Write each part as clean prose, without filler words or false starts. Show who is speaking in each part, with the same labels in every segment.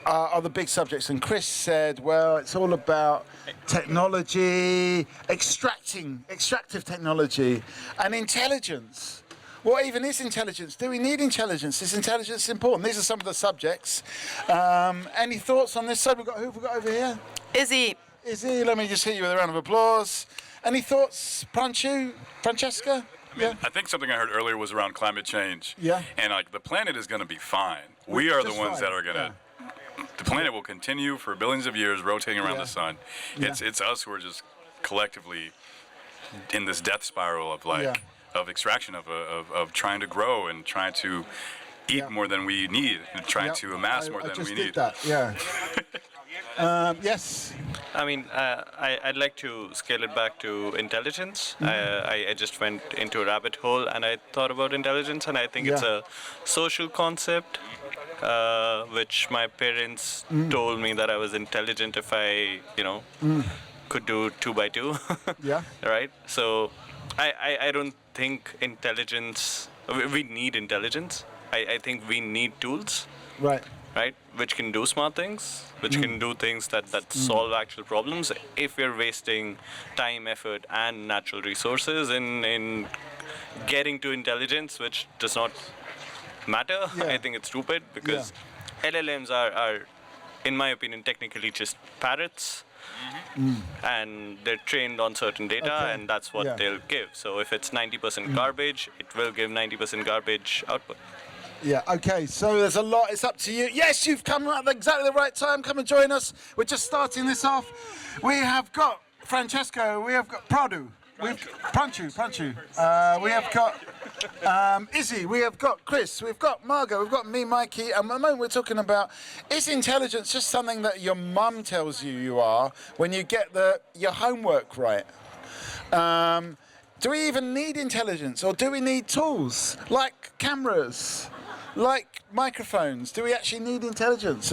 Speaker 1: are the big subjects. And Chris said, well, it's all about technology, extractive technology, and intelligence. What even is intelligence? Do we need intelligence? Is intelligence important? These are some of the subjects. Any thoughts on this side? Who have we got over here?
Speaker 2: Izzy.
Speaker 1: Izzy, let me just hit you with a round of applause. Any thoughts, Francesca? Yeah.
Speaker 3: I think something I heard earlier was around climate change.
Speaker 1: Yeah.
Speaker 3: And like the planet is going to be fine. We are the ones that are going to.
Speaker 1: Yeah.
Speaker 3: The planet will continue for billions of years rotating around the sun.
Speaker 1: Yeah.
Speaker 3: It's us who are just collectively in this death spiral of of extraction of trying to grow and trying to eat more than we need and trying to amass more than we need.
Speaker 1: That. Yeah. Yes.
Speaker 4: I mean, I'd like to scale it back to intelligence. I just went into a rabbit hole and I thought about intelligence, and I think it's a social concept, which my parents told me that I was intelligent if I, could do 2 by 2.
Speaker 1: Yeah.
Speaker 4: Right? So I don't think intelligence, we need intelligence. I think we need tools. Right, which can do smart things, which can do things that solve actual problems. If we're wasting time, effort, and natural resources in getting to intelligence, which does not matter, I think it's stupid, because LLMs are, in my opinion, technically just parrots, and they're trained on certain data, and that's what they'll give. So if it's 90% garbage, it will give 90% garbage output.
Speaker 1: Yeah, okay, so there's a lot, it's up to you. Yes, you've come at exactly the right time, come and join us. We're just starting this off. We have got Francesco, we have got Pranchu. We have got Izzy, we have got Chris, we've got Margot, we've got me, Mikey, and at the moment we're talking about, is intelligence just something that your mum tells you are when you get your homework right? Do we even need intelligence, or do we need tools like cameras? Like microphones, do we actually need intelligence?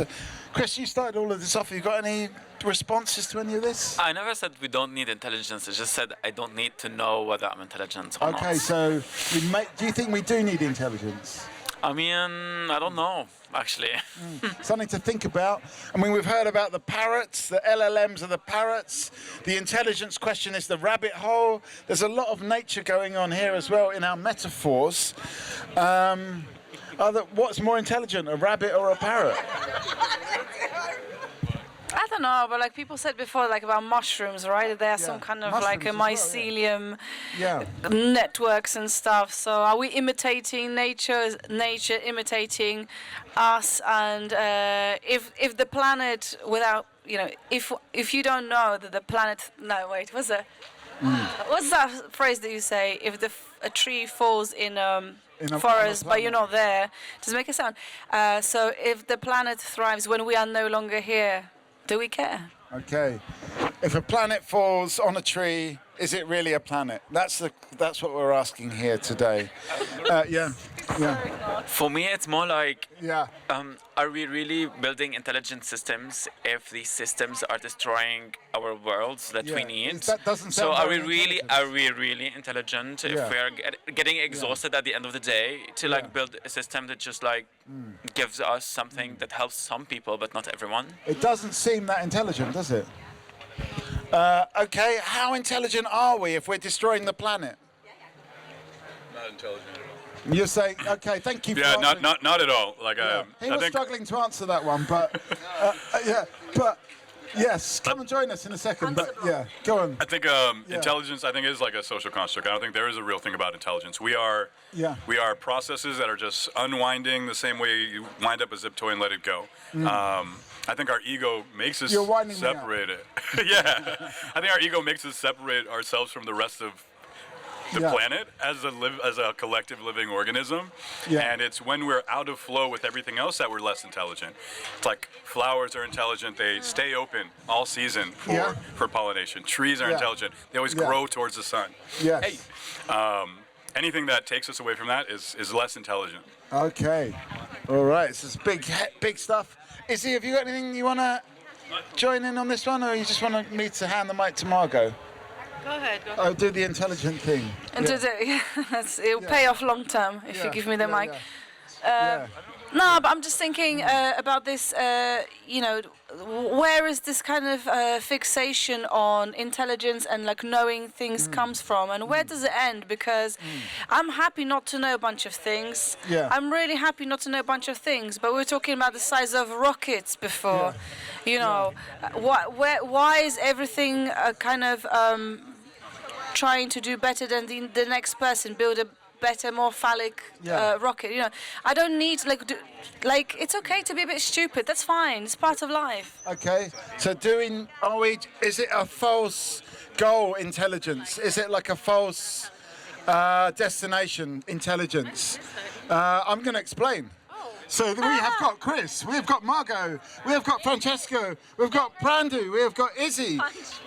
Speaker 1: Chris, you started all of this off. Have you got any responses to any of this?
Speaker 5: I never said we don't need intelligence. I just said I don't need to know whether I'm intelligent or not.
Speaker 1: Okay, so do you think we do need intelligence?
Speaker 5: I mean, I don't know, actually.
Speaker 1: Something to think about. I mean, we've heard about the parrots, the LLMs are the parrots. The intelligence question is the rabbit hole. There's a lot of nature going on here as well in our metaphors. What's more intelligent, a rabbit or a parrot?
Speaker 2: I don't know, but like people said before, like about mushrooms, right? There are some kind of like a mycelium networks and stuff. So are we imitating nature? Is nature imitating us? And if the planet, without if you don't know that the planet, what's that phrase that you say? If a tree falls in a forest, but you're not there, does it make a sound? So if the planet thrives when we are no longer here, do we care?
Speaker 1: Okay. If a planet falls on a tree, is it really a planet? That's what we're asking here today.
Speaker 5: For me, it's more like,
Speaker 1: are
Speaker 5: we really building intelligent systems if these systems are destroying our worlds that we need?
Speaker 1: That doesn't
Speaker 5: so
Speaker 1: sound
Speaker 5: are we really intelligent if we are getting exhausted at the end of the day to build a system that just gives us something that helps some people but not everyone?
Speaker 1: It doesn't seem that intelligent, does it? Okay, how intelligent are we if we're destroying the planet?
Speaker 3: Not intelligent.
Speaker 1: You're saying, okay, thank you.
Speaker 3: Yeah, not at all.
Speaker 1: He was struggling to answer that one, but yes, come and join us in a second. But go on.
Speaker 3: I think intelligence, is like a social construct. I don't think there is a real thing about intelligence. We are processes that are just unwinding the same way you wind up a zip toy and let it go. I think our ego makes us separate it. I think our ego makes us separate ourselves from the rest of the planet as a collective living organism, and it's when we're out of flow with everything else that we're less intelligent. It's like flowers are intelligent; they stay open all season for pollination. Trees are intelligent; they always grow towards the sun.
Speaker 1: Yes.
Speaker 3: Anything that takes us away from that is less intelligent.
Speaker 1: Okay. All right. This is big stuff. Izzy, have you got anything you want to join in on this one, or you just want me to hand the mic to Margot?
Speaker 2: Go ahead.
Speaker 1: I'll do the intelligent thing.
Speaker 2: And it'll pay off long term if you give me the mic. No, but I'm just thinking about this, where is this kind of fixation on intelligence and like knowing things comes from, and where does it end? Because I'm happy not to know a bunch of things.
Speaker 1: Yeah.
Speaker 2: I'm really happy not to know a bunch of things, but we were talking about the size of rockets before. Why is everything kind of trying to do better than the next person, build a better, more phallic rocket? I don't need it's okay to be a bit stupid. That's fine. It's part of life.
Speaker 1: Okay. So is it a false goal intelligence? Is it like a false destination intelligence? I'm going to explain. So we have got Chris, we've got Margot, we have got Francesco, we've got Prandu, we have got Izzy.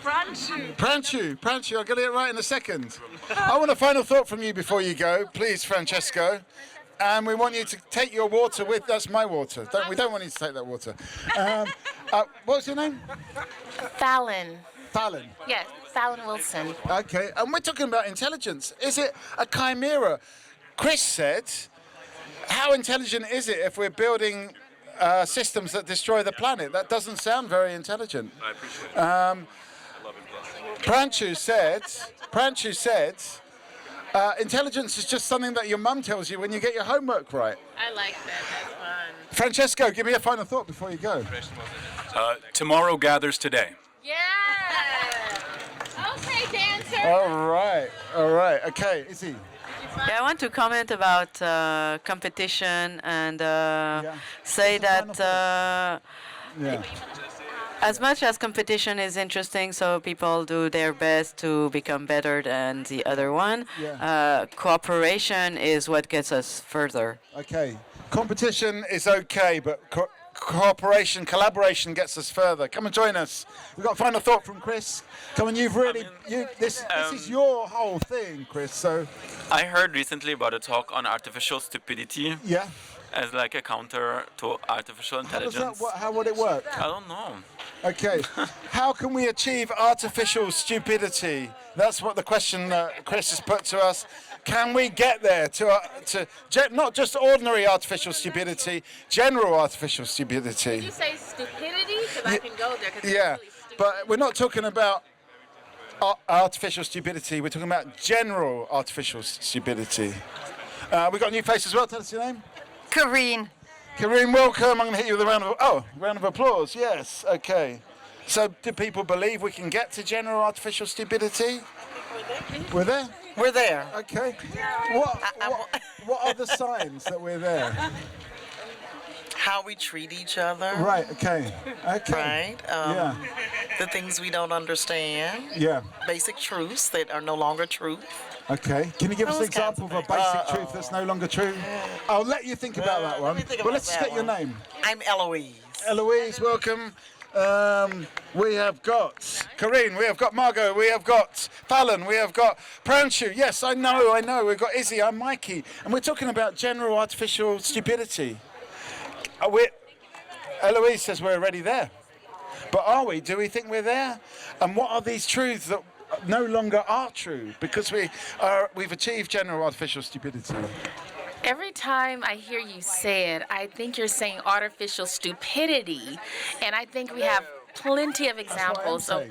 Speaker 1: Pranchu, I'll get it right in a second. I want a final thought from you before you go, please, Francesco. And we want you to take your water with, that's my water. We don't want you to take that water. What's your name?
Speaker 6: Fallon.
Speaker 1: Fallon.
Speaker 6: Yes, Fallon Wilson.
Speaker 1: Okay, and we're talking about intelligence. Is it a chimera? Chris said, how intelligent is it if we're building systems that destroy the planet? That doesn't sound very intelligent.
Speaker 3: I appreciate it. I love it.
Speaker 1: Pranchu said, intelligence is just something that your mum tells you when you get your homework right.
Speaker 6: I like that. That's fun.
Speaker 1: Francesco, give me a final thought before you go.
Speaker 3: Tomorrow gathers today.
Speaker 6: Yeah. Okay, dancer.
Speaker 1: All right. Okay, Izzy.
Speaker 7: Yeah, I want to comment about competition and say that as much as competition is interesting, so people do their best to become better than the other one, cooperation is what gets us further.
Speaker 1: Okay, competition is okay, but collaboration gets us further. Come and join us. We've got a final thought from Chris. Come on, this is your whole thing, Chris. So
Speaker 5: I heard recently about a talk on artificial stupidity.
Speaker 1: Yeah.
Speaker 5: As like a counter to artificial intelligence.
Speaker 1: How would it work?
Speaker 5: I don't know.
Speaker 1: Okay. How can we achieve artificial stupidity? That's what the question that Chris has put to us. Can we get there to not just ordinary artificial stupidity, general artificial stupidity?
Speaker 6: Did you say stupidity? Because I can go there.
Speaker 1: Yeah, but we're not talking about artificial stupidity. We're talking about general artificial stupidity. We've got a new face as well. Tell us your name.
Speaker 8: Kareen.
Speaker 1: Kareen, welcome. I'm going to hit you with a round of applause. Yes, okay. So do people believe we can get to general artificial stupidity? We're there?
Speaker 8: We're there.
Speaker 1: Okay. What are the signs that we're there?
Speaker 8: How we treat each other.
Speaker 1: Right, okay.
Speaker 8: Right? The things we don't understand.
Speaker 1: Yeah.
Speaker 8: Basic truths that are no longer truth.
Speaker 1: Okay. Can you give us an example of a basic truth that's no longer true? I'll let you think about that one. Well, let's just get your name.
Speaker 8: I'm Eloise.
Speaker 1: Eloise, welcome. We have got Kareen, we have got Margot, we have got Fallon, we have got Pranchu. Yes, I know. We've got Izzy, I'm Mikey. And we're talking about general artificial stupidity. Eloise says we're already there. But are we? Do we think we're there? And what are these truths that no longer are true because we've achieved general artificial stupidity?
Speaker 6: Every time I hear you say it, I think you're saying artificial stupidity, and I think we have plenty of examples. So,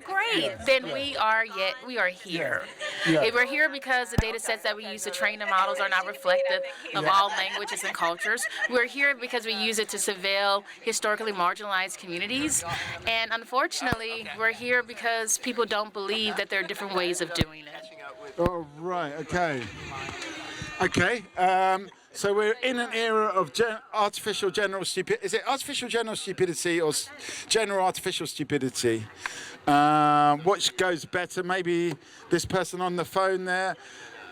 Speaker 6: great. Then we are here.
Speaker 1: Yeah.
Speaker 6: We're here because the data sets that we use to train the models are not reflective of all languages and cultures. We're here because we use it to surveil historically marginalized communities. And unfortunately, we're here because people don't believe that there are different ways of doing it.
Speaker 1: Oh, right, okay. Okay, so we're in an era of artificial general stupidity. Is it artificial general stupidity or general artificial stupidity? Which goes better? Maybe this person on the phone there.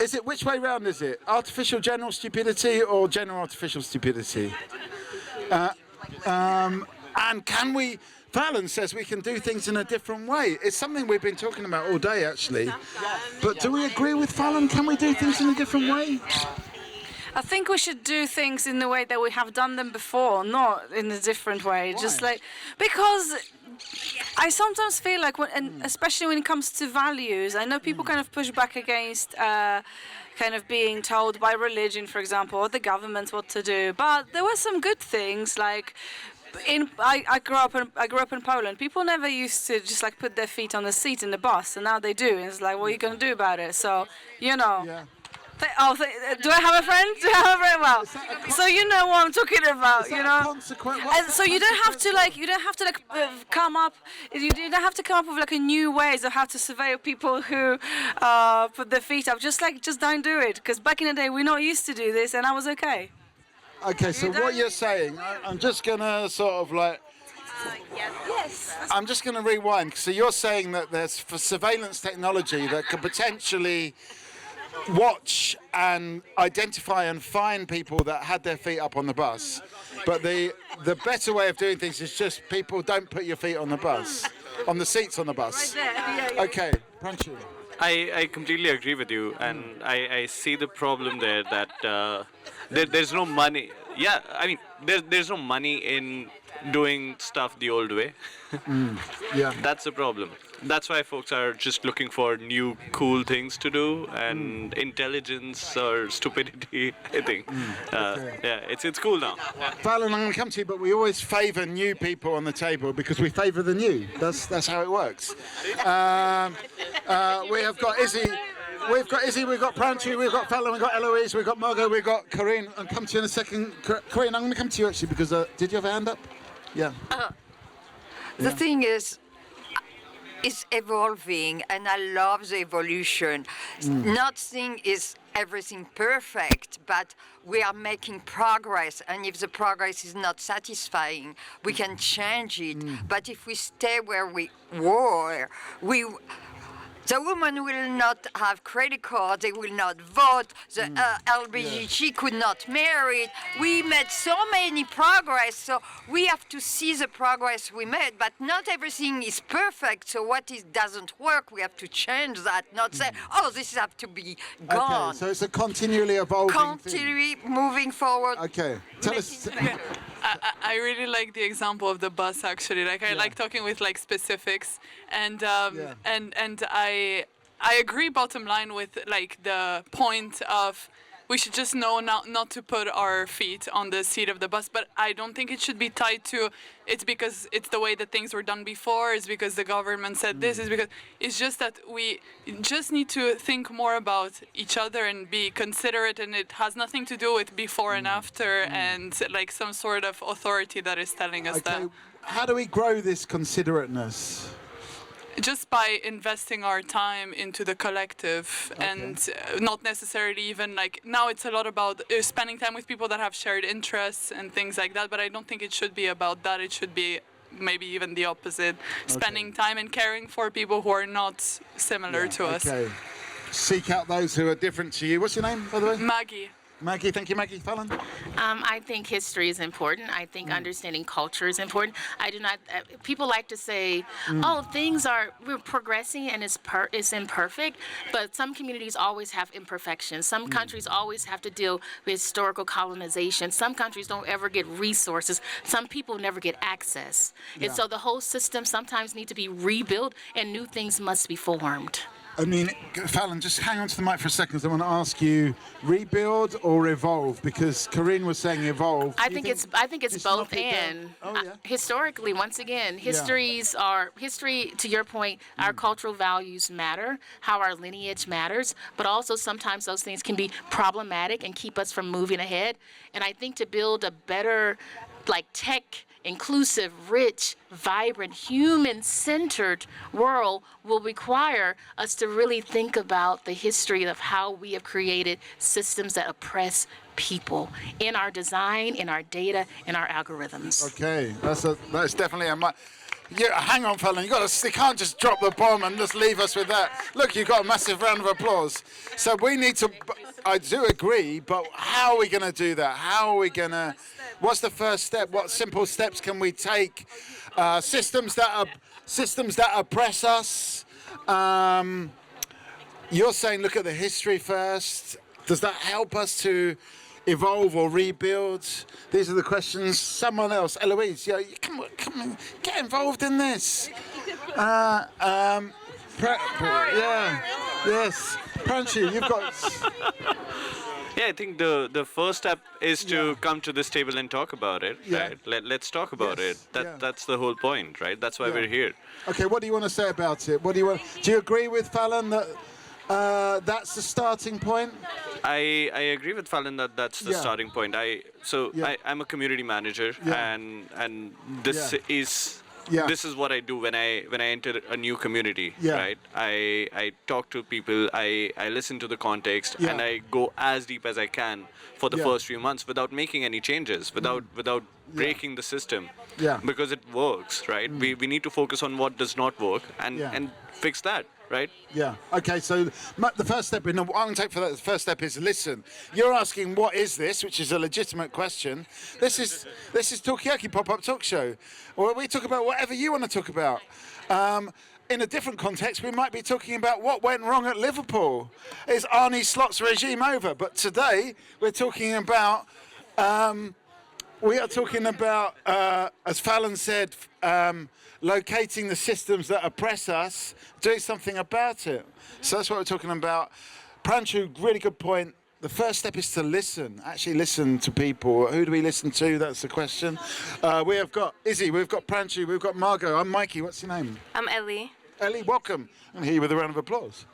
Speaker 1: Is it, which way round is it? Artificial general stupidity or general artificial stupidity? And can we... Fallon says we can do things in a different way. It's something we've been talking about all day, actually. But do we agree with Fallon? Can we do things in a different way?
Speaker 2: I think we should do things in the way that we have done them before, not in a different way.
Speaker 1: Why?
Speaker 2: Just because I sometimes feel like, and especially when it comes to values, I know people kind of push back against, kind of being told by religion, for example, or the government what to do. But there were some good things, like I grew up in Poland. People never used to just like put their feet on the seat in the bus, and now they do. And it's like, what are you gonna do about it? So, you know.
Speaker 1: Yeah.
Speaker 2: Do I have a friend? Do I have a friend? Well, so you know what I'm talking about, you know. And so you don't have to come up. You don't have to come up with like a new ways of how to surveil people who put their feet up. Just don't do it, because back in the day we're not used to do this, and I was okay.
Speaker 1: Okay, so what you're saying, I'm just gonna sort of like.
Speaker 2: Yes.
Speaker 1: I'm just gonna rewind. So you're saying that there's surveillance technology that could potentially watch and identify and find people that had their feet up on the bus, but the better way of doing things is just people don't put your feet on the bus, on the seats on the bus.
Speaker 2: Right there. Yeah.
Speaker 1: Okay, Pranchu.
Speaker 4: I completely agree with you, and I see the problem there that there's no money. Yeah, I mean, there's no money in doing stuff the old way.
Speaker 1: Yeah.
Speaker 4: That's the problem. That's why folks are just looking for new, cool things to do, and intelligence or stupidity, I think. Yeah, it's cool now.
Speaker 1: Fallon, I'm going to come to you, but we always favour new people on the table because we favour the new. That's how it works. We have got Izzy. We've got Pranchu, we've got Fallon, we've got Eloise, we've got Margot, we've got Corinne. I'll come to you in a second. Corinne, I'm going to come to you actually because did you have a hand up? Yeah.
Speaker 9: The thing is, it's evolving, and I love the evolution. Nothing is everything perfect, but we are making progress, and if the progress is not satisfying, we can change it. But if we stay where we were, the woman will not have credit card, they will not vote, the LBGT could not marry. We made so many progress, so we have to see the progress we made, but not everything is perfect, so what doesn't work, we have to change that, not say, oh, this has to be gone.
Speaker 1: Okay, so it's a continually evolving
Speaker 9: Continually moving forward.
Speaker 1: Okay, tell us.
Speaker 10: I really like the example of the bus, actually. Like, I like talking with like specifics, and I agree bottom line with like the point of we should just know not to put our feet on the seat of the bus, but I don't think it should be tied to it's because it's the way that things were done before, it's because the government said this, is because it's just that we just need to think more about each other and be considerate, and it has nothing to do with before and after and like some sort of authority that is telling us that.
Speaker 1: How do we grow this considerateness?
Speaker 10: Just by investing our time into the collective, and not necessarily even like now it's a lot about spending time with people that have shared interests and things like that, but I don't think it should be about that. It should be maybe even the opposite, spending time and caring for people who are not similar to us.
Speaker 1: Seek out those who are different to you. What's your name, by the way?
Speaker 10: Maggie.
Speaker 1: Maggie, thank you, Maggie. Fallon?
Speaker 6: I think history is important. I think understanding culture is important. I do not. People like to say, "Oh, we're progressing and it's imperfect," but some communities always have imperfections. Some countries always have to deal with historical colonization. Some countries don't ever get resources. Some people never get access, and so the whole system sometimes needs to be rebuilt, and new things must be formed.
Speaker 1: I mean, Fallon, just hang on to the mic for a second, because I want to ask you, rebuild or evolve? Because Corinne was saying evolve.
Speaker 6: I think it's both and. Historically, once again, history, to your point, our cultural values matter, how our lineage matters, but also sometimes those things can be problematic and keep us from moving ahead. And I think to build a better, like tech, inclusive, rich, vibrant, human-centered world will require us to really think about the history of how we have created systems that oppress people in our design, in our data, in our algorithms.
Speaker 1: Okay, that's definitely a... Yeah, hang on, Fallon. You can't just drop the bomb and just leave us with that. Look, you've got a massive round of applause. So we need to. I do agree, but how are we going to do that? How are we going to? What's the first step? What simple steps can we take? Systems that oppress us. You're saying look at the history first. Does that help us to evolve or rebuild? These are the questions. Someone else, Eloise, come on, get involved in this. Yes. Pranshu, you've got...
Speaker 4: Yeah, I think the first step is to come to this table and talk about it, right? Let's talk about it. That's the whole point, right? That's why we're here.
Speaker 1: Okay, what do you want to say about it? What do you want? Do you agree with Fallon that that's the starting point?
Speaker 4: I agree with Fallon that that's the starting point. I'm a community manager, and this is. This is what I do when I enter a new community, right? I talk to people, I listen to the context, and I go as deep as I can for the first few months without making any changes, without breaking the system, because it works, right? We need to focus on what does not work and fix that. Right?
Speaker 1: Yeah. Okay. So the first step, I'm going to take for that. The first step is listen. You're asking what is this, which is a legitimate question. This is Talkaoke Pop-Up Talk Show, where we talk about whatever you want to talk about. In a different context, we might be talking about what went wrong at Liverpool. Is Arne Slot's regime over? But today we're talking about. As Fallon said, locating the systems that oppress us, doing something about it. So that's what we're talking about. Pranshu, really good point. The first step is to listen, actually listen to people. Who do we listen to? That's the question. We have got Izzy, we've got Pranshu, we've got Margot. I'm Mikey. What's your name?
Speaker 11: I'm Ellie.
Speaker 1: Ellie, welcome. I'm here with a round of applause.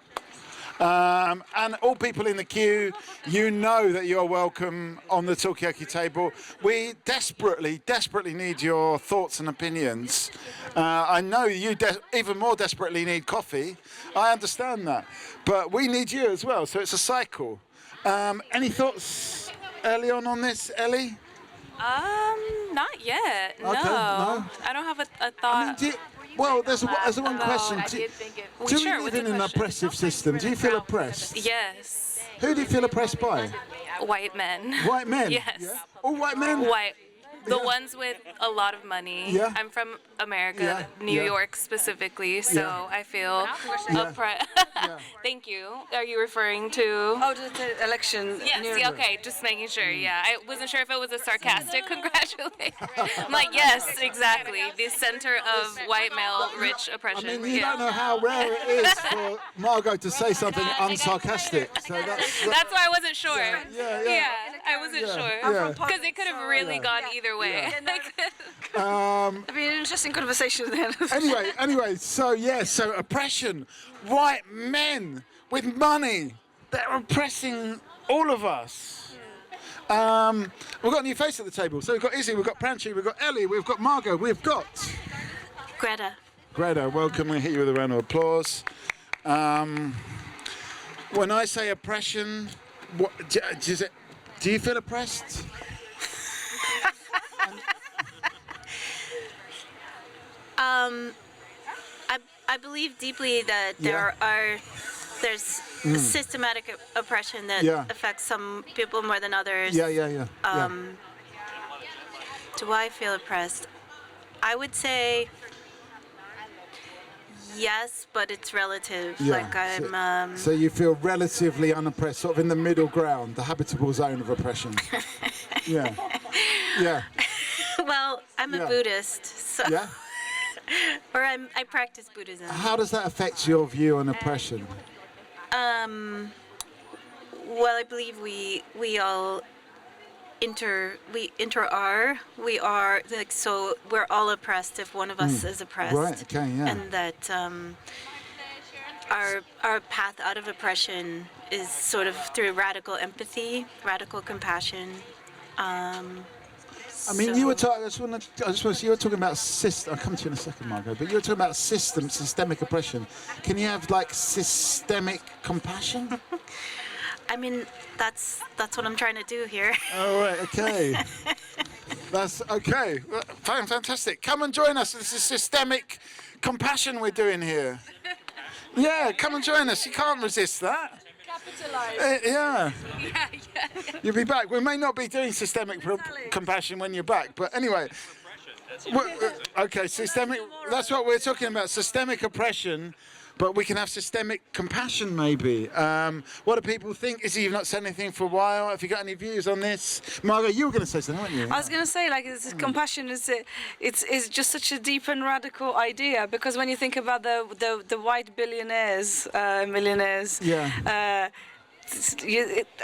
Speaker 1: And all people in the queue, you know that you're welcome on the Talkaoke table. We desperately need your thoughts and opinions. I know you even more desperately need coffee. I understand that. But we need you as well, so it's a cycle. Any thoughts early on this, Ellie?
Speaker 11: Not yet.
Speaker 1: Okay, no.
Speaker 11: I don't have a thought.
Speaker 1: I mean, well, there's one question. Do we live in an oppressive system? Do you feel oppressed?
Speaker 11: Yes.
Speaker 1: Who do you feel oppressed by?
Speaker 11: White men.
Speaker 1: White men?
Speaker 11: Yes.
Speaker 1: Yeah? All white men?
Speaker 11: White. The ones with a lot of money.
Speaker 1: Yeah.
Speaker 11: I'm from America, New York specifically, so I feel oppressed. Thank you. Are you referring to?
Speaker 2: Oh, the election.
Speaker 11: Yes, okay, just making sure, I wasn't sure if it was a sarcastic congratulations. I'm like, yes, exactly. The center of white male rich oppression.
Speaker 1: I mean, you don't know how rare it is for Margot to say something unsarcastic. So
Speaker 11: that's why I wasn't sure. I wasn't
Speaker 1: Yeah.
Speaker 11: sure. Because it could have really gone either way.
Speaker 2: It'd be an interesting conversation then.
Speaker 1: Anyway, so oppression. White men with money, they're oppressing all of us. We've got a new face at the table. So we've got Izzy, we've got Pranshu, we've got Ellie, we've got Margot, we've got... Greta, welcome. We'll hit you with a round of applause. When I say oppression, do you feel oppressed?
Speaker 12: I believe deeply that there's systematic oppression that affects some people more than others. Do I feel oppressed? I would say yes, but it's relative. Like I'm.
Speaker 1: So you feel relatively unoppressed, sort of in the middle ground, the habitable zone of oppression. Yeah.
Speaker 12: Well, I'm a Buddhist, so.
Speaker 1: Yeah.
Speaker 12: Or I practice Buddhism.
Speaker 1: How does that affect your view on oppression?
Speaker 12: Well, I believe we all we are like, so we're all oppressed if one of us is oppressed.
Speaker 1: Right. Okay. Yeah.
Speaker 12: And that our path out of oppression is sort of through radical empathy, radical compassion.
Speaker 1: I mean, you were talking. You were talking about system. I'll come to you in a second, Margot. But you were talking about systemic oppression. Can you have like systemic compassion?
Speaker 12: I mean, that's what I'm trying to do here.
Speaker 1: Oh, right. Okay. That's okay. Fantastic. Come and join us. This is systemic compassion we're doing here. Yeah, come and join us. You can't resist that. Yeah. You'll be back. We may not be doing systemic compassion when you're back, but anyway. Okay, systemic. That's what we're talking about. Systemic oppression. but we can have systemic compassion, maybe. What do people think? Izzy, you've not said anything for a while. Have you got any views on this? Margaret, you were going to say something, weren't you?
Speaker 2: I was going to say, like, compassion it's just such a deep and radical idea, because when you think about the white billionaires, millionaires,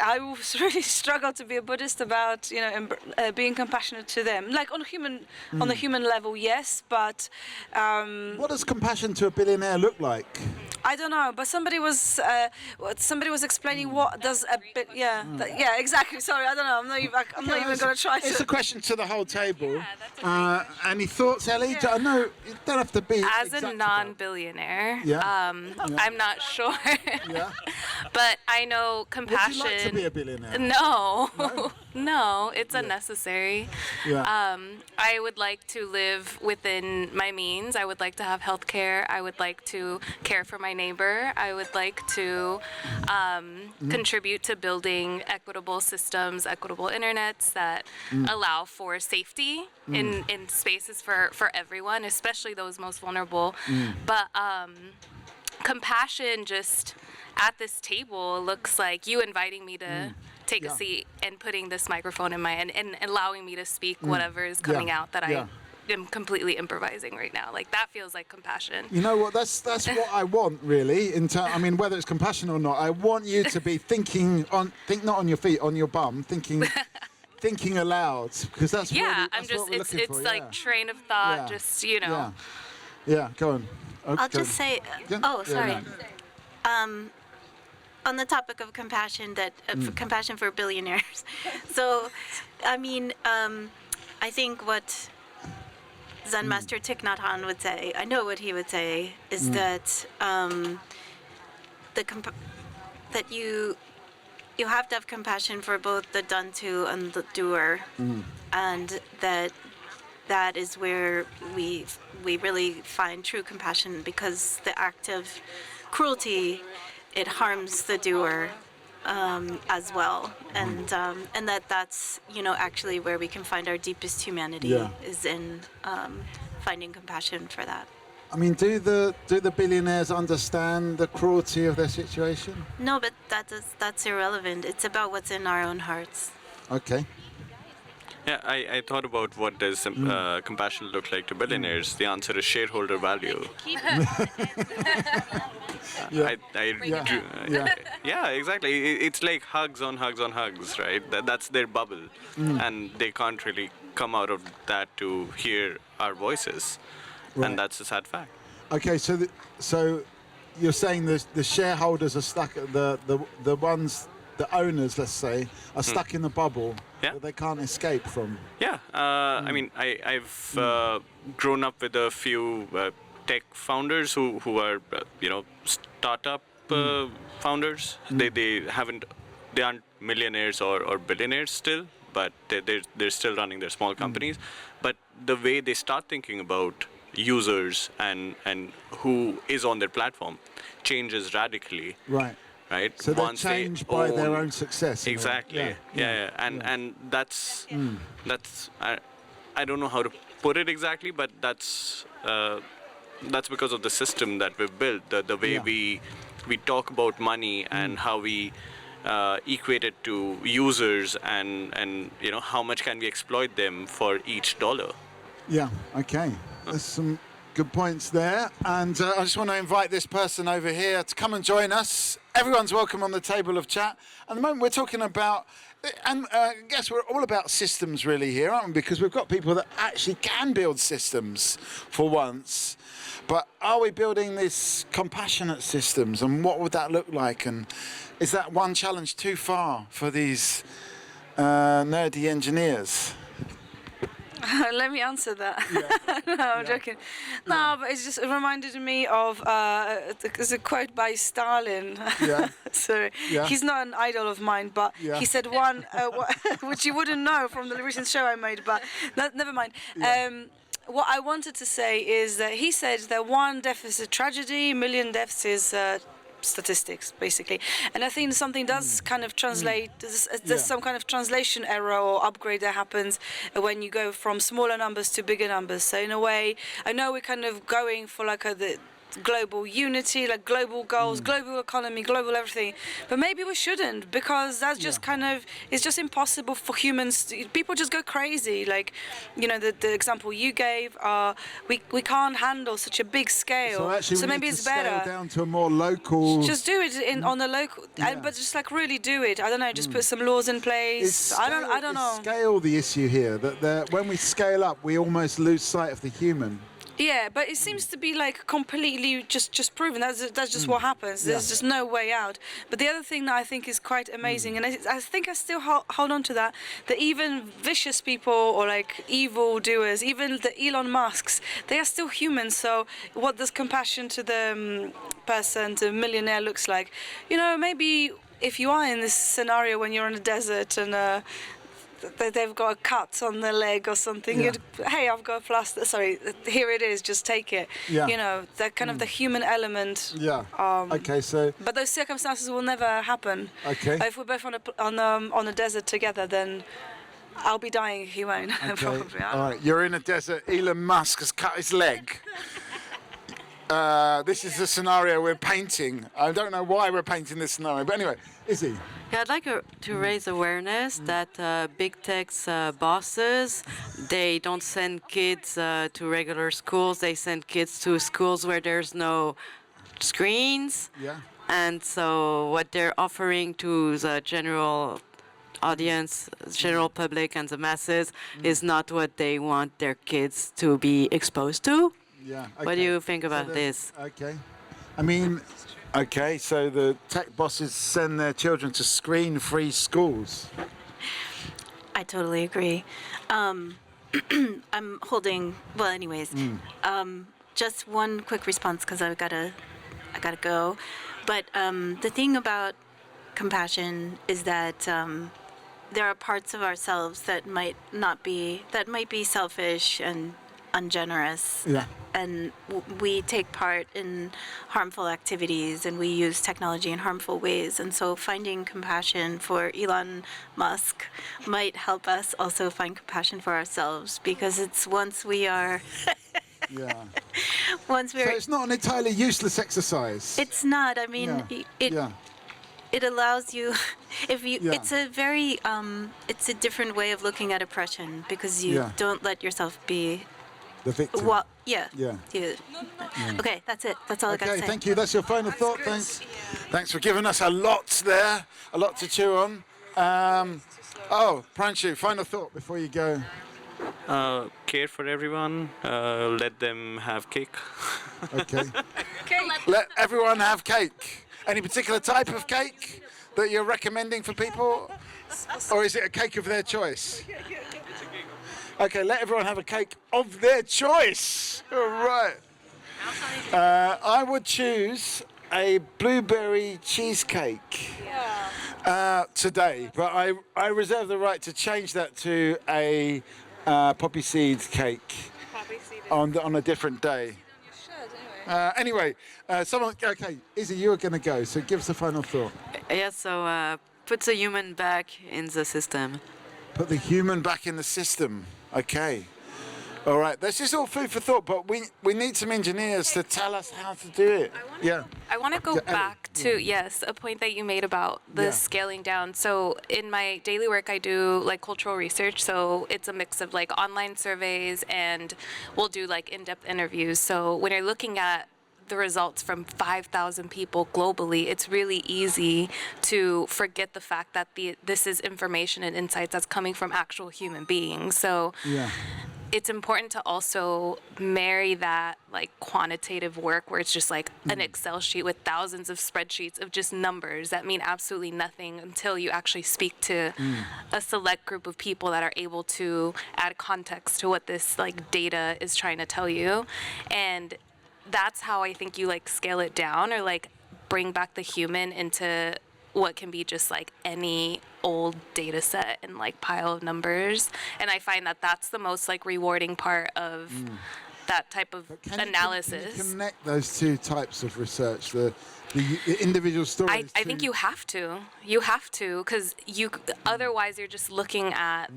Speaker 2: I really struggle to be a Buddhist about being compassionate to them, like on the human level, yes, but
Speaker 1: what does compassion to a billionaire look like?
Speaker 2: I don't know, but somebody was explaining what does a bit. Yeah, exactly. Sorry, I don't know. I'm not even going to try to.
Speaker 1: It's a question to the whole table. Any thoughts, Ellie? I know you don't have to be.
Speaker 11: As a non-billionaire, I'm not sure. But I know compassion.
Speaker 1: Would you like to be a billionaire?
Speaker 11: No, no, it's unnecessary. I would like to live within my means. I would like to have health care. I would like to care for my neighbor. I would like to contribute to building equitable systems, equitable internets that allow for safety in spaces for everyone, especially those most vulnerable. But compassion just at this table looks like you inviting me to take a seat and putting this microphone in my hand and allowing me to speak whatever is coming out that I am completely improvising right now. Like, that feels like compassion.
Speaker 1: You know what? That's what I want, really. I mean, whether it's compassion or not, I want you to be think not on your feet, on your bum, thinking aloud, because that's
Speaker 11: it's like train of thought, just
Speaker 1: Yeah, go on. Okay.
Speaker 12: I'll just say. Sorry. On the topic of compassion, compassion for billionaires. So, I mean, I think what Zen Master Thich Nhat Hanh would say, I know what he would say, is that that you have to have compassion for both the done to and the doer, and that is where we really find true compassion, because the act of cruelty, it harms the doer as well, and that's actually where we can find our deepest humanity is in finding compassion for that.
Speaker 1: I mean, do the billionaires understand the cruelty of their situation?
Speaker 12: No, but that's irrelevant. It's about what's in our own hearts.
Speaker 1: Okay.
Speaker 4: Yeah, I thought about what does compassion look like to billionaires. The answer is shareholder value. Yeah, exactly. It's like hugs on hugs on hugs, right? That's their bubble, and they can't really come out of that to hear our voices, and that's a sad fact. Okay,
Speaker 1: so you're saying the shareholders are stuck, the ones, the owners, let's say, are stuck in the bubble that they can't escape from.
Speaker 4: Yeah, I mean, I've grown up with a few tech founders who are startup founders. They aren't millionaires or billionaires still, but they're still running their small companies. But the way they start thinking about users and who is on their platform changes radically. Right.
Speaker 1: So they're changed by their own success.
Speaker 4: Exactly. Yeah. And that's I don't know how to put it exactly, but that's because of the system that we've built. The way we talk about money and how we equate it to users and how much can we exploit them for each dollar.
Speaker 1: Yeah. Okay. There's some good points there, and I just want to invite this person over here to come and join us. Everyone's welcome on the table of chat. At the moment we're talking about, and I guess we're all about systems really here, aren't we? Because we've got people that actually can build systems for once, but are we building these compassionate systems, and what would that look like? And is that one challenge too far for these nerdy engineers?
Speaker 2: Let me answer that. No, I'm joking. No, but it reminded me of there's a quote by Stalin. So he's not an idol of mine, but he said one, which you wouldn't know from the recent show I made, but never mind. What I wanted to say is that he said that one death is a tragedy, a million deaths is statistics, basically. And I think something does kind of translate, there's some kind of translation error or upgrade that happens when you go from smaller numbers to bigger numbers. So in a way, I know we're kind of going for like global unity, like global goals, global economy, global everything. But maybe we shouldn't, because that's just it's just impossible for humans. People just go crazy. Like, the example you gave, we can't handle such a big scale.
Speaker 1: So actually, we
Speaker 2: maybe
Speaker 1: need
Speaker 2: it's
Speaker 1: to scale
Speaker 2: better.
Speaker 1: down to a more local.
Speaker 2: Just do it on a local, but just like really do it. I don't know. Just put some laws in place. I don't know.
Speaker 1: Scale the issue here that when we scale up, we almost lose sight of the human.
Speaker 2: Yeah, but it seems to be like completely just proven. That's just what happens. There's just no way out. But the other thing that I think is quite amazing, and I think I still hold on to that even vicious people or like evil doers, even the Elon Musks, they are still human. So what does compassion to the person, to millionaire looks like? Maybe if you are in this scenario when you're in a desert and they've got a cut on their leg or something. Hey, I've got a plaster. Sorry, here it is. Just take it.
Speaker 1: Yeah.
Speaker 2: That kind of the human element.
Speaker 1: Yeah. Okay, so.
Speaker 2: But those circumstances will never happen.
Speaker 1: Okay.
Speaker 2: If we're both on a desert together, then I'll be dying. He won't.
Speaker 1: Okay.
Speaker 2: Probably.
Speaker 1: All right. You're in a desert. Elon Musk has cut his leg. This is the scenario we're painting. I don't know why we're painting this scenario, but anyway, Izzy.
Speaker 7: Yeah, I'd like to raise awareness that big tech's bosses, they don't send kids to regular schools. They send kids to schools where there's no screens.
Speaker 1: Yeah.
Speaker 7: And so what they're offering to the general audience, general public and the masses is not what they want their kids to be exposed to.
Speaker 1: Yeah. Okay.
Speaker 7: What do you think about this?
Speaker 1: Okay. I mean, okay, so the tech bosses send their children to screen-free schools.
Speaker 12: I totally agree. I'm holding. Well, anyways, just one quick response because I gotta go. But the thing about compassion is that there are parts of ourselves that might be selfish and ungenerous.
Speaker 1: Yeah.
Speaker 12: And we take part in harmful activities and we use technology in harmful ways. And so finding compassion for Elon Musk might help us also find compassion for ourselves, because it's once we're
Speaker 1: So it's not an entirely useless exercise.
Speaker 12: It's not. I mean, it allows you, it's a very, it's a different way of looking at oppression, because you don't let yourself be
Speaker 1: the victim.
Speaker 12: Well, Okay, that's it. That's all I got to say.
Speaker 1: Okay, thank you. That's your final thought. Thanks. Thanks for giving us a lot there, a lot to chew on. Pranshu, final thought before you go.
Speaker 4: Care for everyone. Let them have cake.
Speaker 1: Okay. Let everyone have cake. Any particular type of cake that you're recommending for people? Or is it a cake of their choice? Okay, let everyone have a cake of their choice. All right. I would choose a blueberry cheesecake today, but I reserve the right to change that to a poppy seed cake on a different day. Anyway, okay, Izzy, you were going to go, so give us a final thought.
Speaker 7: Yeah, so put the human back in the system.
Speaker 1: Put the human back in the system. Okay. All right. This is all food for thought, but we need some engineers to tell us how to do it.
Speaker 11: I want to go back to, a point that you made about the scaling down. So in my daily work, I do like cultural research. So it's a mix of like online surveys and we'll do like in-depth interviews. So when you're looking at the results from 5,000 people globally, it's really easy to forget the fact that this is information and insights that's coming from actual human beings. So it's important to also marry that like quantitative work where it's just like an Excel sheet with thousands of spreadsheets of just numbers that mean absolutely nothing until you actually speak to a select group of people that are able to add context to what this like data is trying to tell you. And that's how I think you like scale it down, or like bring back the human into what can be just like any old data set and like pile of numbers. And I find that that's the most like rewarding part of that type of analysis.
Speaker 1: Can you connect those two types of research, the individual stories?
Speaker 11: I think you have to, because otherwise you're just looking at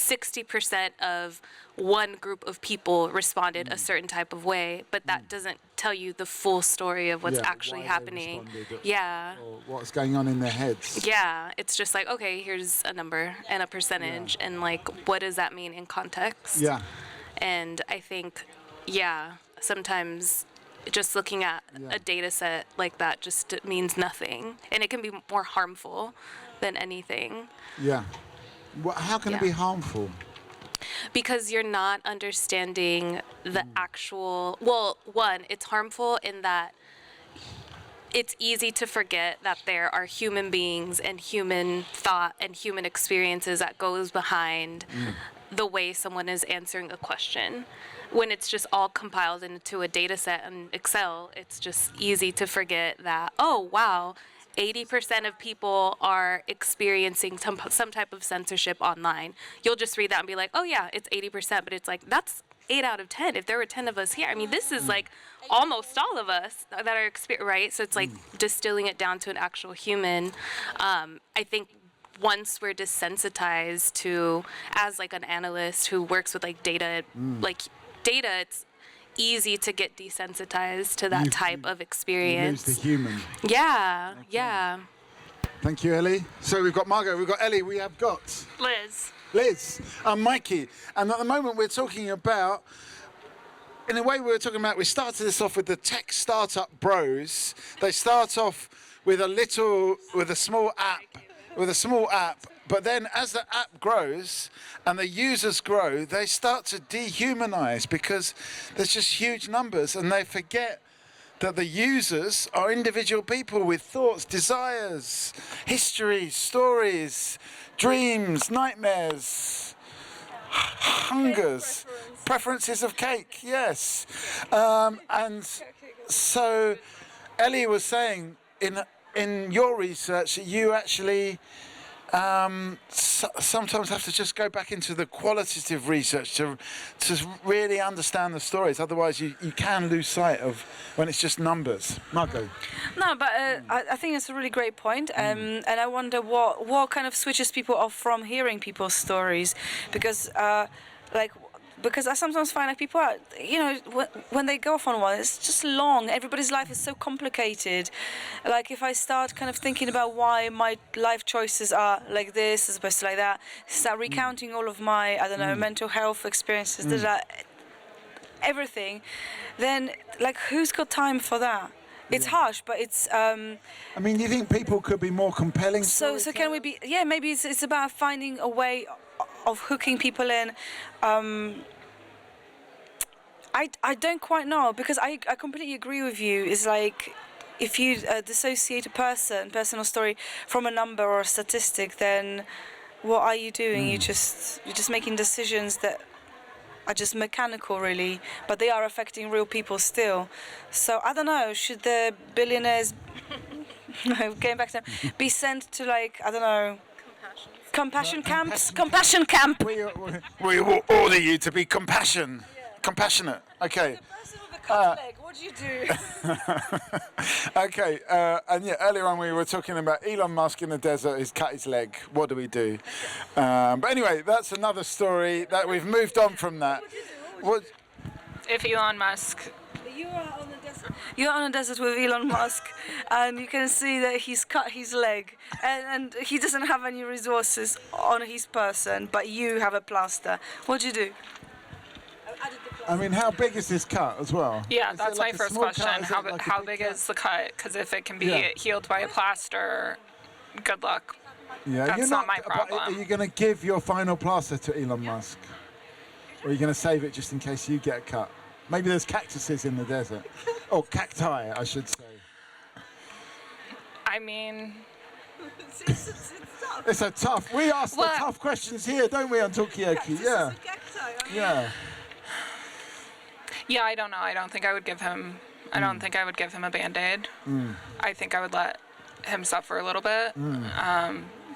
Speaker 11: 60% of one group of people responded a certain type of way, but that doesn't tell you the full story of what's actually happening. Yeah.
Speaker 1: Or what's going on in their heads.
Speaker 11: Yeah, it's just like, okay, here's a number and a percentage, and like, what does that mean in context?
Speaker 1: Yeah.
Speaker 11: And I think, sometimes just looking at a data set like that just means nothing, and it can be more harmful than anything.
Speaker 1: Yeah. Well, how can it be harmful?
Speaker 11: Because you're not understanding the actual, well, one, it's harmful in that it's easy to forget that there are human beings and human thought and human experiences that goes behind the way someone is answering a question. When it's just all compiled into a data set in Excel, it's just easy to forget that, oh, wow, 80% of people are experiencing some type of censorship online. You'll just read that and be like, oh, yeah, it's 80%. But it's like, that's 8 out of 10. If there were 10 of us here, I mean, this is like almost all of us that are right? So it's like distilling it down to an actual human. I think once we're desensitized to, as like an analyst who works with like data, it's easy to get desensitized to that type of experience.
Speaker 1: You lose the human.
Speaker 11: Yeah, yeah.
Speaker 1: Thank you, Ellie. So we've got Margot, we've got Ellie, we have got Liz, and Mikey. And at the moment we're talking about, in a way we started this off with the tech startup bros. They start off with a small app, but then as the app grows and the users grow, they start to dehumanize because there's just huge numbers, and they forget that the users are individual people with thoughts, desires, histories, stories, dreams, nightmares, hungers, preferences of cake, yes. And so Ellie was saying in your research that you actually sometimes have to just go back into the qualitative research to really understand the stories. Otherwise, you can lose sight of when it's just numbers. Margot.
Speaker 2: No, but I think it's a really great point, and I wonder what kind of switches people off from hearing people's stories, because because I sometimes find like people are, when they go off on one, it's just long. Everybody's life is so complicated. Like if I start kind of thinking about why my life choices are like this as opposed to like that, start recounting all of my, mental health experiences, everything, then like who's got time for that? It's harsh, but it's.
Speaker 1: Do you think people could be more compelling?
Speaker 2: So can we be? Yeah, maybe it's about finding a way of hooking people in. I don't quite know, because I completely agree with you. It's like if you dissociate a personal story from a number or a statistic, then what are you doing? You're just making decisions that are just mechanical, really, but they are affecting real people still. So I don't know. Should the billionaires, going back to them, be sent to compassion camps? Compassion camp.
Speaker 1: We will order you to be compassionate. Okay.
Speaker 2: The person with the cut leg, what do you do?
Speaker 1: Okay, and yeah, earlier on we were talking about Elon Musk in the desert. He's cut his leg. What do we do? But anyway, that's another story that we've moved on from that. What?
Speaker 10: If Elon Musk.
Speaker 2: You're on a desert with Elon Musk, and you can see that he's cut his leg, and he doesn't have any resources on his person, but you have a plaster. What do you do?
Speaker 1: How big is this cut as well?
Speaker 10: Yeah, that's my first question. How big is the cut? Because if it can be healed by a plaster, good luck.
Speaker 1: Yeah,
Speaker 10: that's not my problem.
Speaker 1: Are you going to give your final plaster to Elon Musk? Or are you going to save it just in case you get a cut? Maybe there's cactuses in the desert. Or cacti, I should say. It's a tough. We ask the tough questions here, don't we, on Talkaoke? Yeah. Yeah.
Speaker 10: Yeah, I don't know. I don't think I would give him. I don't think I would give him a Band-Aid. I think I would let him suffer a little bit.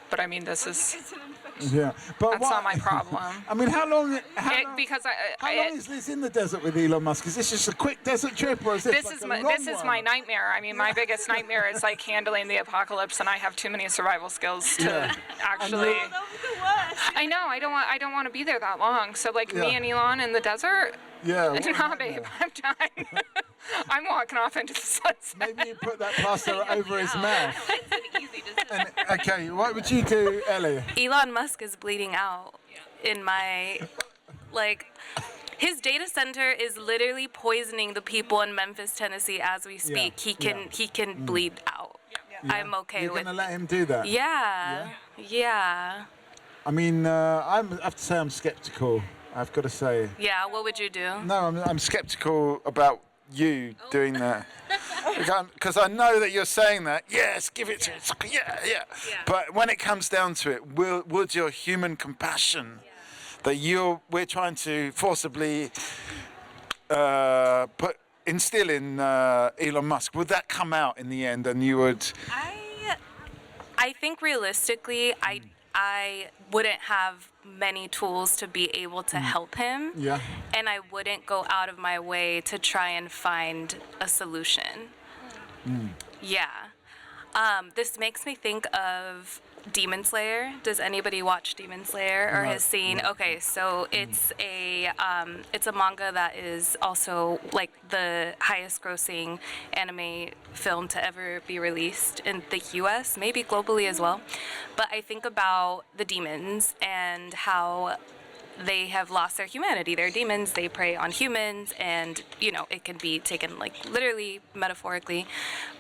Speaker 10: But this is.
Speaker 1: Yeah, but
Speaker 13: That's not my problem.
Speaker 1: I mean, how long
Speaker 13: Because
Speaker 1: how long is this in the desert with Elon Musk? Is this just a quick desert trip, or is this like a long
Speaker 13: this is
Speaker 1: one?
Speaker 13: my nightmare. I mean, my biggest nightmare is like handling the apocalypse, and I have too many survival skills to actually. I know. I don't want to be there that long. So like me and Elon in the desert.
Speaker 1: Yeah.
Speaker 13: Nah, babe, I'm dying. I'm walking off into the sunset.
Speaker 1: Maybe you put that plaster over his mouth. And, okay, what would you do, Ellie?
Speaker 11: Elon Musk is bleeding out in my, like, his data center is literally poisoning the people in Memphis, Tennessee as we speak. He can bleed out.
Speaker 1: Yeah.
Speaker 11: I'm okay
Speaker 1: You're
Speaker 11: with.
Speaker 1: gonna let him do that?
Speaker 11: Yeah.
Speaker 1: I mean, I have to say I'm skeptical. I've got to say.
Speaker 11: Yeah. What would you do?
Speaker 1: No, I'm skeptical about you doing that. Because I know that you're saying that. Yes, give it to it. Yeah. But when it comes down to it, would your human compassion that we're trying to forcibly instill in Elon Musk, would that come out in the end, and you would?
Speaker 11: I think realistically, I wouldn't have many tools to be able to help him.
Speaker 1: Yeah.
Speaker 11: And I wouldn't go out of my way to try and find a solution. Yeah. This makes me think of Demon Slayer. Does anybody watch Demon Slayer or has seen? Okay, so it's a manga that is also like the highest grossing anime film to ever be released in the US, maybe globally as well. But I think about the demons and how they have lost their humanity. They're demons, they prey on humans, and it can be taken like literally, metaphorically.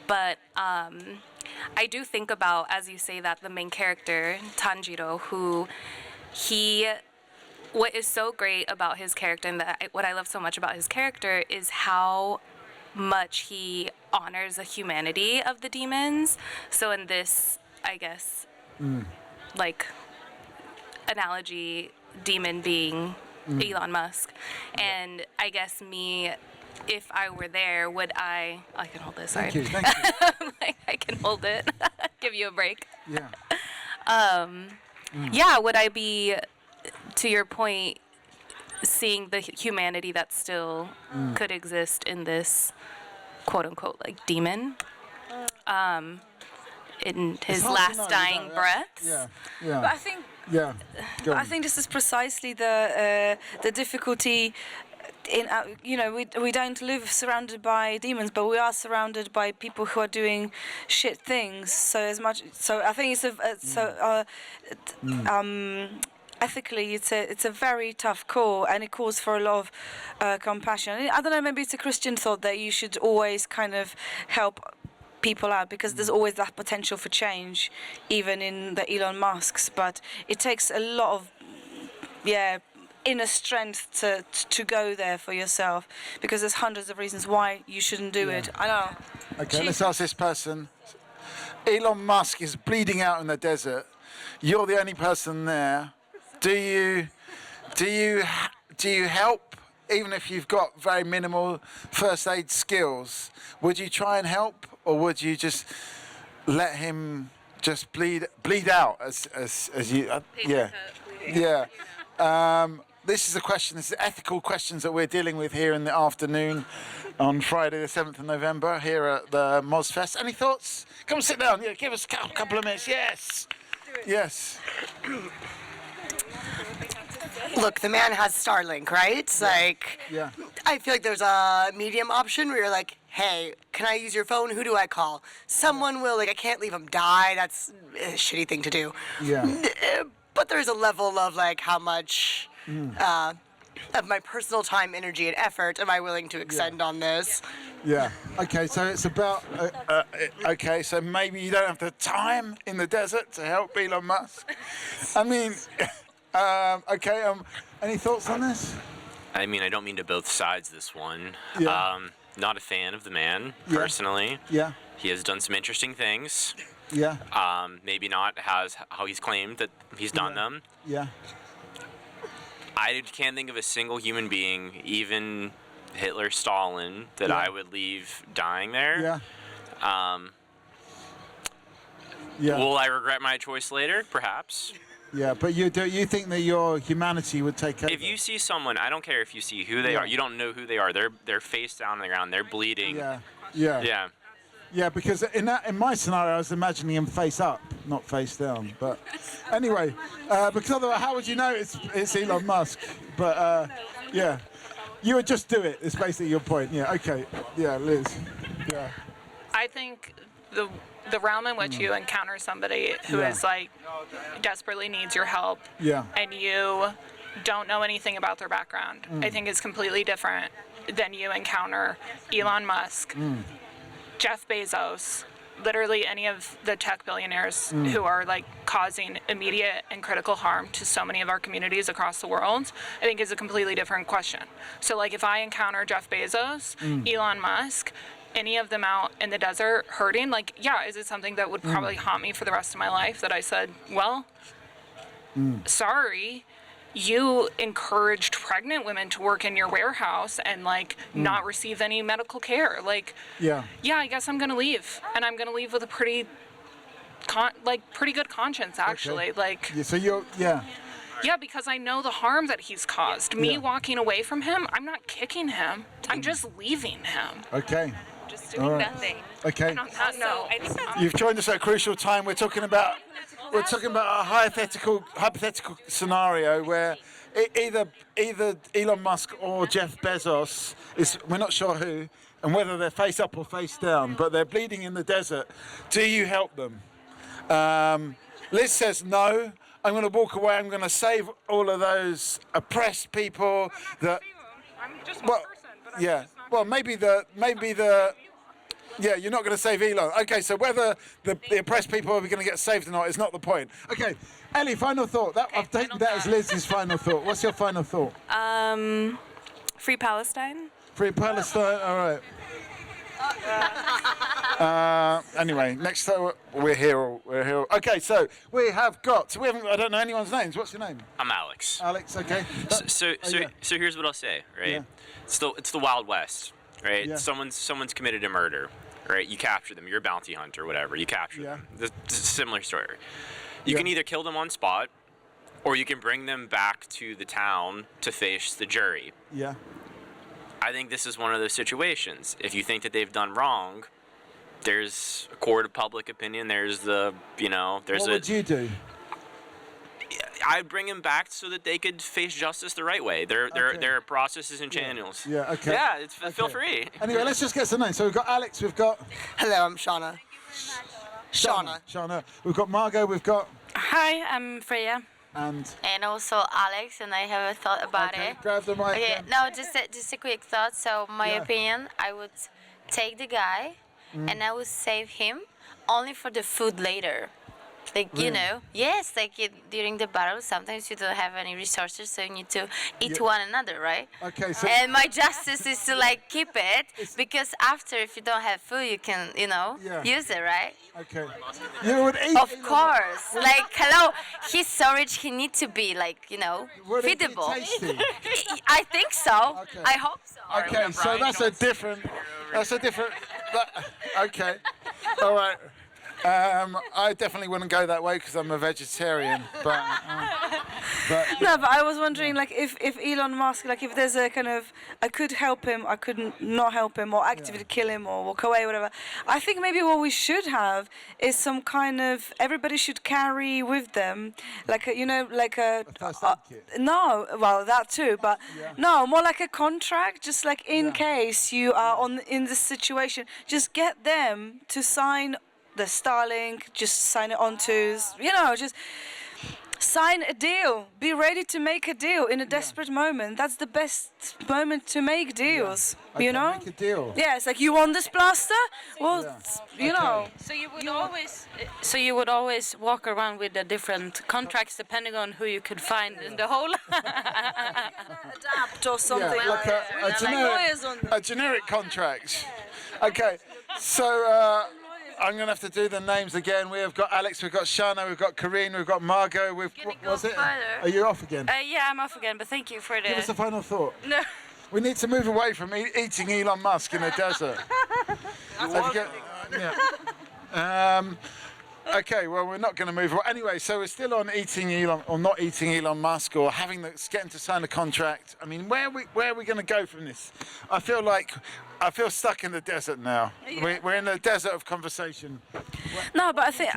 Speaker 11: But I do think about, as you say, that the main character, Tanjiro, what is so great about his character, and what I love so much about his character is how much he honors the humanity of the demons. So in this, I guess, like, analogy, demon being Elon Musk. And I guess if I were there, I can hold this, sorry.
Speaker 1: Thank you.
Speaker 11: I can hold it. Give you a break.
Speaker 1: Yeah.
Speaker 11: Yeah, would I be, to your point, seeing the humanity that still could exist in this quote unquote like demon in his last dying breaths?
Speaker 1: Yeah.
Speaker 2: But I think
Speaker 1: Go on.
Speaker 2: I think this is precisely the difficulty. We don't live surrounded by demons, but we are surrounded by people who are doing shit things. So I think ethically, it's a very tough call, and it calls for a lot of compassion. I don't know. Maybe it's a Christian thought that you should always kind of help people out, because there's always that potential for change, even in the Elon Musks. But it takes a lot of inner strength to go there for yourself, because there's hundreds of reasons why you shouldn't do it. I know.
Speaker 1: Okay, let's ask this person. Elon Musk is bleeding out in the desert. You're the only person there. Do you help, even if you've got very minimal first aid skills? Would you try and help, or would you just let him just bleed out as you? This is a question. This is ethical questions that we're dealing with here in the afternoon on Friday the 7th of November here at the MozFest. Any thoughts? Come and sit down. Yeah, give us a couple of minutes. Yes. Yes.
Speaker 14: Look, the man has Starlink, right? I feel like there's a medium option where you're like, hey, can I use your phone? Who do I call? Someone will, I can't leave him die. That's a shitty thing to do.
Speaker 1: Yeah.
Speaker 14: But there's a level of, how much of my personal time, energy, and effort am I willing to extend on this?
Speaker 1: Yeah. Okay, so it's about... so maybe you don't have the time in the desert to help Elon Musk. I mean... any thoughts on this?
Speaker 15: I mean, I don't mean to both sides this one.
Speaker 1: Yeah.
Speaker 15: Not a fan of the man, personally.
Speaker 1: Yeah.
Speaker 15: He has done some interesting things.
Speaker 1: Yeah.
Speaker 15: Maybe not how he's claimed that he's done them.
Speaker 1: Yeah.
Speaker 15: I can't think of a single human being, even Hitler, Stalin, that I would leave dying there.
Speaker 1: Yeah.
Speaker 15: Will I regret my choice later? Perhaps.
Speaker 1: Yeah, but you think that your humanity would take over?
Speaker 15: If you see someone, I don't care if you see who they are. You don't know who they are. They're face down on the ground. They're bleeding.
Speaker 1: Yeah. Yeah, because in my scenario, I was imagining him face up, not face down. But anyway, because otherwise, how would you know it's Elon Musk? But yeah, you would just do it. It's basically your point. Yeah. Okay. Yeah, Liz. Yeah.
Speaker 13: I think the realm in which you encounter somebody who is like desperately needs your help, and you don't know anything about their background, I think is completely different than you encounter Elon Musk, Jeff Bezos, literally any of the tech billionaires who are like causing immediate and critical harm to so many of our communities across the world. I think is a completely different question. So like if I encounter Jeff Bezos, Elon Musk, any of them out in the desert hurting, like, yeah, is it something that would probably haunt me for the rest of my life that I said, well, sorry, you encouraged pregnant women to work in your warehouse and like not receive any medical care. Like, yeah, I guess I'm gonna leave, and I'm gonna leave with a pretty good conscience, actually.
Speaker 1: Okay.
Speaker 13: Like,
Speaker 1: so you're
Speaker 13: yeah, because I know the harm that he's caused. Me walking away from him, I'm not kicking him. I'm just leaving him.
Speaker 1: Okay.
Speaker 13: Just doing nothing.
Speaker 1: Okay.
Speaker 13: No.
Speaker 1: You've joined us at a crucial time. We're talking about a hypothetical scenario where either Elon Musk or Jeff Bezos we're not sure who, and whether they're face up or face down, but they're bleeding in the desert. Do you help them? Liz says no. I'm going to walk away. I'm going to save all of those oppressed people.
Speaker 13: I'm just one person, but
Speaker 1: yeah, you're not going to save Elon. Okay, so whether the oppressed people are going to get saved or not is not the point. Okay, Ellie, final thought. I've taken that as Liz's final thought. What's your final thought?
Speaker 11: Free Palestine.
Speaker 1: Free Palestine. All right. Anyway, next we're here. Okay, so I don't know anyone's names. What's your name?
Speaker 15: I'm Alex.
Speaker 1: Alex. Okay.
Speaker 15: So here's what I'll say. Right.
Speaker 1: Yeah.
Speaker 15: It's the Wild West. Right.
Speaker 1: Yeah.
Speaker 15: Someone's committed a murder. Right. You capture them. You're a bounty hunter, whatever. You capture them. It's a similar story. You can either kill them on spot, or you can bring them back to the town to face the jury.
Speaker 1: Yeah.
Speaker 15: I think this is one of those situations. If you think that they've done wrong, there's a court of public opinion. There's what
Speaker 1: would you do?
Speaker 15: I'd bring them back so that they could face justice the right way. There are processes and channels.
Speaker 1: Yeah. Okay.
Speaker 15: Yeah, feel free.
Speaker 1: Anyway, let's just get some names. So we've got Alex. We've got.
Speaker 14: Hello, I'm Shauna.
Speaker 1: Shauna. We've got Margot. We've got.
Speaker 7: Hi, I'm Freya.
Speaker 1: And
Speaker 16: also Alex, and I have a thought about it.
Speaker 1: Grab the mic.
Speaker 16: Okay, no, just a quick thought. So my opinion, I would take the guy, and I would save him only for the food later. Like,
Speaker 1: really?
Speaker 16: Yes, like during the battle, sometimes you don't have any resources, so you need to eat one another, right?
Speaker 1: Okay, so...
Speaker 16: And my justice is to, like, keep it, because after, if you don't have food, you can, use it, right?
Speaker 1: Okay. You would eat...
Speaker 16: Of course. Like, hello, he's so rich, he needs to be, like,
Speaker 1: would it be
Speaker 16: feedable.
Speaker 1: tasty?
Speaker 16: I think so.
Speaker 1: Okay.
Speaker 16: I hope so.
Speaker 1: Okay, so that's a different... Okay. All right. I definitely wouldn't go that way because I'm a vegetarian. But
Speaker 2: I was wondering, like, if Elon Musk, like, if there's a kind of, I could help him, I could not help him, or actively kill him, or walk away, whatever. I think maybe what we should have is some kind of, everybody should carry with them, like a, a
Speaker 1: first aid kit.
Speaker 2: No, well, that too, but no, more like a contract, just like in case you are in this situation, just get them to sign the Starlink, just sign it onto, just sign a deal. Be ready to make a deal in a desperate moment. That's the best moment to make deals,
Speaker 1: Make a deal.
Speaker 2: Yeah, it's like, you want this blaster? Well,
Speaker 7: So you would always walk around with the different contracts depending on who you could find in the whole
Speaker 2: adapt or something.
Speaker 1: Yeah, like a generic contract. Okay, so I'm going to have to do the names again. We have got Alex, we've got Shana, we've got Corinne, we've got Margot. Are you off again?
Speaker 7: Yeah, I'm off again, but thank you for the...
Speaker 1: Give us a final thought.
Speaker 7: No.
Speaker 1: We need to move away from eating Elon Musk in the desert. Okay, well, we're not going to move on. Anyway, so we're still on eating Elon, or not eating Elon Musk, or getting to sign a contract. I mean, where are we going to go from this? I feel stuck in the desert now. We're in the desert of conversation.
Speaker 2: No, but I think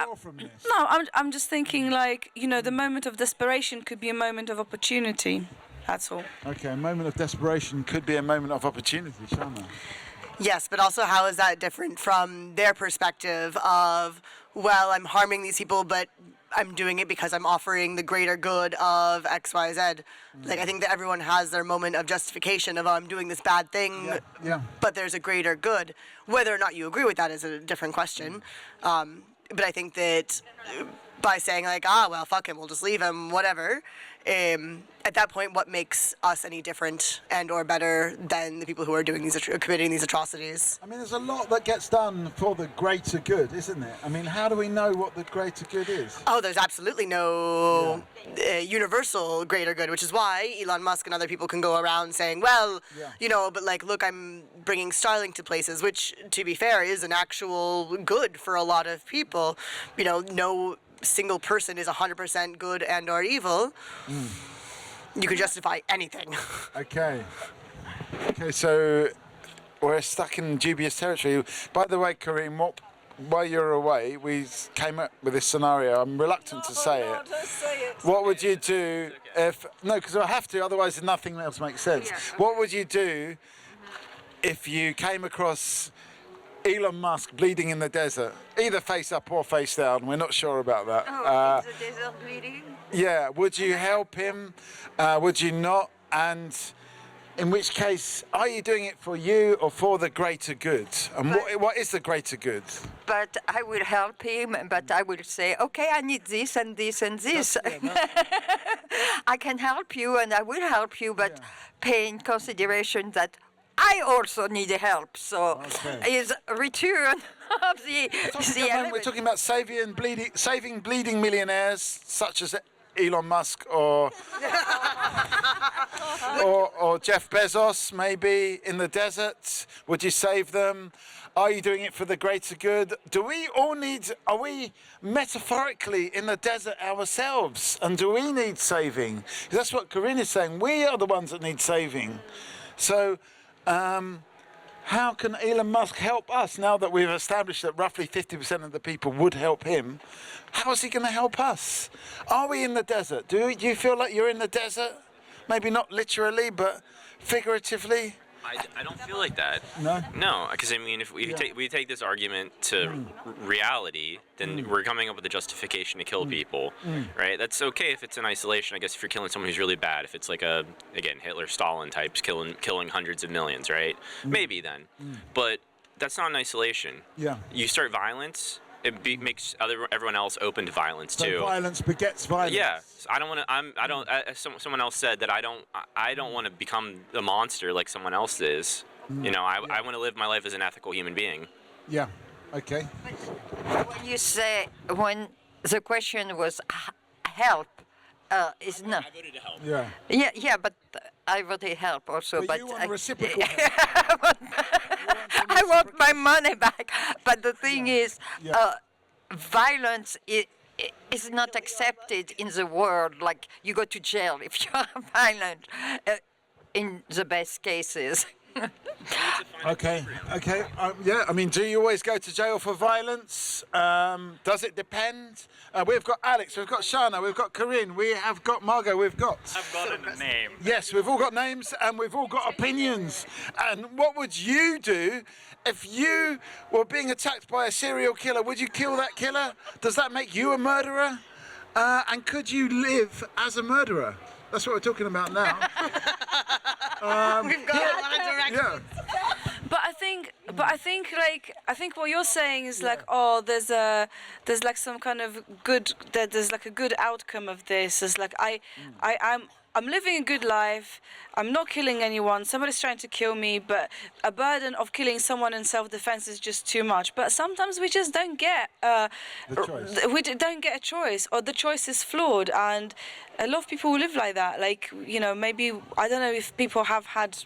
Speaker 2: I'm just thinking, like, you know, the moment of desperation could be a moment of opportunity. That's all.
Speaker 1: Okay, a moment of desperation could be a moment of opportunity, Shana.
Speaker 14: Yes, but also how is that different from their perspective of, well, I'm harming these people, but I'm doing it because I'm offering the greater good of X, Y, Z. Like, I think that everyone has their moment of justification of, oh, I'm doing this bad thing, but there's a greater good. Whether or not you agree with that is a different question. But I think that by saying, like, well, fuck him, we'll just leave him, whatever, at that point, what makes us any different and or better than the people who are doing committing these atrocities?
Speaker 1: I mean, there's a lot that gets done for the greater good, isn't there? I mean, how do we know what the greater good is?
Speaker 14: Oh, there's absolutely no universal greater good, which is why Elon Musk and other people can go around saying, well, you know, but like, look, I'm bringing Starlink to places, which, to be fair, is an actual good for a lot of people. You know, no single person is 100% good and or evil. You can justify anything.
Speaker 1: Okay, so we're stuck in dubious territory. By the way, Kareem, while you're away, we came up with this scenario. I'm reluctant to say it.
Speaker 2: Don't say it.
Speaker 1: What would you do if... No, because I have to, otherwise nothing else makes sense.
Speaker 2: Yeah.
Speaker 1: What would you do if you came across Elon Musk bleeding in the desert? Either face up or face down. We're not sure about that.
Speaker 9: Oh, is the desert bleeding?
Speaker 1: Yeah, would you help him? Would you not? And in which case, are you doing it for you or for the greater good? And what is the greater good?
Speaker 9: But I will help him, but I will say, okay, I need this and this and this. I can help you and I will help you, but pay in consideration that I also need help. So is return of the
Speaker 1: we're talking about saving bleeding millionaires such as Elon Musk or Jeff Bezos, maybe in the desert. Would you save them? Are you doing it for the greater good? Are we metaphorically in the desert ourselves? And do we need saving? Because that's what Corinne is saying. We are the ones that need saving. So, how can Elon Musk help us now that we've established that roughly 50% of the people would help him? How is he going to help us? Are we in the desert? Do you feel like you're in the desert? Maybe not literally, but figuratively?
Speaker 15: I don't feel like that.
Speaker 1: No?
Speaker 15: No, because I mean, if we take this argument to reality, then we're coming up with a justification to kill people, right? That's okay if it's in isolation. I guess if you're killing someone who's really bad, if it's like again, Hitler, Stalin types killing hundreds of millions, right? Maybe then. But that's not in isolation.
Speaker 1: Yeah.
Speaker 15: You start violence, it makes everyone else open to violence too.
Speaker 1: So violence begets violence.
Speaker 15: Yeah, I don't want to. Someone else said that I don't want to become a monster like someone else is. You know, I want to live my life as an ethical human being.
Speaker 1: Yeah. Okay.
Speaker 9: When you say, when the question was help, is not.
Speaker 15: I voted to help.
Speaker 1: Yeah.
Speaker 9: Yeah, but I voted help also. But
Speaker 1: you want reciprocal.
Speaker 9: I want my money back. But the thing is, violence is not accepted in the world. Like, you go to jail if you are violent, in the best cases.
Speaker 1: Okay. Yeah, I mean, do you always go to jail for violence? Does it depend? We've got Alex, we've got Shana, we've got Corinne, we have got Margot, I've got
Speaker 5: a name.
Speaker 1: Yes, we've all got names and we've all got opinions. And what would you do if you were being attacked by a serial killer? Would you kill that killer? Does that make you a murderer? And could you live as a murderer? That's what we're talking about now.
Speaker 14: We've got a lot of directions.
Speaker 1: Yeah.
Speaker 2: But I think what you're saying is like, oh, there's like some kind of good, there's like a good outcome of this. It's like I'm living a good life. I'm not killing anyone. Somebody's trying to kill me, but a burden of killing someone in self-defense is just too much. But sometimes we just don't get don't get a choice, or the choice is flawed. And a lot of people live like that. Like, you know, maybe I don't know if people have had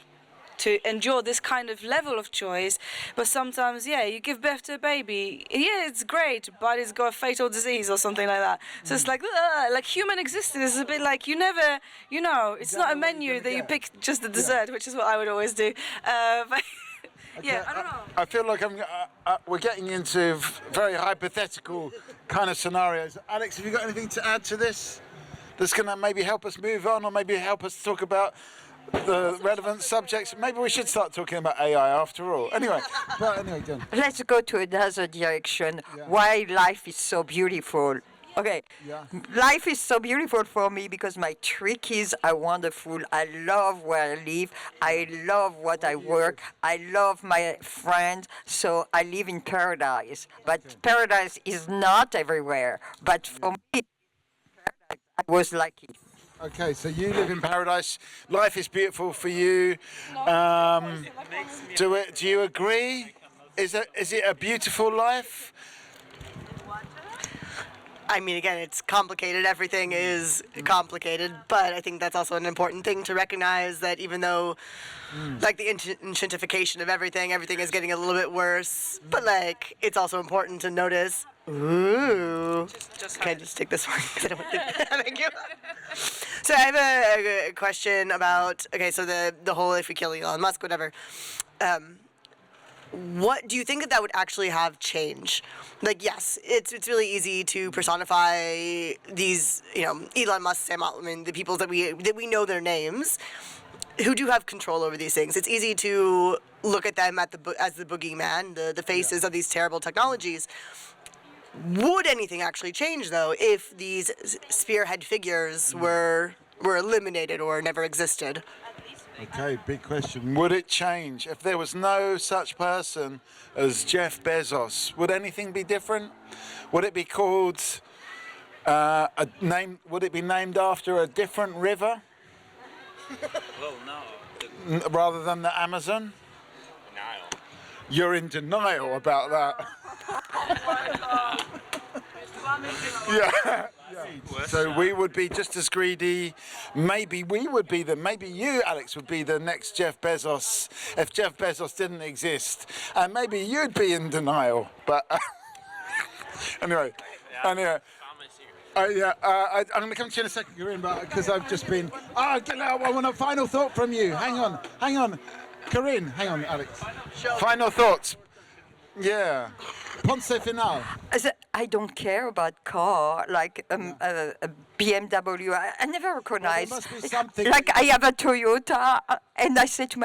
Speaker 2: to endure this kind of level of choice. But sometimes, yeah, you give birth to a baby. Yeah, it's great, but it's got a fatal disease or something like that. So it's like human existence is a bit like you never, it's not a menu that you pick just the dessert, which is what I would always do. But yeah, I don't know.
Speaker 1: I feel like we're getting into very hypothetical kind of scenarios. Alex, have you got anything to add to this that's going to maybe help us move on, or maybe help us talk about the relevant subjects? Maybe we should start talking about AI after all. Anyway, John.
Speaker 9: Let's go to another direction. Why life is so beautiful. Okay, life is so beautiful for me because my three kids are wonderful. I love where I live. I love what I work. I love my friends. So I live in paradise. But paradise is not everywhere. But for me, I was lucky.
Speaker 1: Okay, so you live in paradise. Life is beautiful for you. Do you agree? Is it a beautiful life?
Speaker 14: I mean, again, it's complicated. Everything is complicated, but I think that's also an important thing to recognize that even though, like, the intensification of everything is getting a little bit worse, but, like, it's also important to notice, ooh, can I just take this one? 'Cause I don't want to thank you. So I have a question about, okay, so the whole if we kill Elon Musk, whatever, what do you think that would actually have change? Like, yes, it's really easy to personify these, Elon Musk, Sam Altman, the people that we know their names, who do have control over these things. It's easy to look at them as the boogeyman, the faces of these terrible technologies. Would anything actually change, though, if these spearhead figures were eliminated or never existed?
Speaker 1: Okay, big question. Would it change if there was no such person as Jeff Bezos? Would anything be different? Would it be called Would it be named after a different river?
Speaker 15: Well, no.
Speaker 1: Rather than the Amazon?
Speaker 15: Denial.
Speaker 1: You're in denial about that. Yeah. So we would be just as greedy. Maybe you, Alex, would be the next Jeff Bezos if Jeff Bezos didn't exist, and maybe you'd be in denial. But anyway. I'm going to come to you in a second, Corinne, because I've just been. I want a final thought from you. Hang on, Corinne. Hang on, Alex. Final thoughts. Yeah. Ponce final.
Speaker 9: I don't care about car, like a BMW. I never recognize.
Speaker 1: Well, there must be something.
Speaker 9: Like I have a Toyota, and I say to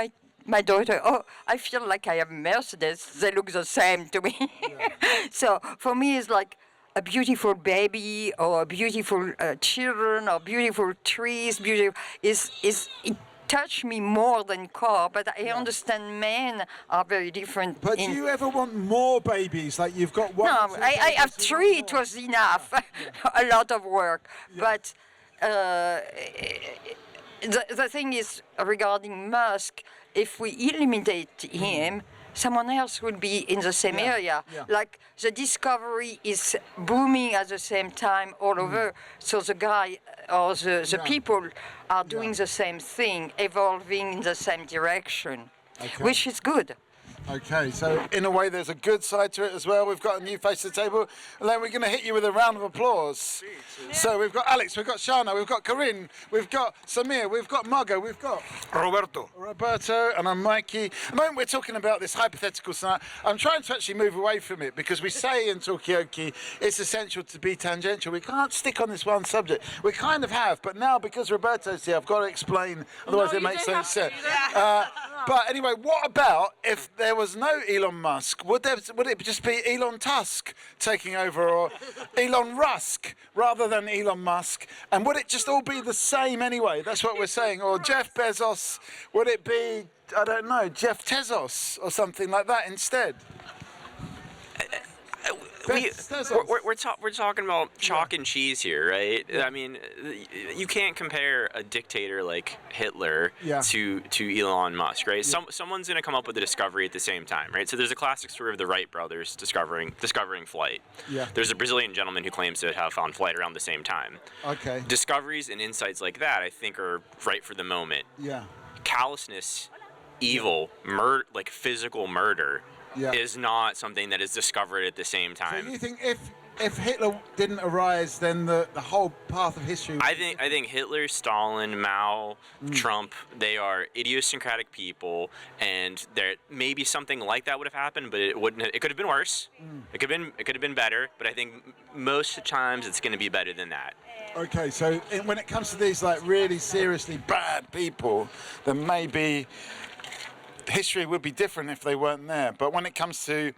Speaker 9: my daughter, "Oh, I feel like I have a Mercedes. They look the same to me." Yeah. So for me, it's like a beautiful baby or a beautiful children or beautiful trees. It touch me more than car, but I understand men are very different.
Speaker 1: But do you ever want more babies? Like you've got one?
Speaker 9: No, I have three. It was enough. A lot of work. Yeah. But the thing is, regarding Musk, if we eliminate him, someone else will be in the same area. Yeah. Like the discovery is booming at the same time all over. So the guy or the people are doing the same thing, evolving in the same direction, which is good.
Speaker 1: Okay, so in a way there's a good side to it as well. We've got a new face to the table, and then we're going to hit you with a round of applause. So we've got Alex, we've got Shana, we've got Corinne, we've got Samir, we've got Margot, we've got Roberto, and I'm Mikey. At the moment we're talking about this hypothetical scenario. I'm trying to actually move away from it because we say in Talkaoke it's essential to be tangential. We can't stick on this one subject. We kind of have, but now because Roberto's here, I've got to explain, otherwise it makes no sense. But anyway, what about if there was no Elon Musk? Would it just be Elon Tusk taking over, or Elon Rusk rather than Elon Musk? And would it just all be the same anyway? That's what we're saying. Or Jeff Bezos, would it be, I don't know, Jeff Tezos or something like that instead?
Speaker 15: We're talking about chalk and cheese here, right? I mean, you can't compare a dictator like Hitler to Elon Musk, right? Someone's going to come up with a discovery at the same time, right? So there's a classic story of the Wright brothers discovering flight. Yeah. There's a Brazilian gentleman who claims to have found flight around the same time.
Speaker 1: Okay.
Speaker 15: Discoveries and insights like that, I think, are right for the moment.
Speaker 1: Yeah.
Speaker 15: Callousness evil, like physical murder, is not something that is discovered at the same time.
Speaker 1: So you think if Hitler didn't arise, then the whole path of history...
Speaker 15: I think Hitler, Stalin, Mao, Trump, they are idiosyncratic people, and there maybe something like that would have happened, but it wouldn't. It could have been worse. It could have been better, but I think most of the times it's going to be better than that.
Speaker 1: Okay, so when it comes to these like really seriously bad people, then maybe history would be different if they weren't there. But when it comes to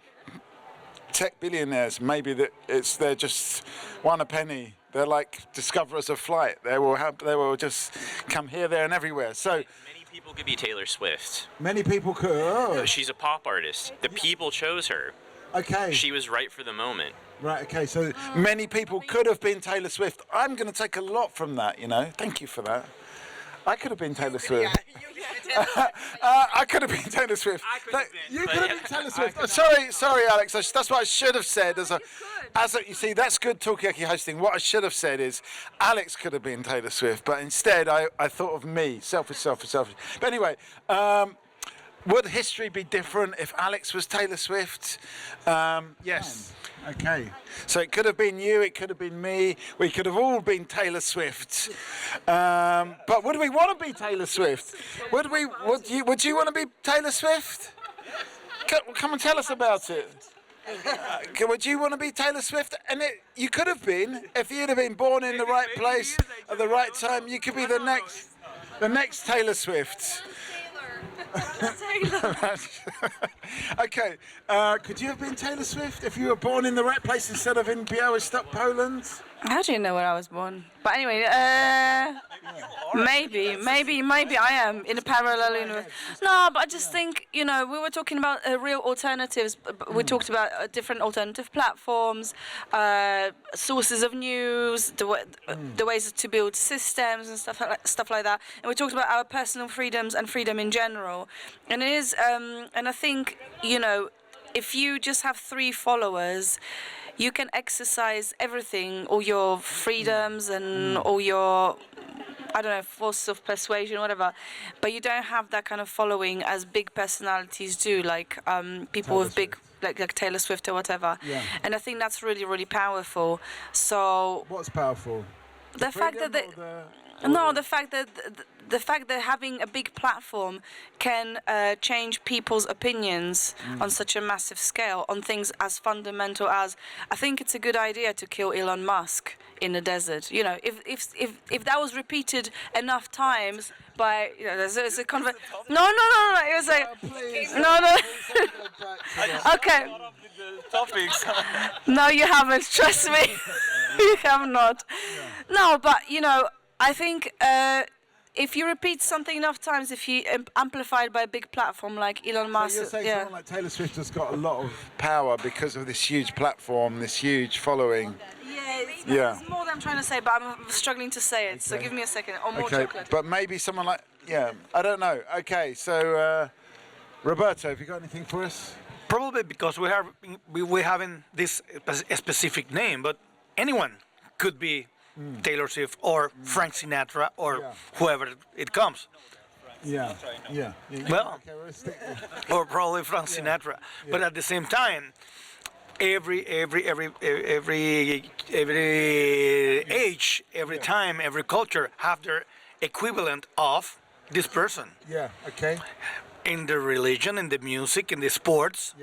Speaker 1: tech billionaires, maybe they're just one a penny. They're like discoverers of flight. They will just come here, there, and everywhere. So
Speaker 15: many people could be Taylor Swift.
Speaker 1: Many people could. Oh.
Speaker 15: She's a pop artist. The people chose her.
Speaker 1: Okay.
Speaker 15: She was right for the moment.
Speaker 1: Right. Okay. So many people could have been Taylor Swift. I'm going to take a lot from that. You know. Thank you for that. I could have been Taylor Swift. I could have been Taylor Swift. You could have been Taylor Swift. Sorry, Alex. That's what I should have said. You see, that's good Talkaoke hosting. What I should have said is, Alex could have been Taylor Swift, but instead I thought of me. Selfish. But anyway, would history be different if Alex was Taylor Swift? Yes. Okay. So it could have been you, it could have been me, we could have all been Taylor Swift. But would we want to be Taylor Swift? Would you want to be Taylor Swift? Come and tell us about it. Would you want to be Taylor Swift? And you could have been, if you'd have been born in the right place at the right time, you could be the next Taylor Swift. Okay, could you have been Taylor Swift if you were born in the right place instead of in Białystok, Poland?
Speaker 2: How do you know where I was born? But anyway, maybe I am in a parallel universe. No, but I just think, we were talking about real alternatives. We talked about different alternative platforms, sources of news, the ways to build systems and stuff like that. And we talked about our personal freedoms and freedom in general. And it is, and I think, if you just have 3 followers, you can exercise everything, all your freedoms and all your, force of persuasion, whatever. But you don't have that kind of following as big personalities do, like people with big, like Taylor Swift or whatever. Yeah. And I think that's really, really powerful. So.
Speaker 1: What's powerful?
Speaker 2: The fact that the fact that having a big platform can change people's opinions on such a massive scale on things as fundamental as, I think it's a good idea to kill Elon Musk in the desert. If that was repeated enough times by, there's a No. It was like, no. Okay. No, you haven't. Trust me. You have not. No, but I think if you repeat something enough times, if you amplify it by a big platform like Elon Musk,
Speaker 1: so you're saying someone like Taylor Swift has got a lot of power because of this huge platform, this huge following.
Speaker 2: It's more than I'm trying to say, but I'm struggling to say it. Okay. So give me a second. Or more chocolate.
Speaker 1: But maybe someone like, I don't know. Okay, so Roberto, have you got anything for us?
Speaker 17: Probably because we haven't this specific name, but anyone could be Taylor Swift or Frank Sinatra or whoever it comes.
Speaker 1: Yeah.
Speaker 17: Well, or probably Frank Sinatra. Yeah. But at the same time, every age, every time, every culture have their equivalent of this person.
Speaker 1: Yeah. Okay.
Speaker 17: In the religion, in the music, in the sports,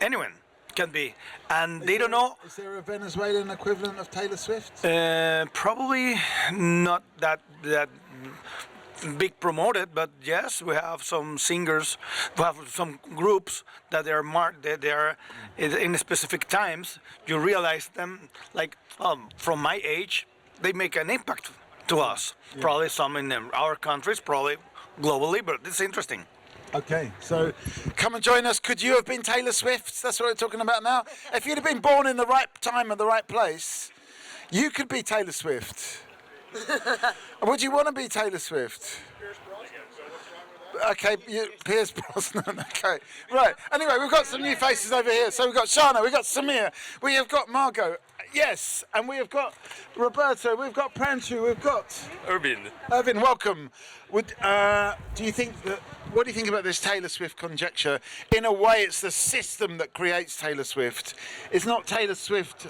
Speaker 17: anyone can be, and they don't know.
Speaker 1: Is there a Venezuelan equivalent of Taylor Swift?
Speaker 17: Probably not that big promoted, but yes, we have some singers, we have some groups that they are in specific times. You realize them, like from my age, they make an impact to us. Yeah. Probably some in our countries, probably globally, but it's interesting.
Speaker 1: Okay, so come and join us. Could you have been Taylor Swift? That's what we're talking about now. If you'd have been born in the right time and the right place, you could be Taylor Swift. Would you want to be Taylor Swift? Okay, Pierce Brosnan. Okay, right. Anyway, we've got some new faces over here. So we've got Shana, we've got Samir, we have got Margot. Yes, and we have got Roberto, we've got Pranchu, we've got
Speaker 18: Irvin,
Speaker 1: welcome. Do you think that what do you think about this Taylor Swift conjecture? In a way, it's the system that creates Taylor Swift. It's not Taylor Swift.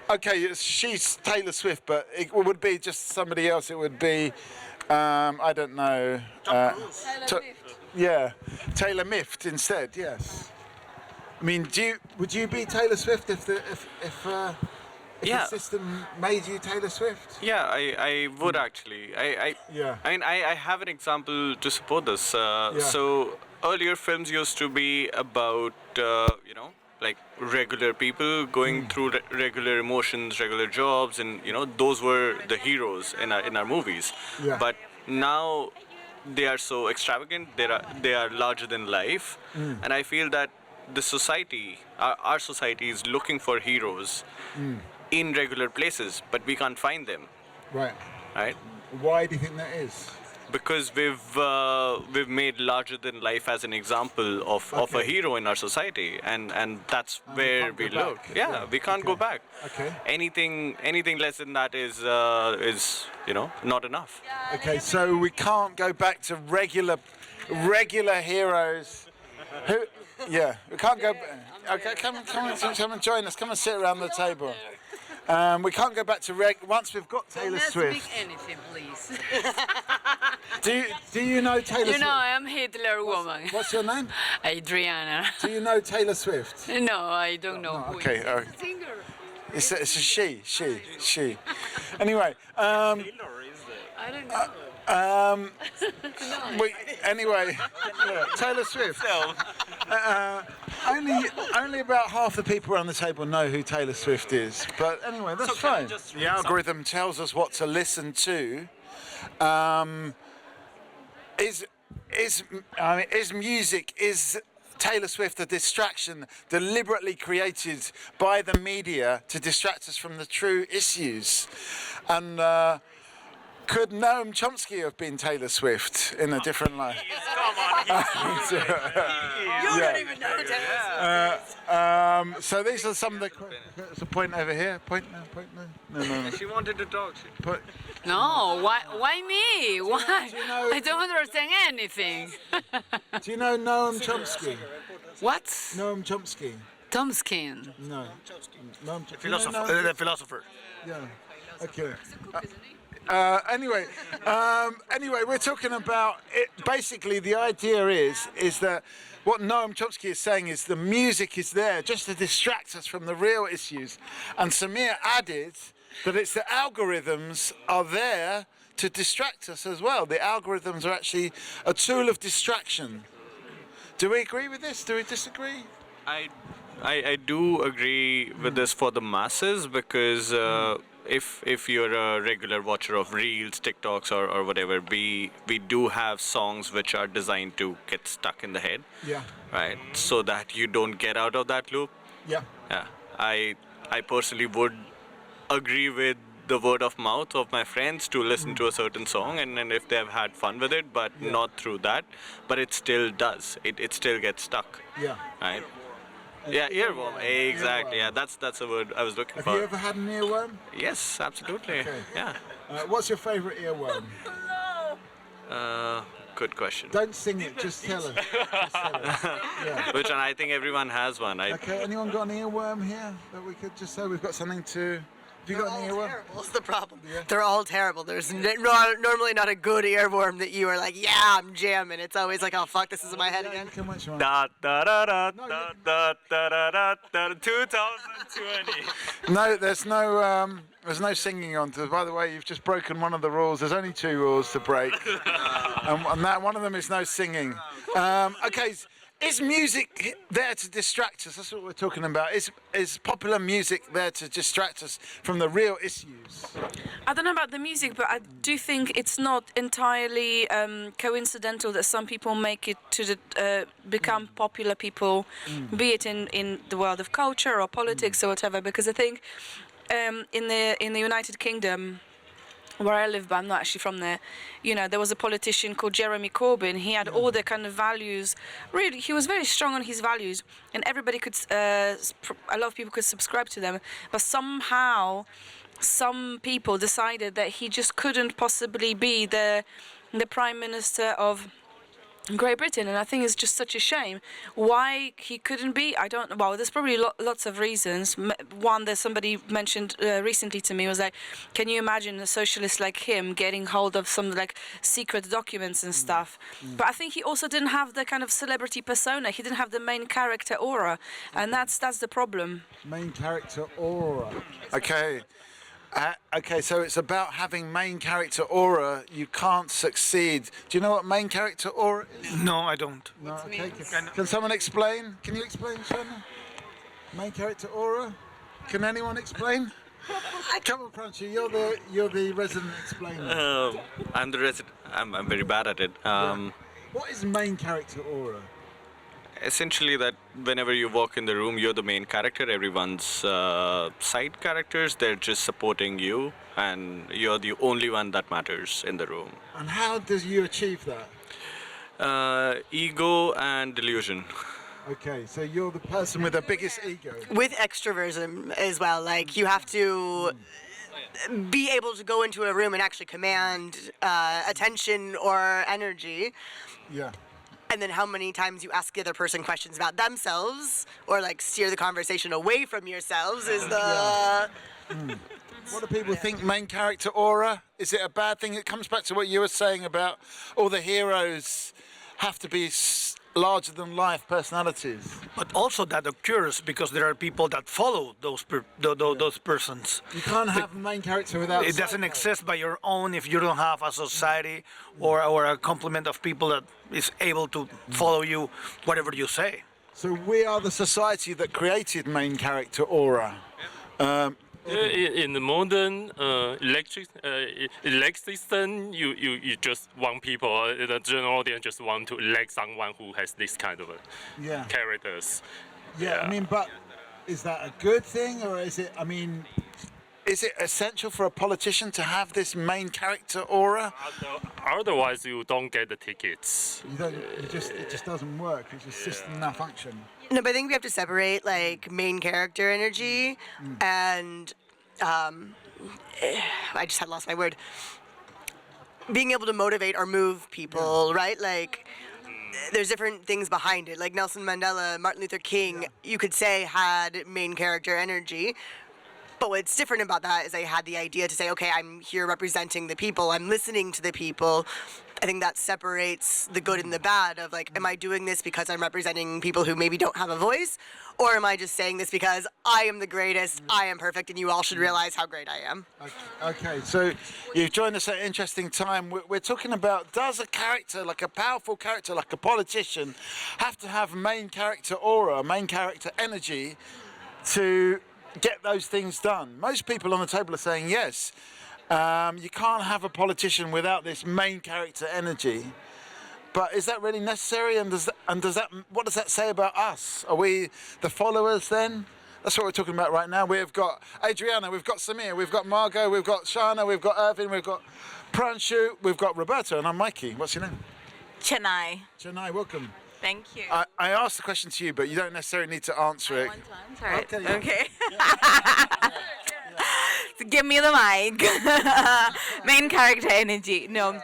Speaker 1: Okay, she's Taylor Swift, but it would be just somebody else. It would be, I don't know. Yeah, Taylor Mift instead. Yes. I mean, would you be Taylor Swift if the system made you Taylor Swift?
Speaker 4: Yeah, I would actually. I mean, I have an example to support this. So earlier films used to be about like regular people going through regular emotions, regular jobs, and those were the heroes in our movies.
Speaker 1: Yeah.
Speaker 4: But now they are so extravagant. They are larger than life, and I feel that the society, our society, is looking for heroes in regular places, but we can't find them.
Speaker 1: Right.
Speaker 4: Right.
Speaker 1: Why do you think that is?
Speaker 4: Because we've made larger than life as an example of a hero in our society, and that's where we look. Yeah, we can't go back.
Speaker 1: Okay.
Speaker 4: Anything less than that is not enough.
Speaker 1: Okay, so we can't go back to regular heroes. Yeah, we can't go. Okay, come and join us. Come and sit around the table. We can't go back to once we've got Taylor Swift.
Speaker 7: Speak anything, please.
Speaker 1: Do you know Taylor Swift?
Speaker 7: You know, I am Hitler woman.
Speaker 1: What's your name?
Speaker 7: Adriana.
Speaker 1: Do you know Taylor Swift?
Speaker 7: No, I don't know.
Speaker 1: No, okay. It's a she. Anyway.
Speaker 7: I don't know.
Speaker 1: Anyway, Taylor Swift. Only about half the people around the table know who Taylor Swift is. But anyway, that's fine. The algorithm tells us what to listen to. Is Taylor Swift a distraction deliberately created by the media to distract us from the true issues? And could Noam Chomsky have been Taylor Swift in a different life?
Speaker 18: Come on,
Speaker 1: You
Speaker 18: don't even know Taylor Swift.
Speaker 1: So these are some of the. There's a point over here. Point no. No.
Speaker 4: She wanted to talk.
Speaker 7: No, why me? Why? I don't understand anything.
Speaker 1: Do you know Noam Chomsky?
Speaker 7: What?
Speaker 1: Noam Chomsky.
Speaker 7: Tomskin.
Speaker 1: No. Noam Chomsky.
Speaker 17: The philosopher.
Speaker 1: Yeah. Okay. Anyway, we're talking about it. Basically, the idea is that what Noam Chomsky is saying is the music is there just to distract us from the real issues, and Samir added that it's the algorithms are there to distract us as well. The algorithms are actually a tool of distraction. Do we agree with this? Do we disagree?
Speaker 4: I do agree with this for the masses, because if you're a regular watcher of Reels, TikToks, or whatever, we do have songs which are designed to get stuck in the head.
Speaker 1: Yeah.
Speaker 4: Right. So that you don't get out of that loop.
Speaker 1: Yeah.
Speaker 4: Yeah. I personally would agree with the word of mouth of my friends to listen to a certain song, and if they've had fun with it, but not through that. But it still does. It still gets stuck.
Speaker 1: Yeah.
Speaker 4: Right. Yeah, earworm. Exactly. Yeah, that's the word I was looking for.
Speaker 1: Have you ever had an earworm?
Speaker 4: Yes, absolutely.
Speaker 1: Okay.
Speaker 4: Yeah.
Speaker 1: What's your favourite earworm?
Speaker 4: Good question.
Speaker 1: Don't sing it, just tell us. Yeah.
Speaker 4: Which one? I think everyone has one.
Speaker 1: Okay, anyone got an earworm here that we could just say we've got something to... Have you got an earworm?
Speaker 14: What's the problem? They're all terrible. There's normally not a good earworm that you are like, yeah, I'm jamming. It's always like, oh fuck, this is in my head again.
Speaker 4: Da da da da da da da da da 2020.
Speaker 1: No, there's no singing on. By the way, you've just broken one of the rules. There's only 2 rules to break, and that one of them is no singing. Okay. Is music there to distract us? That's what we're talking about. Is popular music there to distract us from the real issues?
Speaker 2: I don't know about the music, but I do think it's not entirely coincidental that some people make it to become popular people, be it in the world of culture or politics or whatever. Because I think in the United Kingdom, where I live, but I'm not actually from there, there was a politician called Jeremy Corbyn. He had all the kind of values. Really, he was very strong on his values, and everybody could, a lot of people could subscribe to them. But somehow, some people decided that he just couldn't possibly be the prime minister of Great Britain, and I think it's just such a shame why he couldn't be. I don't. Well, there's probably lots of reasons. One that somebody mentioned recently to me was like, can you imagine a socialist like him getting hold of some like secret documents and stuff? But I think he also didn't have the kind of celebrity persona. He didn't have the main character aura, and that's the problem.
Speaker 1: Main character aura. Okay. Okay, so it's about having main character aura. You can't succeed. Do you know what main character aura is?
Speaker 17: No, I don't.
Speaker 1: No, okay. Can someone explain? Can you explain, Shana? Main character aura? Can anyone explain? Come on, Crunchy. You're the resident explainer.
Speaker 4: I'm the resident. I'm very bad at it.
Speaker 1: What is main character aura?
Speaker 4: Essentially, that whenever you walk in the room, you're the main character. Everyone's side characters. They're just supporting you, and you're the only one that matters in the room.
Speaker 1: And how does you achieve that?
Speaker 4: Ego and delusion.
Speaker 1: Okay, so you're the person with the biggest ego.
Speaker 14: With extroversion as well, like you have to be able to go into a room and actually command attention or energy.
Speaker 1: Yeah.
Speaker 14: And then how many times you ask the other person questions about themselves or like steer the conversation away from yourselves is the...
Speaker 1: What do people think main character aura? Is it a bad thing? It comes back to what you were saying about all the heroes have to be larger than life personalities.
Speaker 17: But also that occurs because there are people that follow those those persons.
Speaker 1: You can't have a main character without...
Speaker 17: It doesn't exist by your own if you don't have a society or a complement of people that is able to follow you whatever you say.
Speaker 1: So we are the society that created main character aura.
Speaker 19: In the modern elect system, you just want people, the general audience just want to elect someone who has this kind of characters.
Speaker 1: Yeah, I mean, but is that a good thing, or is it, I mean, is it essential for a politician to have this main character aura?
Speaker 19: Otherwise, you don't get the tickets.
Speaker 1: It just doesn't work. It's just system malfunction.
Speaker 14: No, but I think we have to separate like main character energy and I just had lost my word. Being able to motivate or move people, right? Like there's different things behind it. Like Nelson Mandela, Martin Luther King, you could say had main character energy. But what's different about that is they had the idea to say, okay, I'm here representing the people, I'm listening to the people. I think that separates the good and the bad of like, am I doing this because I'm representing people who maybe don't have a voice? Or am I just saying this because I am the greatest, I am perfect, and you all should realize how great I am?
Speaker 1: Okay, so you've joined us at an interesting time. We're talking about, does a character, like a powerful character, like a politician, have to have main character aura, main character energy to get those things done? Most people on the table are saying yes. You can't have a politician without this main character energy. But is that really necessary? And what does that say about us? Are we the followers then? That's what we're talking about right now. We've got Adriana, we've got Samir, we've got Margot, we've got Shana, we've got Irvin, we've got Pranshu, we've got Roberto, and I'm Mikey. What's your name?
Speaker 20: Chennai.
Speaker 1: Chennai, welcome.
Speaker 20: Thank you.
Speaker 1: I asked the question to you, but you don't necessarily need to answer it.
Speaker 20: Okay. So give me the mic. Main character energy. No.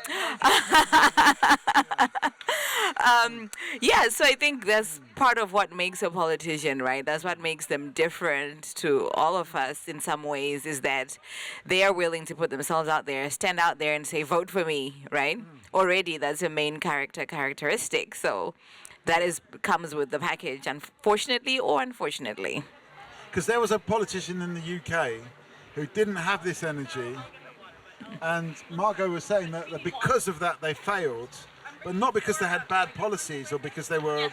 Speaker 20: Yeah, so I think that's part of what makes a politician, right? That's what makes them different to all of us in some ways, is that they are willing to put themselves out there, stand out there and say, vote for me, right? Already that's a main characteristic. So that comes with the package, unfortunately or unfortunately.
Speaker 1: Because there was a politician in the UK who didn't have this energy, and Margot was saying that because of that they failed, but not because they had bad policies or because they were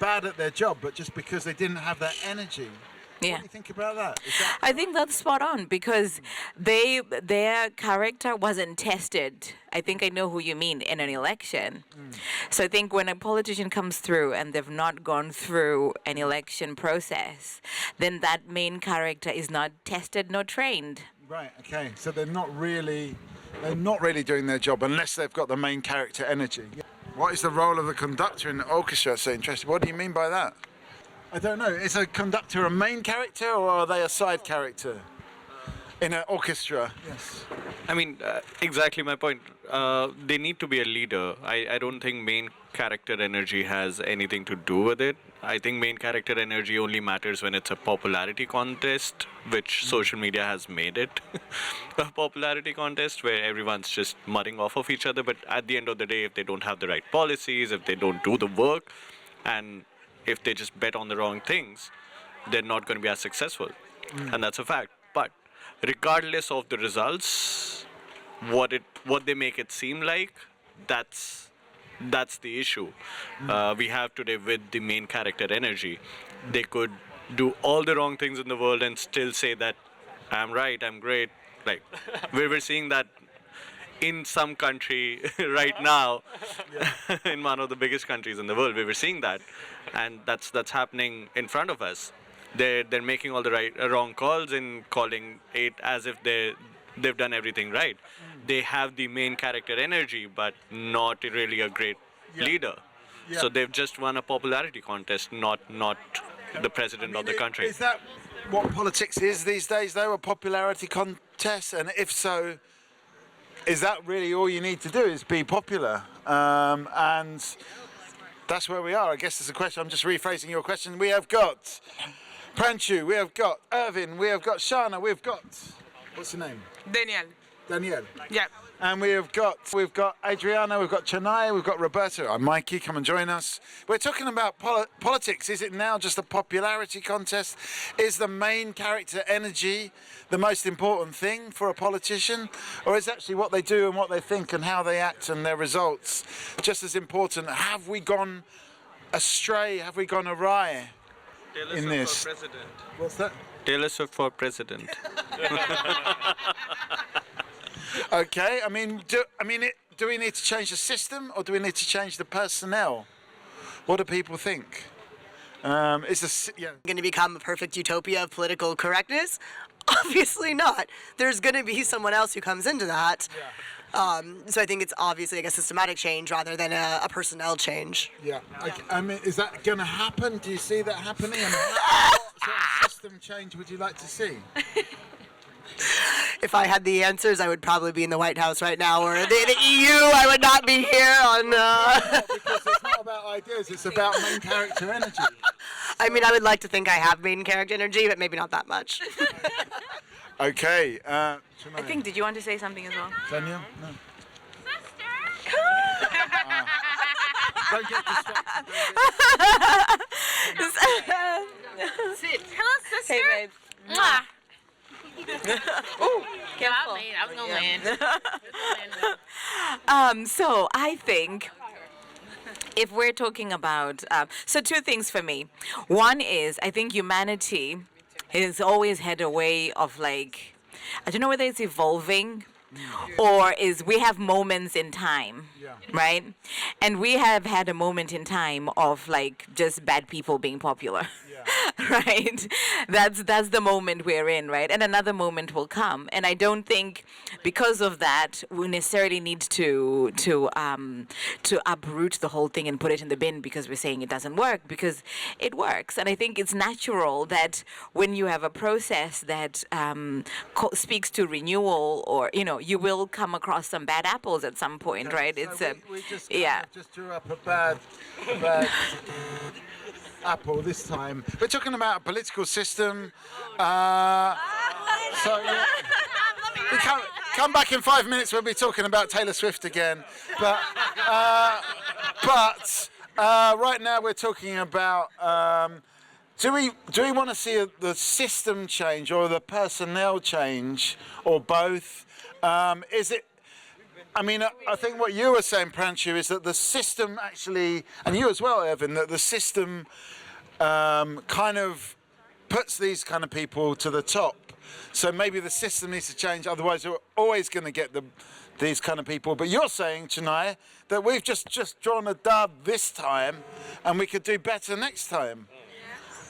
Speaker 1: bad at their job, but just because they didn't have that energy.
Speaker 20: Yeah.
Speaker 1: What do you think about that?
Speaker 20: I think that's spot on, because their character wasn't tested. I think I know who you mean, in an election. So I think when a politician comes through and they've not gone through an election process, then that main character is not tested nor trained.
Speaker 1: Right, okay. So they're not really doing their job unless they've got the main character energy. What is the role of the conductor in the orchestra? So interesting. What do you mean by that? I don't know. Is a conductor a main character, or are they a side character in an orchestra? Yes.
Speaker 4: I mean, exactly my point. They need to be a leader. I don't think main character energy has anything to do with it. I think main character energy only matters when it's a popularity contest, which social media has made it a popularity contest where everyone's just mudding off of each other. But at the end of the day, if they don't have the right policies, if they don't do the work, and if they just bet on the wrong things, they're not going to be as successful. And that's a fact. But regardless of the results, what they make it seem like, that's the issue we have today with the main character energy. They could do all the wrong things in the world and still say that I'm right, I'm great. Like we're seeing that in some country right now, in one of the biggest countries in the world, we were seeing that, and that's happening in front of us. They're making all the wrong calls and calling it as if they've done everything right. They have the main character energy, but not really a great leader. So they've just won a popularity contest, not the president of the country.
Speaker 1: Is that what politics is these days, though, a popularity contest? And if so, is that really all you need to do, is be popular? And that's where we are. I guess it's a question. I'm just rephrasing your question. We have got Pranchu, we have got Irvin, we have got Shana, we've got, what's her name? Danielle.
Speaker 21: Yeah.
Speaker 1: And we've got Adriana, we've got Chennai, we've got Roberta. I'm Mikey, come and join us. We're talking about politics. Is it now just a popularity contest? Is the main character energy the most important thing for a politician? Or is actually what they do and what they think and how they act and their results just as important? Have we gone astray? Have we gone awry in this?
Speaker 4: For president.
Speaker 1: What's that?
Speaker 4: Taylor Swift for president.
Speaker 1: Okay, I mean, do we need to change the system or do we need to change the personnel? What do people think? Is this
Speaker 14: going to become a perfect utopia of political correctness? Obviously not. There's going to be someone else who comes into that. So I think it's obviously like a systematic change rather than a personnel change.
Speaker 1: Yeah. I mean, is that going to happen? Do you see that happening? And what sort of system change would you like to see?
Speaker 14: If I had the answers, I would probably be in the White House right now, or the EU. I would not be here on.
Speaker 1: Because it's not about ideas; it's about main character energy.
Speaker 14: I mean, I would like to think I have main character energy, but maybe not that much.
Speaker 1: Okay.
Speaker 20: I think. Did you want to say something as well?
Speaker 1: Daniel? No. Don't get distracted.
Speaker 6: Sit. Hello, sister.
Speaker 20: Hey, babe.
Speaker 6: Mwah.
Speaker 20: Oh,
Speaker 6: I was gonna land.
Speaker 20: So I think if we're talking about, so two things for me. One is I think humanity has always had a way of like, I don't know whether it's evolving or is we have moments in time, right? And we have had a moment in time of like just bad people being popular. Right? That's the moment we're in, right? And another moment will come. And I don't think because of that we necessarily need to uproot the whole thing and put it in the bin because we're saying it doesn't work, because it works. And I think it's natural that when you have a process that speaks to renewal, or you will come across some bad apples at some point, right?
Speaker 1: So
Speaker 20: It's
Speaker 1: we just just drew up a bad apple this time. We're talking about a political system. So yeah, we come back in 5 minutes. We'll be talking about Taylor Swift again. But right now we're talking about. Do we want to see the system change or the personnel change or both? Is it? I mean, I think what you were saying, Pranchu, is that the system actually, and you as well, Evan, that the system kind of puts these kind of people to the top. So maybe the system needs to change, otherwise we're always going to get these kind of people. But you're saying, Chennai, that we've just drawn a dub this time and we could do better next time.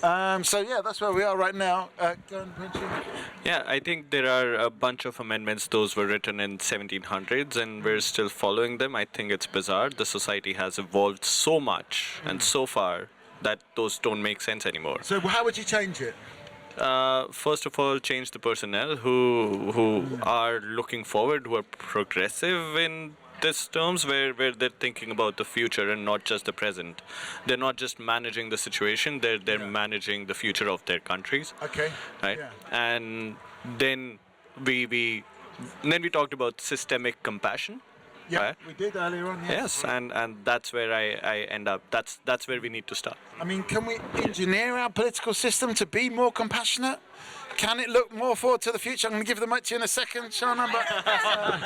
Speaker 1: So yeah, that's where we are right now. Go on, Pranchu.
Speaker 4: Yeah, I think there are a bunch of amendments. Those were written in 1700s and we're still following them. I think it's bizarre. The society has evolved so much and so far that those don't make sense anymore.
Speaker 1: So how would you change it?
Speaker 4: First of all, change the personnel who are looking forward, who are progressive in this terms where they're thinking about the future and not just the present. They're not just managing the situation, they're managing the future of their countries.
Speaker 1: Okay.
Speaker 4: Right?
Speaker 1: Yeah.
Speaker 4: And then we talked about systemic compassion.
Speaker 1: Yeah,
Speaker 4: right?
Speaker 1: we did earlier on.
Speaker 4: Yes, and that's where I end up. That's where we need to start.
Speaker 1: I mean, can we engineer our political system to be more compassionate? Can it look more forward to the future? I'm going to give the mic to you in a second, Shana. But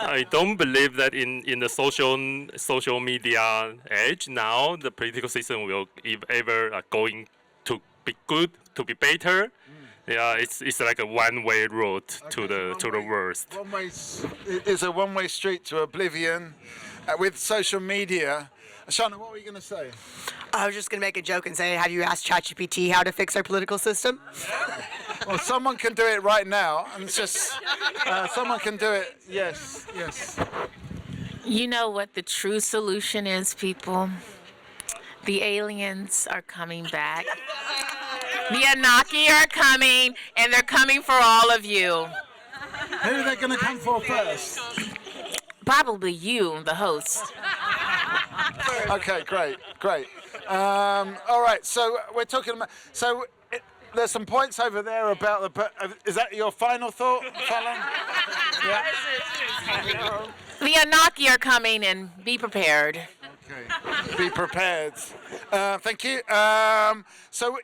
Speaker 19: I don't believe that in the social media age now the political system will if ever going to be good, to be better. Yeah, it's like a one-way road to the worst.
Speaker 1: It's a one-way street to oblivion with social media. Shana, what were you going to say?
Speaker 14: I was just going to make a joke and say, have you asked ChatGPT how to fix our political system?
Speaker 1: Well, someone can do it right now. And it's just, someone can do it. Yes, yes.
Speaker 21: You know what the true solution is, people? The aliens are coming back. The Anunnaki are coming, and they're coming for all of you.
Speaker 1: Who are they going to come for first?
Speaker 21: Probably you, the host.
Speaker 1: Okay, great. All right, so we're talking about... So there's some points over there about the... Is that your final thought, Fallon? Yeah.
Speaker 21: The Anunnaki are coming, and be prepared.
Speaker 1: Okay. Be prepared. Thank you. So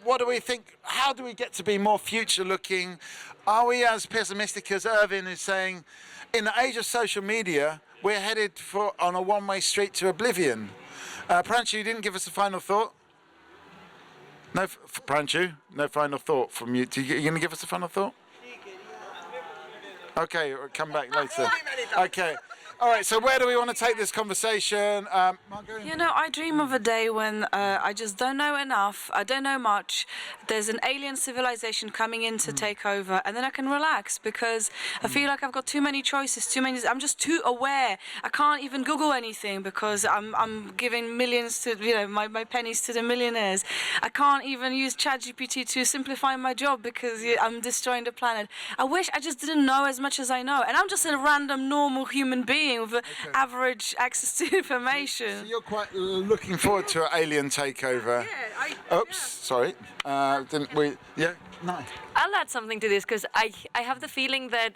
Speaker 1: what do we think? How do we get to be more future-looking? Are we as pessimistic as Irvin is saying? In the age of social media, we're headed on a one-way street to oblivion. Pranchu, you didn't give us a final thought? No, Pranchu, no final thought from you. You going to give us a final thought? Okay, we'll come back later. Okay. All right, so where do we want to take this conversation? Margot?
Speaker 2: You know, I dream of a day when I just don't know enough, I don't know much, there's an alien civilization coming in to take over, and then I can relax because I feel like I've got too many choices, I'm just too aware. I can't even Google anything because I'm giving millions to, my pennies to the millionaires. I can't even use ChatGPT to simplify my job because I'm destroying the planet. I wish I just didn't know as much as I know, and I'm just a random, normal human being with average access to information.
Speaker 1: So you're quite looking forward to an alien takeover. Yeah, Oops, sorry. Didn't we? Yeah, no.
Speaker 22: I'll add something to this because I have the feeling that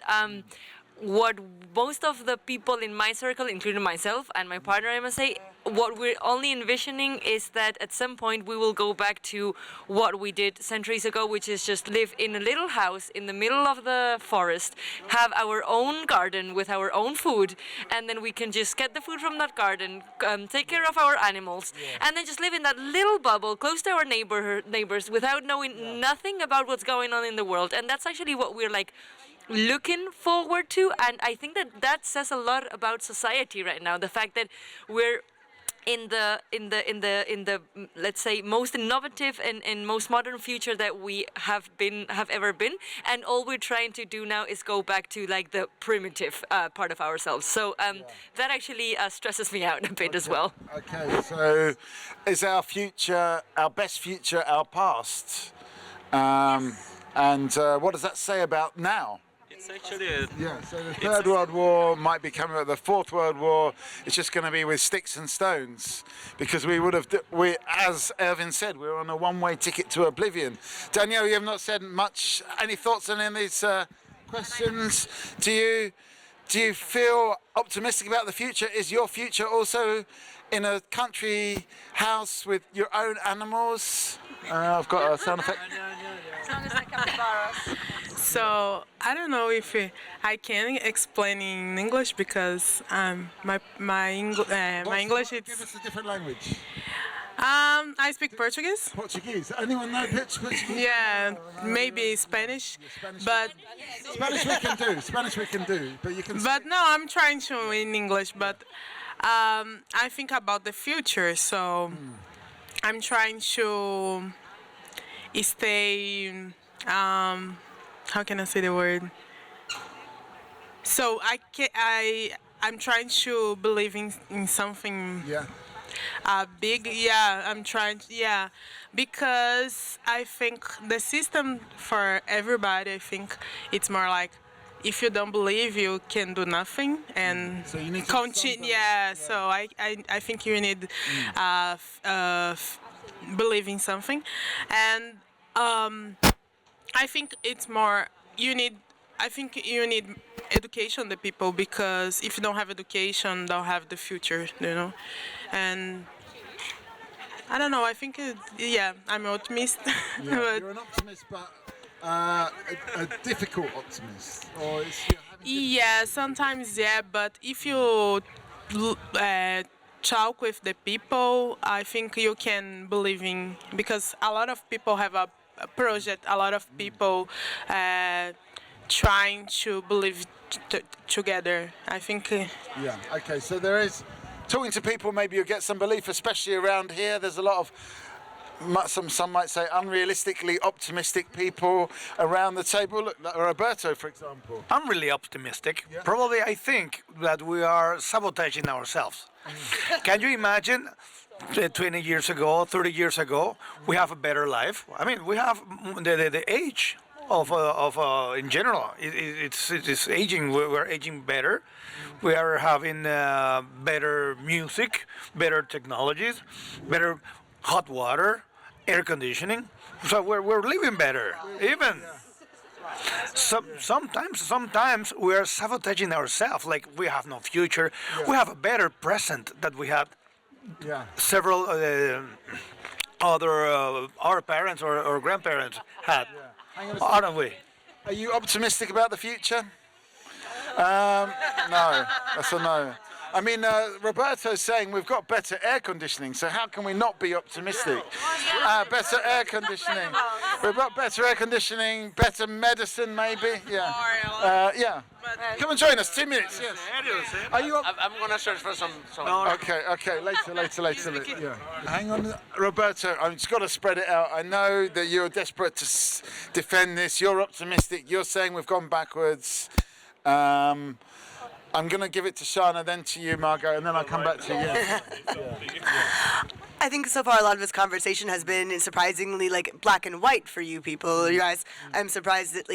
Speaker 22: what most of the people in my circle, including myself and my partner, I must say, what we're only envisioning is that at some point we will go back to what we did centuries ago, which is just live in a little house in the middle of the forest, have our own garden with our own food, and then we can just get the food from that garden, take care of our animals, and then just live in that little bubble close to our neighbors without knowing nothing about what's going on in the world. And that's actually what we're like looking forward to, and I think that says a lot about society right now. The fact that we're in the let's say most innovative and most modern future that we have ever been, and all we're trying to do now is go back to like the primitive part of ourselves. So that actually stresses me out a bit as well.
Speaker 1: Okay, so is our future, our best future, our past? And what does that say about now?
Speaker 4: It's actually
Speaker 1: so the Third World War might be coming, but the Fourth World War is just going to be with sticks and stones, because we, as Irvin said, we're on a one-way ticket to oblivion. Danielle, you have not said much. Any thoughts on any of these questions? Do you feel optimistic about the future? Is your future also in a country house with your own animals? I've got a sound effect.
Speaker 23: So I don't know if I can explain in English because my English is.
Speaker 1: Give us a different language.
Speaker 23: I speak Portuguese.
Speaker 1: Portuguese. Anyone know Portuguese?
Speaker 23: Yeah, maybe Spanish, but
Speaker 1: Spanish we can do. But you can.
Speaker 23: But no, I'm trying to in English. But I think about the future, so I'm trying to stay. How can I say the word? So I'm trying to believe in something.
Speaker 1: Yeah.
Speaker 23: Big. Yeah, I'm trying. Yeah, because I think the system for everybody, I think it's more like if you don't believe, you can do nothing, and
Speaker 1: so you need to
Speaker 23: continue. Yeah, so I think you need believe in something, and I think it's more you need. I think you need education, the people, because if you don't have education, don't have the future, and I don't know. I think, I'm an optimist.
Speaker 1: Yeah, you're an optimist, but a difficult optimist, or
Speaker 23: yeah, sometimes, but if you talk with the people, I think you can believe in, because a lot of people have a project. A lot of people trying to believe together. I think.
Speaker 1: Yeah. Okay. So there is talking to people. Maybe you get some belief, especially around here. There's a lot of some might say unrealistically optimistic people around the table. Look, like Roberto, for example.
Speaker 17: I'm really optimistic. Yeah. Probably, I think that we are sabotaging ourselves. Can you imagine? 20 years ago, 30 years ago, we have a better life. I mean, we have the age of in general. It's aging. We're aging better. We are having better music, better technologies, better hot water, air conditioning. So we're living better. Even sometimes we are sabotaging ourselves. Like we have no future.
Speaker 1: Yeah.
Speaker 17: We have a better present that we had.
Speaker 1: Yeah.
Speaker 17: Several other our parents or grandparents had, aren't we?
Speaker 1: Are you optimistic about the future? No, that's a no. I mean, Roberto's saying we've got better air conditioning, so how can we not be optimistic? Better air conditioning. We've got better air conditioning, better medicine, maybe. Yeah. Yeah. Come and join us. 2 minutes. Yes. Are you?
Speaker 3: I'm gonna search for some.
Speaker 1: Okay. Later. Yeah. Hang on, Roberto. I've just got to spread it out. I know that you're desperate to defend this. You're optimistic. You're saying we've gone backwards. I'm going to give it to Shana, then to you, Margot, and then I'll come back to you.
Speaker 14: I think so far a lot of this conversation has been surprisingly black and white for you people, you guys. I'm surprised that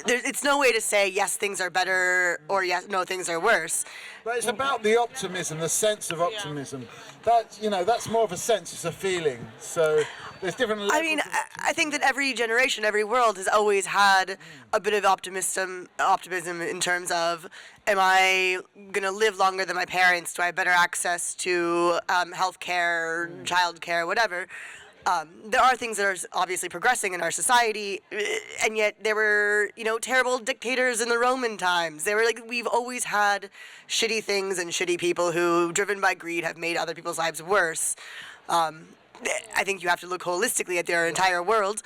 Speaker 14: it's no way to say yes, things are better, or yes, no, things are worse.
Speaker 1: But it's about the optimism, the sense of optimism. That's more of a sense, it's a feeling. So there's different levels.
Speaker 14: I mean, I think that every generation, every world has always had a bit of optimism in terms of, am I going to live longer than my parents? Do I have better access to healthcare, childcare, whatever? There are things that are obviously progressing in our society, and yet there were, terrible dictators in the Roman times. We've always had shitty things and shitty people who, driven by greed, have made other people's lives worse. I think you have to look holistically at their entire world.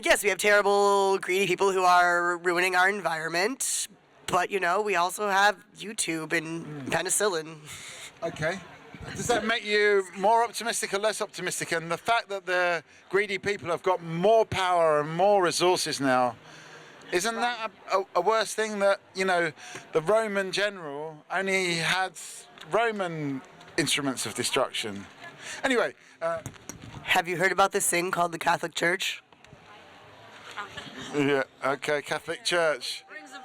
Speaker 14: Yes, we have terrible, greedy people who are ruining our environment, but, we also have YouTube and penicillin.
Speaker 1: Okay. Does that make you more optimistic or less optimistic? And the fact that the greedy people have got more power and more resources now, isn't that a worse thing that, the Roman general only had Roman instruments of destruction? Anyway.
Speaker 14: Have you heard about this thing called the Catholic Church?
Speaker 1: Yeah, okay, Catholic Church. Rings a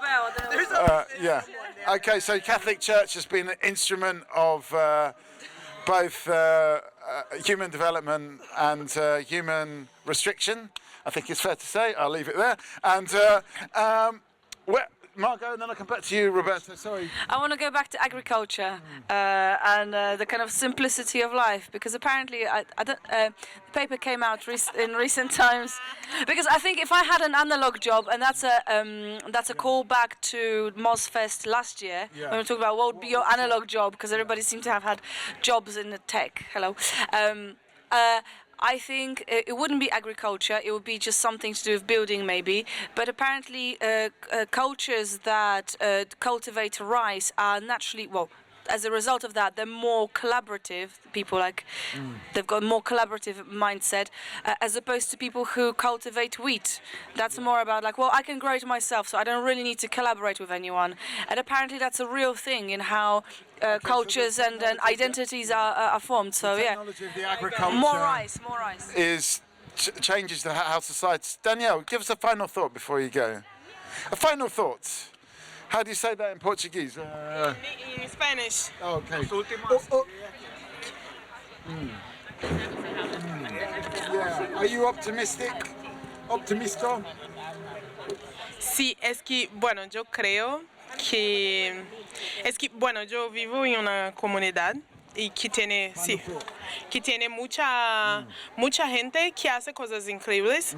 Speaker 1: bell. Yeah. Okay, so Catholic Church has been an instrument of both human development and human restriction. I think it's fair to say. I'll leave it there. And Margot, and then I'll come back to you, Roberta. Sorry.
Speaker 2: I want to go back to agriculture and the kind of simplicity of life, because apparently the paper came out in recent times. Because I think if I had an analog job, and that's a callback to MozFest last year, when we talked about what would be your analog job, because everybody seemed to have had jobs in the tech. Hello. I think it wouldn't be agriculture, it would be just something to do with building maybe, but apparently cultures that cultivate rice are naturally, as a result of that, they're more collaborative. People they've got a more collaborative mindset, as opposed to people who cultivate wheat. That's more about I can grow it myself, so I don't really need to collaborate with anyone. And apparently that's a real thing in how cultures and identities are formed. So
Speaker 1: the technology of the agriculture
Speaker 2: more rice.
Speaker 1: Changes how society. Danielle, give us a final thought before you go. Final thoughts. How do you say that in Portuguese?
Speaker 23: In Spanish.
Speaker 1: Okay. Yeah. Are you optimistic? Optimista?
Speaker 23: Sí, es que, bueno, yo creo que bueno, yo vivo en una comunidad y que tiene, sí, que tiene mucha gente que hace cosas increíbles.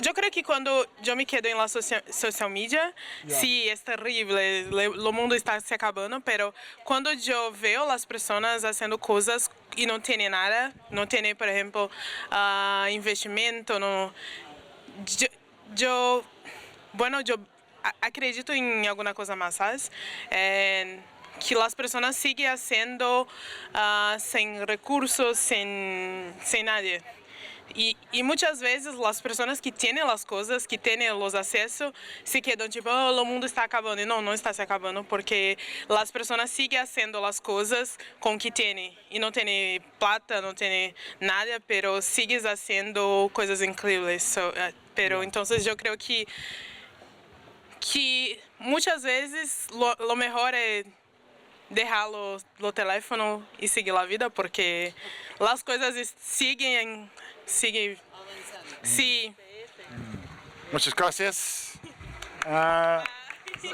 Speaker 23: Yo creo que cuando yo me quedo en la social media, sí, es terrible, el mundo está se acabando, pero cuando yo veo las personas haciendo cosas y no tiene nada, no tiene, por ejemplo, investimento, no, yo acredito em alguma coisa mais, ¿sabes? Que as pessoas siguen haciendo sem recursos, sem nada. E muitas vezes as pessoas que têm as coisas, que têm os acessos, se quedam tipo, oh, o mundo está acabando. E não está se acabando, porque as pessoas seguem fazendo as coisas com o que têm. E não têm plata, não têm nada, pero seguem fazendo coisas incríveis. Pero então eu creio que muitas vezes lo melhor é deixar o teléfono e seguir a vida, porque as coisas siguen. Sí.
Speaker 1: Muchas gracias.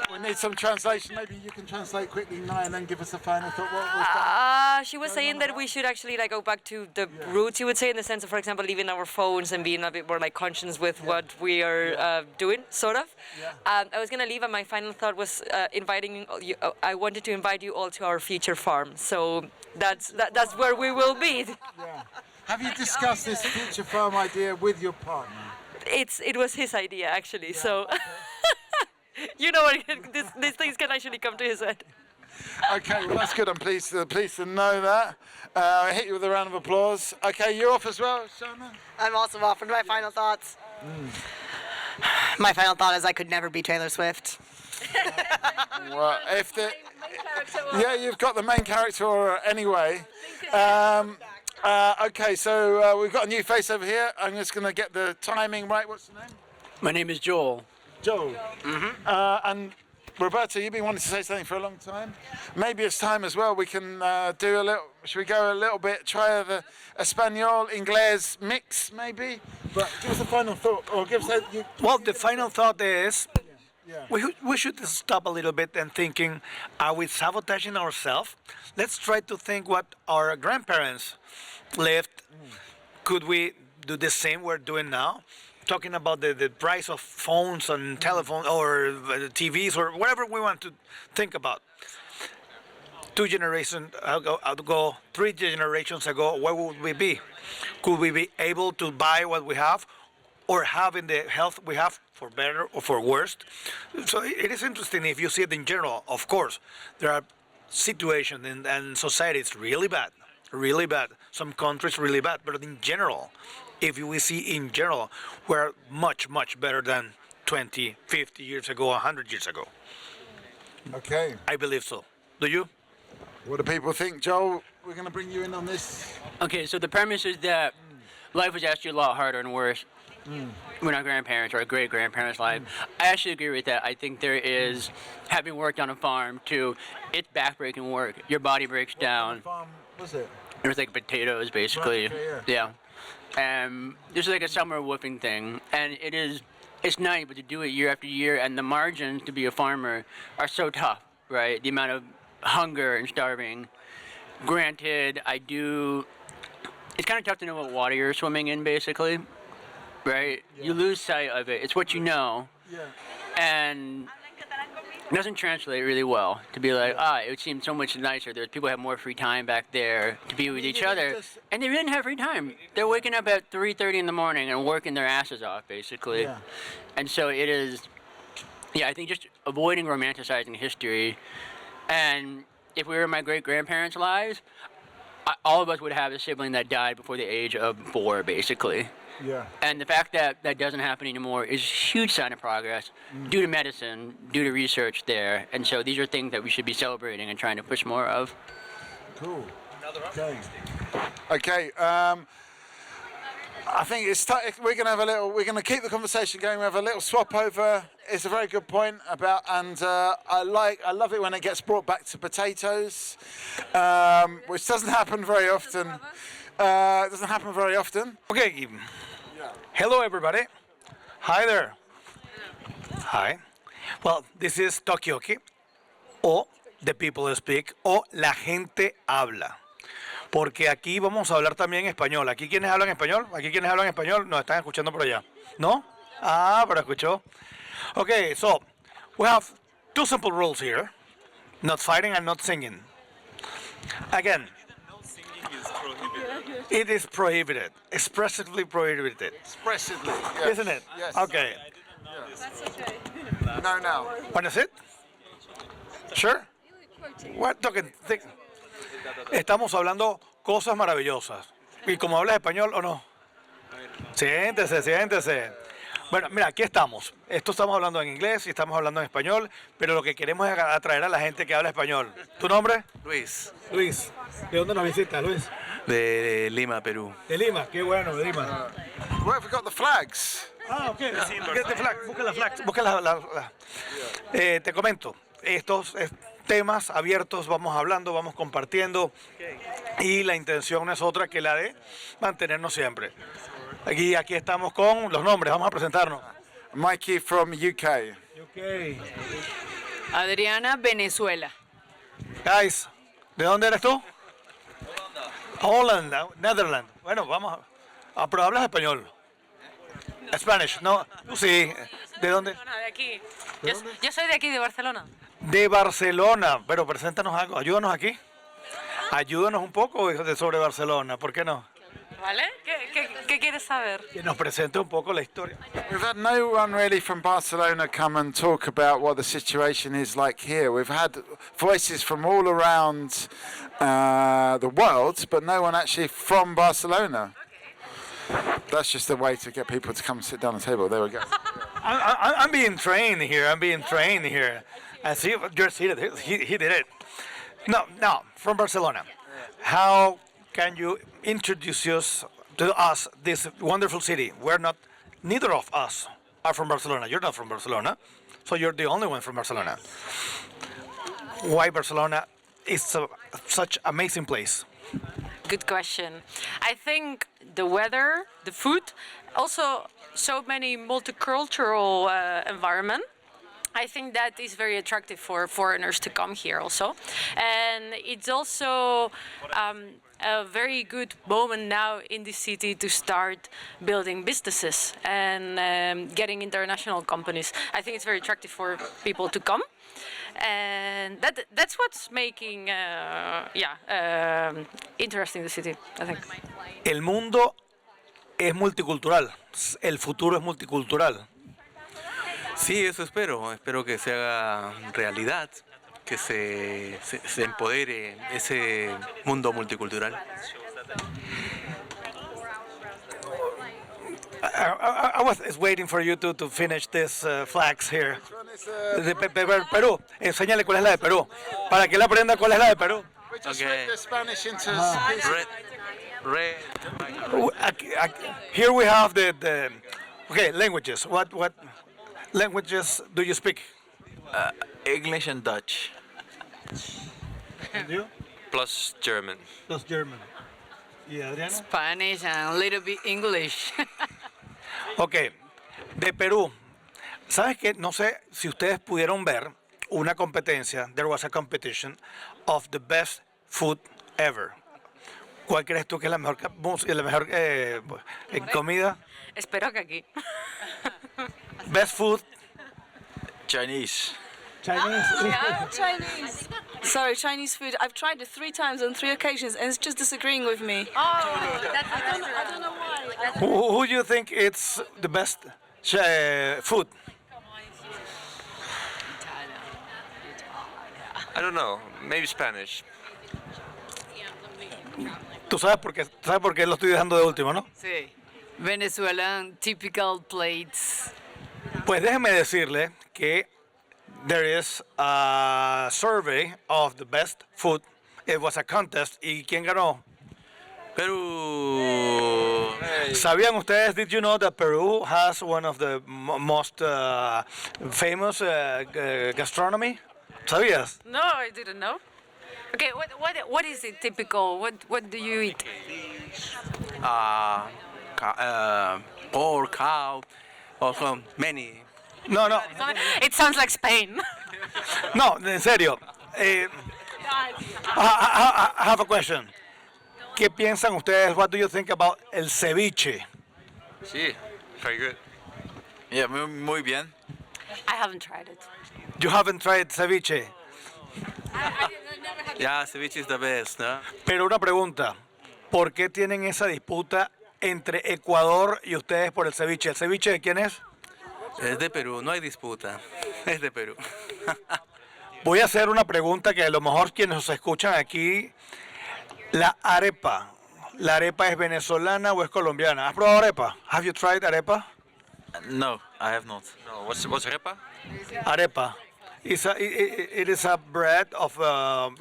Speaker 1: We need some translation. Maybe you can translate quickly, Nai, and then give us a final thought. What was that?
Speaker 22: She was saying that we should actually go back to the roots, you would say, in the sense of, for example, leaving our phones and being a bit more conscious with what we are doing, sort of. I was going to leave, and my final thought was inviting you. I wanted to invite you all to our future farm. So that's where we will be.
Speaker 1: Have you discussed this future farm idea with your partner?
Speaker 22: It was his idea, actually. So. You know what? These things can actually come to his head.
Speaker 1: Okay, well that's good. I'm pleased to know that. I hit you with a round of applause. Okay, you're off as well, Shana?
Speaker 14: I'm also off. What are my final thoughts? My final thought is I could never be Taylor Swift.
Speaker 1: Well, you've got the main character anyway. Okay, so we've got a new face over here. I'm just going to get the timing right. What's the name?
Speaker 3: My name is Joel.
Speaker 1: Joel. And Roberto, you've been wanting to say something for a long time. Maybe it's time as well. We can do a little. Should we go a little bit? Try the Espanol Inglés mix, maybe. But give us a final thought, or give us a.
Speaker 17: Well, the final thought is. We should stop a little bit and thinking, are we sabotaging ourselves? Let's try to think what our grandparents lived. Could we do the same we're doing now? Talking about the price of phones and telephone or TVs or whatever we want to think about. 2 generations ago, 3 generations ago, where would we be? Could we be able to buy what we have or having the health we have for better or for worse? So it is interesting if you see it in general. Of course, there are situations and societies really bad. Some countries really bad, but in general, if we see in general, we're much, much better than 20, 50 years ago, 100 years ago.
Speaker 1: Okay.
Speaker 17: I believe so. Do you?
Speaker 1: What do people think, Joel? We're going to bring you in on this.
Speaker 3: Okay, so the premise is that life was actually a lot harder and worse when our grandparents or our great-grandparents' life. I actually agree with that. I think there is, having worked on a farm, too, it's backbreaking work. Your body breaks down.
Speaker 1: What farm was it?
Speaker 3: It was like potatoes, basically.
Speaker 1: Right, okay,
Speaker 3: yeah. This is like a summer woofing thing, and it's nice, but to do it year after year, and the margins to be a farmer are so tough, right? The amount of hunger and starving. Granted, it's kind of tough to know what water you're swimming in, basically, right? You lose sight of it. It's what you know, and it doesn't translate really well to be like, it would seem so much nicer. There's people who have more free time back there to be with each other, and they didn't have free time. They're waking up at 3:30 in the morning and working their asses off, basically. And so it is, I think just avoiding romanticizing history. And if we were in my great-grandparents' lives, all of us would have a sibling that died before the age of 4, basically.
Speaker 1: Yeah.
Speaker 3: And the fact that that doesn't happen anymore is a huge sign of progress due to medicine, due to research there. And so these are things that we should be celebrating and trying to push more of.
Speaker 1: Cool. Okay. I think we're going to have we're going to keep the conversation going. We have a little swap over it's a very good point about, and I love it when it gets brought back to potatoes, which doesn't happen very often.
Speaker 17: Okay. Hello, everybody. Hi there. Hi. Well, this is Talkaoke, o The People Speak, o La Gente Habla. Porque aquí vamos a hablar también español. ¿Aquí quiénes hablan español? ¿Aquí quiénes hablan español? Nos están escuchando por allá. ¿No? Ah, pero escuchó. Okay, so we have two simple rules here. Not fighting and not singing. Again, it is prohibited. Expressively prohibited.
Speaker 1: Expressively, yes.
Speaker 17: Isn't it?
Speaker 1: Yes.
Speaker 17: Okay.
Speaker 1: That's okay. No, now.
Speaker 17: What is it? Sure. What talking? Estamos hablando cosas maravillosas. ¿Y como hablas español o no? Siéntese, siéntese. Bueno, mira, aquí estamos. Esto estamos hablando en inglés y estamos hablando en español, pero lo que queremos es atraer a la gente que habla español. ¿Tu nombre?
Speaker 8: Luis.
Speaker 17: Luis. ¿De dónde nos visitas, Luis?
Speaker 8: De Lima, Perú.
Speaker 17: De Lima, qué bueno, de Lima.
Speaker 1: Where have we got the flags?
Speaker 17: Ah, ok. Get the flag. Busca la flag. Busca la. Te comento, estos temas abiertos, vamos hablando, vamos compartiendo, y la intención no es otra que la de mantenernos siempre. Aquí estamos con los nombres, vamos a presentarnos.
Speaker 1: Mikey from UK.
Speaker 20: Adriana, Venezuela.
Speaker 17: Guys, ¿de dónde eres tú? Holland, Netherlands. Bueno, vamos pero hablas español. Spanish, ¿no? Sí. ¿De dónde?
Speaker 22: De aquí. Yo soy de aquí, de Barcelona.
Speaker 17: De Barcelona, pero preséntanos algo, ayúdanos aquí. Ayúdanos un poco sobre Barcelona, ¿por qué no?
Speaker 22: ¿Vale? ¿Qué quieres saber?
Speaker 17: Que nos presente un poco la historia.
Speaker 1: We've had no one really from Barcelona come and talk about what the situation is like here. We've had voices from all around the world, but no one actually from Barcelona. That's just a way to get people to come sit down at the table. There we go.
Speaker 17: I'm being trained here. I see you're seated. He did it. No, from Barcelona. How can you introduce us this wonderful city? Neither of us are from Barcelona. You're not from Barcelona, so you're the only one from Barcelona. Why Barcelona is such amazing place?
Speaker 22: Good question. I think the weather, the food, also so many multicultural environment. I think that is very attractive for foreigners to come here also. And it's also a very good moment now in the city to start building businesses and getting international companies. I think it's very attractive for people to come. And that's what's making interesting the city, I think.
Speaker 17: El mundo es multicultural. El futuro es multicultural.
Speaker 8: Sí, eso espero. Espero que se haga realidad, que se empodere ese mundo multicultural.
Speaker 17: I was waiting for you to finish this flags here. De Perú. Enséñale cuál es la de Perú. Para que él aprenda cuál es la de Perú.
Speaker 8: Okay.
Speaker 1: The Spanish into
Speaker 8: Red.
Speaker 17: Here we have the languages. What languages do you speak?
Speaker 8: English and Dutch.
Speaker 17: And you?
Speaker 8: Plus German.
Speaker 17: Plus German. ¿Y Adriana?
Speaker 20: Spanish and a little bit English.
Speaker 17: Ok, de Perú. ¿Sabes qué? No sé si ustedes pudieron ver una competencia. There was a competition of the best food ever. ¿Cuál crees tú que es la mejor comida?
Speaker 22: Espero que aquí.
Speaker 17: Best food.
Speaker 8: Chinese.
Speaker 2: Chinese. Sorry, Chinese food. I've tried it 3 times on 3 occasions, and it's just disagreeing with me.
Speaker 22: Oh, I don't know why.
Speaker 17: Who do you think it's the best food?
Speaker 8: I don't know. Maybe Spanish.
Speaker 17: ¿Tú sabes por qué lo estoy dejando de último, no?
Speaker 20: Sí. Venezuelan typical plates.
Speaker 17: Pues déjeme decirle que there is a survey of the best food. It was a contest. ¿Y quién ganó?
Speaker 8: Perú.
Speaker 17: ¿Sabían ustedes? Did you know that Peru has one of the most famous gastronomy? ¿Sabías?
Speaker 10: No, I didn't know. Okay, what is it typical? What do you eat?
Speaker 8: Pork, cow, also many.
Speaker 17: No.
Speaker 10: It sounds like Spain.
Speaker 17: No, en serio. I have a question. ¿Qué piensan ustedes? What do you think about el ceviche?
Speaker 12: Sí, very good. Yeah, muy bien.
Speaker 10: I haven't tried it.
Speaker 17: You haven't tried ceviche.
Speaker 8: Yeah, ceviche is the best, ¿no?
Speaker 17: Pero una pregunta. ¿Por qué tienen esa disputa entre Ecuador y ustedes por el ceviche? ¿El ceviche de quién es?
Speaker 8: Es de Perú, no hay disputa. Es de Perú.
Speaker 17: Voy a hacer una pregunta que a lo mejor quienes nos escuchan aquí, ¿la arepa es venezolana o es colombiana? ¿Has probado arepa? Have you tried arepa?
Speaker 12: No, I have not. No, what's arepa?
Speaker 17: Arepa. It is a bread of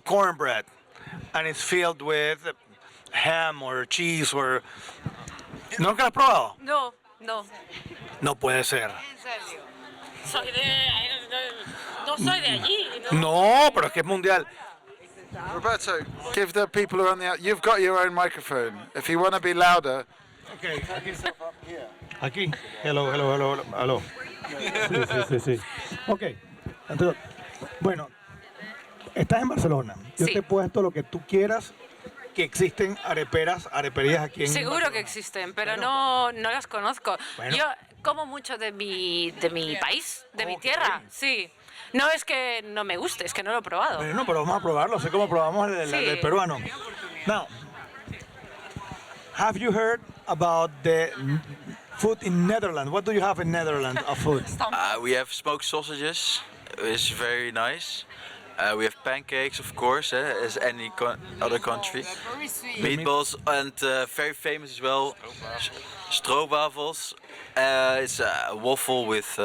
Speaker 17: cornbread, and it's filled with ham or cheese or... ¿No lo has probado?
Speaker 10: No.
Speaker 17: No puede ser.
Speaker 10: No soy de allí.
Speaker 17: No, pero es que es mundial.
Speaker 1: Roberto, give the people around the... You've got your own microphone. If you want to be louder...
Speaker 17: Okay. Aquí. Hello. Sí. Ok. Entonces, bueno, estás en Barcelona. Yo te he puesto lo que tú quieras, que existen areperías aquí en
Speaker 10: Seguro
Speaker 17: Barcelona.
Speaker 10: que existen, pero no las conozco.
Speaker 17: Bueno.
Speaker 10: Yo como mucho de mi país, de mi tierra, sí. No es que no me guste, es que no lo he probado.
Speaker 17: Bueno, pero vamos a probarlo, sé cómo probamos el peruano. Now, have you heard about the food in Netherlands? What do you have in Netherlands of food?
Speaker 12: We have smoked sausages. It's very nice. We have pancakes, of course, as any other country. Meatballs and very famous as well. Stroopwafels. It's a waffle with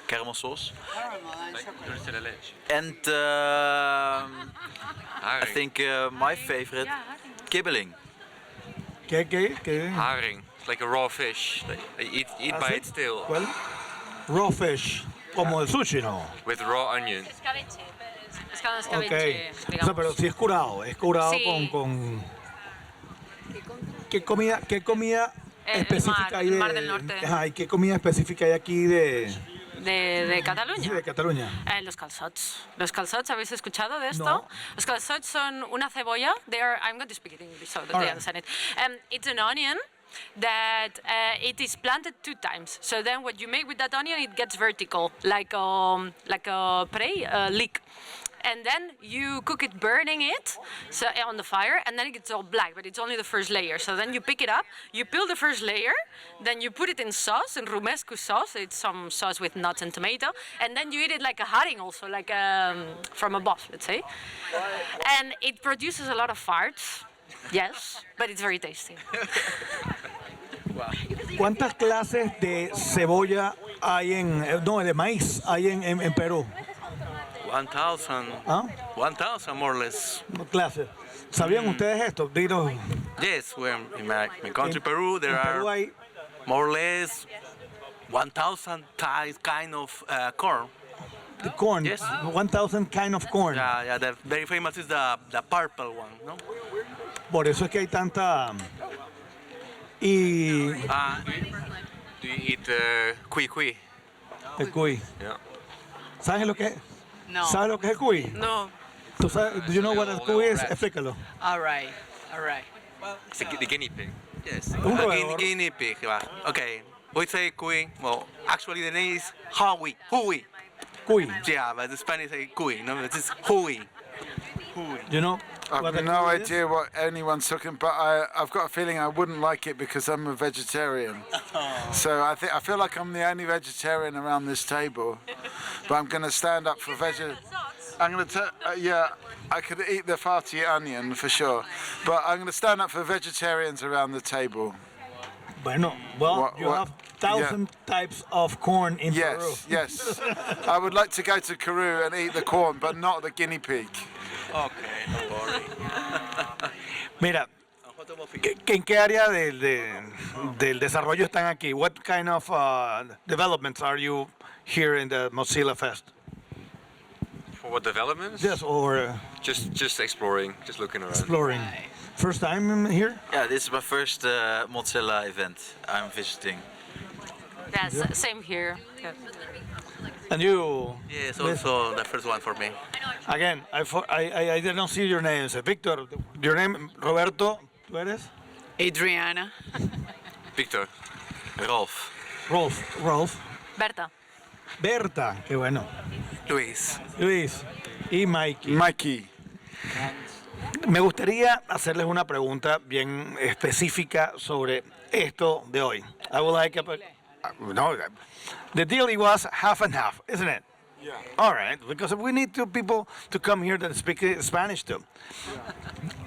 Speaker 12: caramel sauce. And I think my favorite, kibbeling.
Speaker 8: Haring. It's like a raw fish. They eat by it still.
Speaker 17: Well, raw fish, como el sushi, ¿no?
Speaker 8: With raw onion.
Speaker 17: Okay. O sea, pero sí es curado
Speaker 10: Sí.
Speaker 17: con... ¿Qué comida específica hay
Speaker 10: el
Speaker 17: de...
Speaker 10: Mar del Norte.
Speaker 17: Ajá, ¿y qué comida específica hay aquí de
Speaker 10: Cataluña.
Speaker 17: Sí, de Cataluña?
Speaker 10: Los calçots. Los calçots, ¿habéis escuchado de esto?
Speaker 17: No.
Speaker 10: Los calçots son una cebolla. I'm going to speak it in English so that
Speaker 17: All
Speaker 10: they
Speaker 17: right.
Speaker 10: understand it. It's an onion that it is planted 2 times. So then what you make with that onion, it gets vertical, like a leek. And then you cook it, burning it on the fire, and then it gets all black, but it's only the first layer. So then you pick it up, you peel the first layer, then you put it in sauce, in romesco sauce. It's some sauce with nuts and tomato, and then you eat it like a haring also, like from above, let's say. And it produces a lot of farts, yes, but it's very tasty.
Speaker 17: ¿Cuántas clases de cebolla hay de maíz hay en Perú?
Speaker 8: 1,000.
Speaker 17: ¿Ah?
Speaker 8: 1,000 more or less.
Speaker 17: Clases. ¿Sabían ustedes esto? Dinos.
Speaker 8: Yes, we're in my country, Peru, there
Speaker 17: Perú
Speaker 8: are
Speaker 17: hay
Speaker 8: more or less 1,000 kind of corn.
Speaker 17: corn.
Speaker 8: Yes.
Speaker 17: 1,000 kind of corn.
Speaker 8: Yeah, the very famous is the purple one, no?
Speaker 17: Por eso es que hay tanta... Y...
Speaker 8: Do you eat cuy?
Speaker 17: El cuy.
Speaker 8: Yeah.
Speaker 17: ¿Sabes lo que es?
Speaker 20: No.
Speaker 17: ¿Sabes lo que es el cuy?
Speaker 20: No.
Speaker 17: ¿Tú sabes? Do you know what el cuy is? Explícalo.
Speaker 20: All right.
Speaker 8: It's the guinea pig. Yes.
Speaker 17: Un roedor.
Speaker 8: Guinea pig. Okay. We say cuy. Well, actually the name is Hui.
Speaker 17: Cuy.
Speaker 8: Yeah, but the Spanish say cuy. No, it's Hui.
Speaker 17: You know?
Speaker 1: I've no idea what anyone's talking, but I've got a feeling I wouldn't like it because I'm a vegetarian. So I feel like I'm the only vegetarian around this table. But I'm going to stand up for I'm going to I could eat the farty onion for sure, but I'm going to stand up for vegetarians around the table.
Speaker 17: Bueno, well, you have 1,000 types of corn in Peru.
Speaker 1: Yes. I would like to go to Peru and eat the corn, but not the guinea pig.
Speaker 12: Okay, no worry.
Speaker 17: Mira, ¿en qué área del desarrollo están aquí? What kind of developments are you here in the Mozilla Fest?
Speaker 11: For what developments?
Speaker 17: Yes, or
Speaker 11: just exploring, just looking around.
Speaker 17: exploring. First time here?
Speaker 12: Yeah, this is my first Mozilla event I'm visiting.
Speaker 10: Yes, same here.
Speaker 17: And you?
Speaker 8: Yes, also the first one for me.
Speaker 17: Again, I didn't see your names. Victor, your name, Roberto, ¿tú eres?
Speaker 13: Adriana.
Speaker 12: Victor. Rolf.
Speaker 17: Rolf.
Speaker 10: Berta.
Speaker 17: Berta, qué bueno.
Speaker 8: Luis.
Speaker 17: Y Mikey.
Speaker 1: Mikey.
Speaker 17: Me gustaría hacerles una pregunta bien específica sobre esto de hoy. I would like no, the deal was half and half, isn't it?
Speaker 1: Yeah.
Speaker 17: All right, because we need people to come here that speak Spanish too.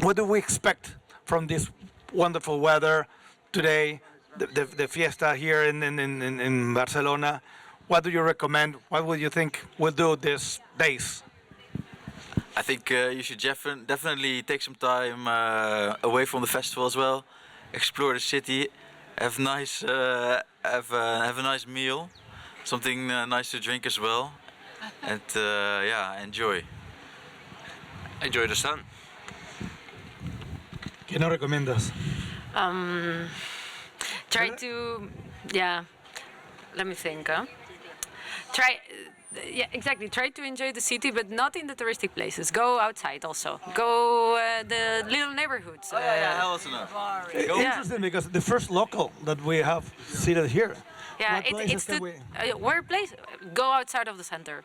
Speaker 17: What do we expect from this wonderful weather today, the fiesta here in Barcelona? What do you recommend? What would you think we'll do these days?
Speaker 12: I think you should definitely take some time away from the festival as well. Explore the city, have a nice meal, something nice to drink as well, and yeah, enjoy.
Speaker 11: Enjoy the sun.
Speaker 17: ¿Qué nos recomiendas?
Speaker 10: Try to, let me think. Try to enjoy the city, but not in the touristic places. Go outside also. Go the little neighborhoods.
Speaker 12: That was enough.
Speaker 17: Interesting, because the first local that we have seated here.
Speaker 10: Yeah,
Speaker 17: What places
Speaker 10: it's
Speaker 17: can
Speaker 10: the where place. Go outside of the center.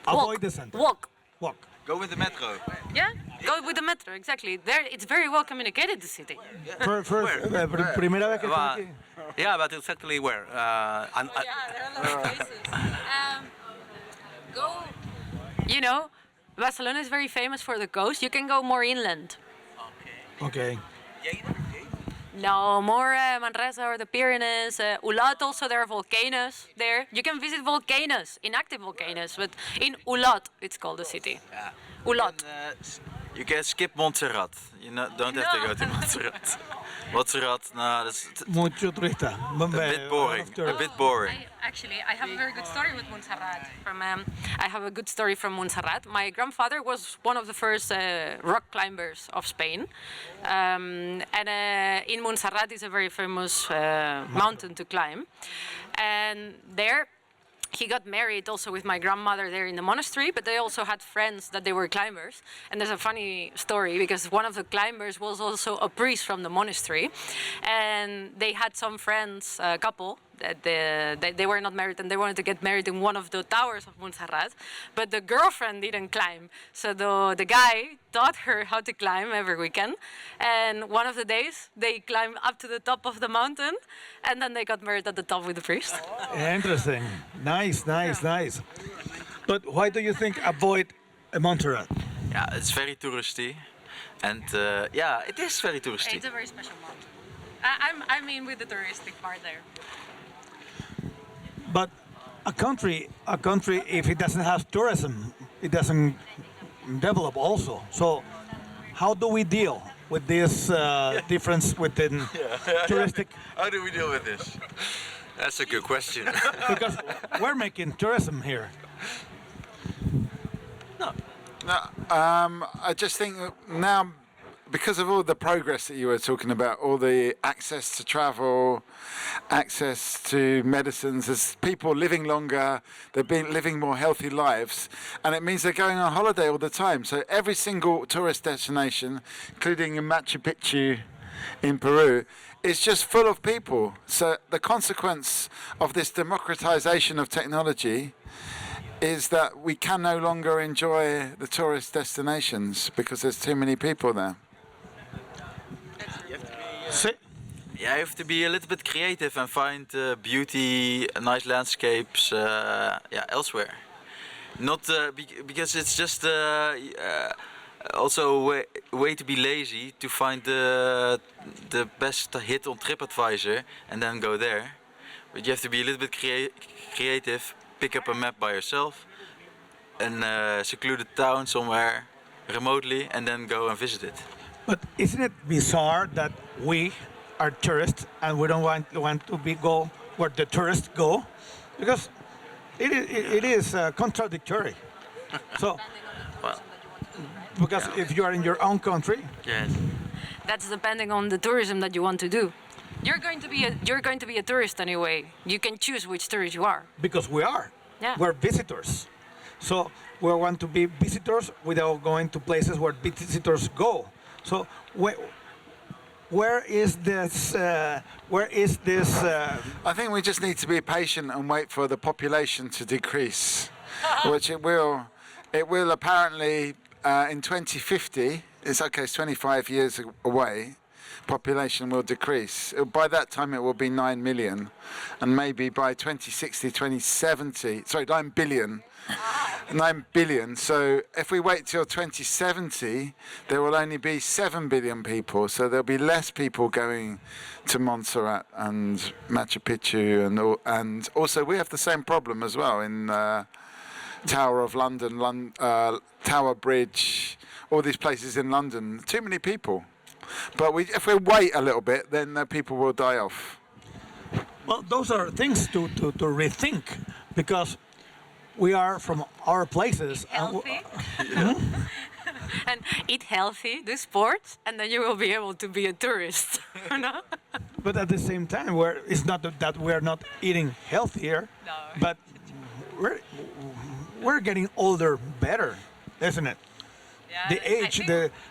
Speaker 17: Avoid the center.
Speaker 10: Walk.
Speaker 12: Go with the metro.
Speaker 10: Yeah, go with the metro. Exactly. There, it's very well communicated. The city.
Speaker 17: Primera vez que estoy aquí.
Speaker 8: Yeah, but exactly where?
Speaker 10: Go. You know, Barcelona is very famous for the coast. You can go more inland.
Speaker 17: Okay.
Speaker 10: No, more Manresa or the Pyrenees. Ulat also, there are volcanoes there. You can visit volcanoes, inactive volcanoes, but in Ulat, it's called the city.
Speaker 12: Yeah.
Speaker 10: Ulat.
Speaker 12: You can skip Montserrat. You don't have to go to Montserrat. Montserrat, no, that's
Speaker 17: Mucho turista.
Speaker 12: a bit boring. A bit boring.
Speaker 10: I have a very good story with Montserrat. I have a good story from Montserrat. My grandfather was one of the first rock climbers of Spain, and in Montserrat is a very famous mountain to climb, and there. He got married also with my grandmother there in the monastery, but they also had friends that they were climbers. And there's a funny story because one of the climbers was also a priest from the monastery. And they had some friends, a couple, that they were not married and they wanted to get married in one of the towers of Montserrat. But the girlfriend didn't climb. So the guy taught her how to climb every weekend. And one of the days, they climbed up to the top of the mountain and then they got married at the top with the priest.
Speaker 17: Interesting. Nice. But why do you think avoid Montserrat?
Speaker 12: Yeah, it's very touristy, and yeah, it is very touristy.
Speaker 10: It's a very special month. I mean with the touristic part there.
Speaker 17: But a country, if it doesn't have tourism, it doesn't develop also. So how do we deal with this difference within touristic?
Speaker 12: How do we deal with this?
Speaker 11: That's a good question.
Speaker 17: Because we're making tourism here.
Speaker 1: No, I just think that now, because of all the progress that you were talking about, all the access to travel, access to medicines, there's people living longer, they've been living more healthy lives, and it means they're going on holiday all the time. So every single tourist destination, including in Machu Picchu in Peru, is just full of people. So the consequence of this democratization of technology is that we can no longer enjoy the tourist destinations because there's too many people there.
Speaker 12: Yeah, you have to be a little bit creative and find beauty, nice landscapes, elsewhere. Not because it's just also a way to be lazy to find the best hit on TripAdvisor and then go there. But you have to be a little bit creative, pick up a map by yourself, and secluded town somewhere, remotely and then go and visit it.
Speaker 17: But isn't it bizarre that we are tourists and we don't want to go where the tourists go? Because it is contradictory. So,
Speaker 15: Well,
Speaker 17: because if you are in your own country,
Speaker 12: yes,
Speaker 10: That's depending on the tourism that you want to do. You're going to be a tourist anyway. You can choose which tourist you are.
Speaker 17: because we are,
Speaker 10: Yeah.
Speaker 17: we're visitors. So we want to be visitors without going to places where visitors go. So where is this?
Speaker 1: I think we just need to be patient and wait for the population to decrease, which it will. It will apparently in 2050. It's okay. It's 25 years away. Population will decrease. By that time, it will be 9 million, and maybe by 2060, 2070. Sorry, 9 billion. 9 billion. So if we wait till 2070, there will only be 7 billion people. So there'll be less people going to Montserrat and Machu Picchu, and also we have the same problem as well in Tower of London, Tower Bridge, all these places in London. Too many people. But if we wait a little bit, then people will die off.
Speaker 17: Well, those are things to rethink, because we are from our places.
Speaker 10: Healthy. And eat healthy, do sports, and then you will be able to be a tourist. No?
Speaker 17: But at the same time, it's not that we're not eating healthier, but we're getting older better, isn't it? The age,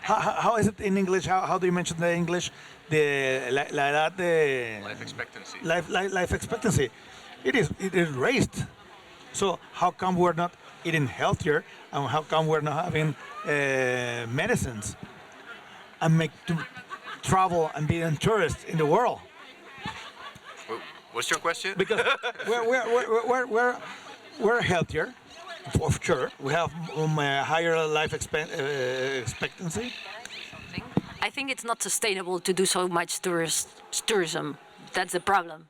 Speaker 17: how is it in English? How do you mention the English? La edad de
Speaker 11: Life expectancy.
Speaker 17: Life expectancy. It is raised. So how come we're not eating healthier, and how come we're not having medicines and make to travel and being tourists in the world?
Speaker 11: What's your question?
Speaker 17: Because we're healthier, for sure. We have a higher life expectancy.
Speaker 10: I think it's not sustainable to do so much tourism. That's the problem.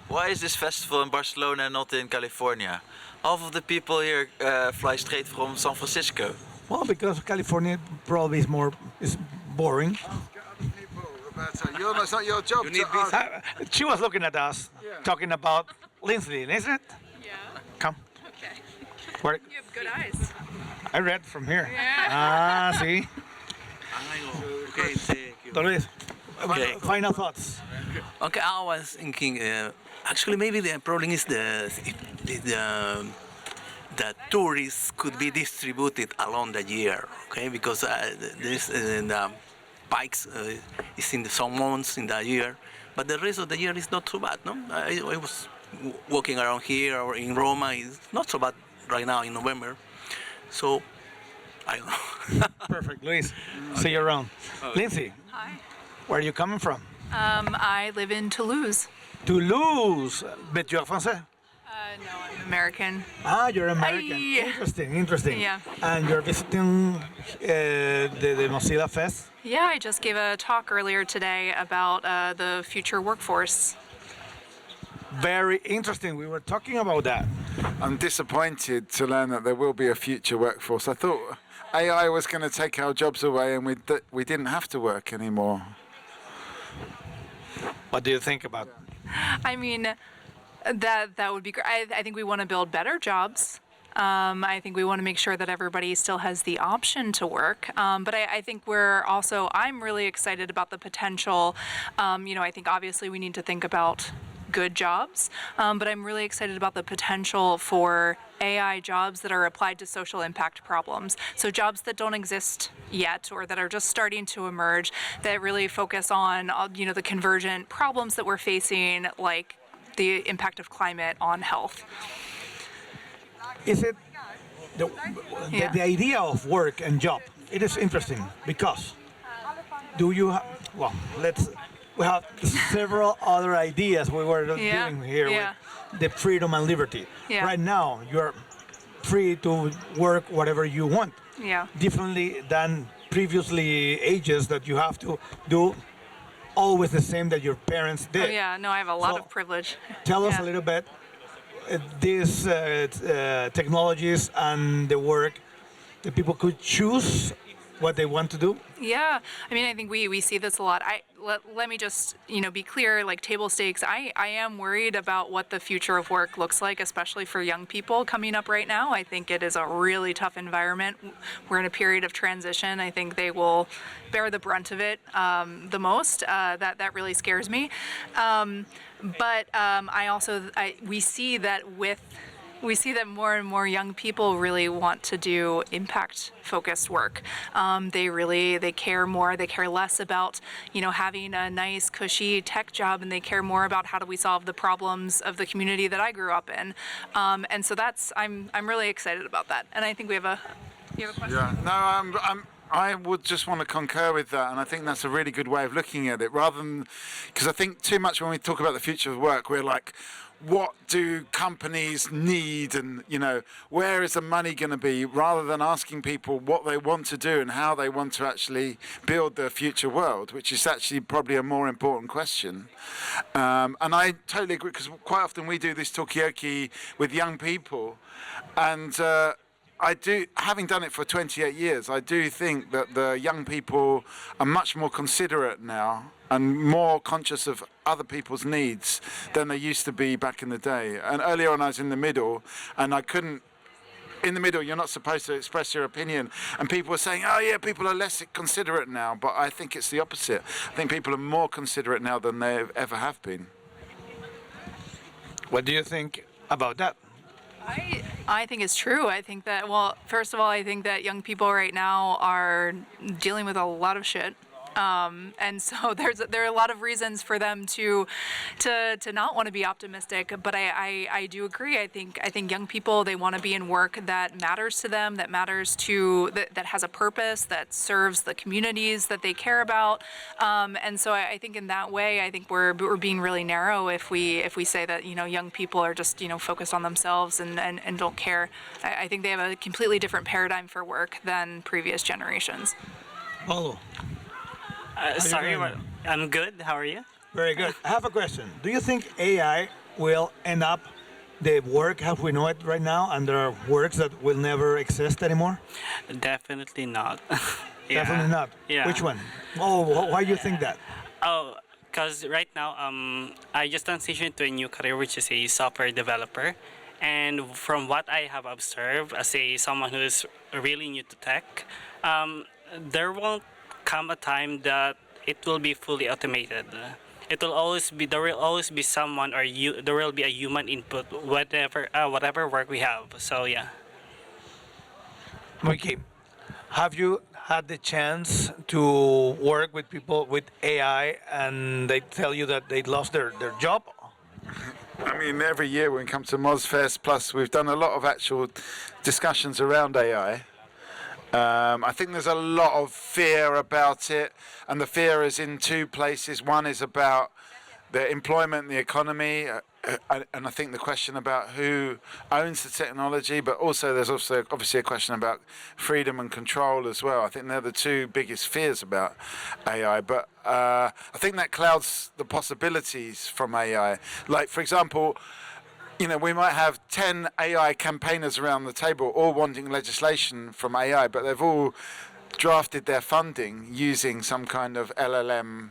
Speaker 12: Why is this festival in Barcelona and not in California? Half of the people here fly straight from San Francisco.
Speaker 17: Well, because California probably is boring.
Speaker 1: It's not your job to ask.
Speaker 17: She was looking at us, talking about Lindsay, isn't it?
Speaker 5: Yeah.
Speaker 17: Come.
Speaker 5: Okay.
Speaker 17: Where,
Speaker 5: You have good eyes.
Speaker 17: I read from here.
Speaker 5: Yeah.
Speaker 17: See?
Speaker 8: Okay, thank you.
Speaker 17: Don Luis,
Speaker 8: Okay.
Speaker 17: final thoughts.
Speaker 8: Okay, I was thinking, actually maybe the problem is the tourists could be distributed along the year, okay? Because there's the bikes is in some months in the year, but the rest of the year is not so bad, no? I was walking around here or in Roma, it's not so bad right now in November. So, I don't know.
Speaker 17: Perfect, Luis. See you around. Lindsay,
Speaker 5: Hi.
Speaker 17: where are you coming from?
Speaker 5: I live in Toulouse.
Speaker 17: Toulouse. Mais tu es français?
Speaker 5: No, I'm American.
Speaker 17: Ah, you're American. Interesting.
Speaker 5: Yeah.
Speaker 17: And you're visiting the Mozilla Fest?
Speaker 5: Yeah, I just gave a talk earlier today about the future workforce.
Speaker 17: Very interesting. We were talking about that.
Speaker 1: I'm disappointed to learn that there will be a future workforce. I thought AI was going to take our jobs away and we didn't have to work anymore.
Speaker 17: What do you think about it?
Speaker 5: I mean, that would be great. I think we want to build better jobs. I think we want to make sure that everybody still has the option to work. But I think I'm really excited about the potential. I think obviously we need to think about good jobs, but I'm really excited about the potential for AI jobs that are applied to social impact problems. So jobs that don't exist yet or that are just starting to emerge that really focus on, the convergent problems that we're facing, like the impact of climate on health.
Speaker 17: Is it the idea of work and job? It is interesting because we have several other ideas we were dealing here with the freedom and liberty.
Speaker 5: Yeah.
Speaker 17: Right now, you're free to work whatever you want.
Speaker 5: Yeah.
Speaker 17: Differently than previously ages that you have to do always the same that your parents did.
Speaker 5: Oh, yeah, no, I have a lot of privilege.
Speaker 17: Tell us a little bit these technologies and the work that people could choose what they want to do?
Speaker 5: Yeah, I mean, I think we see this a lot. Let me just be clear, like table stakes. I am worried about what the future of work looks like, especially for young people coming up right now. I think it is a really tough environment. We're in a period of transition. I think they will bear the brunt of it the most. That really scares me. But we see that more and more young people really want to do impact-focused work. They care more. They care less about, having a nice, cushy tech job, and they care more about how do we solve the problems of the community that I grew up in. And so I'm really excited about that. And I think you have a question?
Speaker 1: Yeah. No, I would just want to concur with that, and I think that's a really good way of looking at it, rather than, because I think too much when we talk about the future of work, we're like, what do companies need, and where is the money going to be, rather than asking people what they want to do and how they want to actually build their future world, which is actually probably a more important question. And I totally agree, because quite often we do this Talkaoke with young people, and having done it for 28 years, I do think that the young people are much more considerate now and more conscious of other people's needs than they used to be back in the day. And earlier on I was in the middle, and in the middle you're not supposed to express your opinion, and people were saying, oh yeah, people are less considerate now, but I think it's the opposite. I think people are more considerate now than they ever have been.
Speaker 17: What do you think about that?
Speaker 5: I think it's true. I think that, well, first of all, I think that young people right now are dealing with a lot of shit. And so there are a lot of reasons for them to not want to be optimistic. But I do agree. I think young people, they want to be in work that matters to them, that has a purpose, that serves the communities that they care about. And so I think in that way, I think we're being really narrow if we say that young people are just focused on themselves and don't care. I think they have a completely different paradigm for work than previous generations.
Speaker 17: Paulo.
Speaker 9: Sorry, I'm good. How are you?
Speaker 17: Very good. I have a question. Do you think AI will end up the work as we know it right now, and there are works that will never exist anymore?
Speaker 9: Definitely not.
Speaker 17: Yeah. Definitely not.
Speaker 9: Yeah.
Speaker 17: Which one? Oh, why do you think that?
Speaker 9: Oh, because right now I just transitioned to a new career, which is a software developer. And from what I have observed as someone who is really new to tech, there won't come a time that it will be fully automated. There will always be someone, or there will be a human input, whatever work we have. So yeah.
Speaker 17: Miki, have you had the chance to work with people with AI and they tell you that they lost their job?
Speaker 1: I mean, every year when we come to MozFest, plus we've done a lot of actual discussions around AI. I think there's a lot of fear about it, and the fear is in two places. One is about the employment and the economy, and I think the question about who owns the technology, but also there's also obviously a question about freedom and control as well. I think they're the two biggest fears about AI, but I think that clouds the possibilities from AI. Like, for example, we might have 10 AI campaigners around the table all wanting legislation from AI, but they've all drafted their funding using some kind of LLM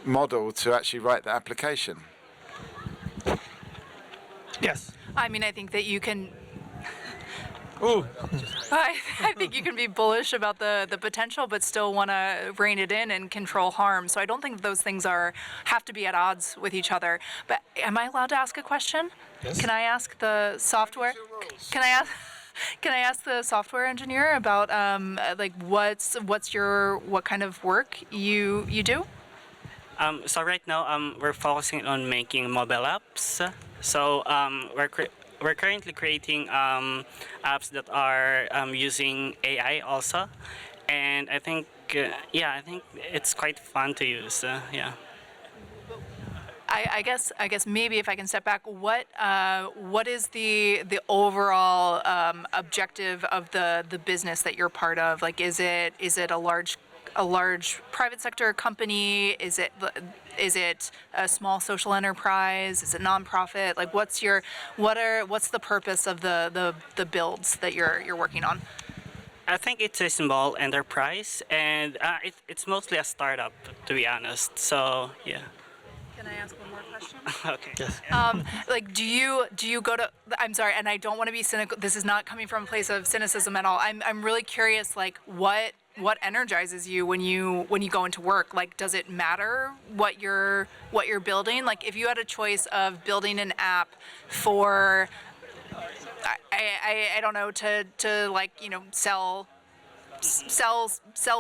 Speaker 1: model to actually write the application.
Speaker 17: Yes.
Speaker 5: I mean, I think that you can...
Speaker 17: Ooh.
Speaker 5: I think you can be bullish about the potential, but still want to rein it in and control harm. So I don't think those things have to be at odds with each other. But am I allowed to ask a question?
Speaker 17: Yes.
Speaker 5: Can I ask the software? Can I ask the software engineer about what kind of work you do?
Speaker 9: So right now we're focusing on making mobile apps. So we're currently creating apps that are using AI also, and I think it's quite fun to use. Yeah.
Speaker 5: I guess maybe if I can step back, what is the overall objective of the business that you're part of? Like, is it a large private sector company? Is it a small social enterprise? Is it nonprofit? Like, what's the purpose of the builds that you're working on?
Speaker 9: I think it's a small enterprise, and it's mostly a startup, to be honest. So yeah.
Speaker 5: Can I ask one more question?
Speaker 9: Okay. Yes.
Speaker 5: Like, do you go to? I'm sorry, and I don't want to be cynical. This is not coming from a place of cynicism at all. I'm really curious. Like, what energizes you when you go into work? Like, does it matter what you're building? Like, if you had a choice of building an app for, I don't know, to like, you know, sell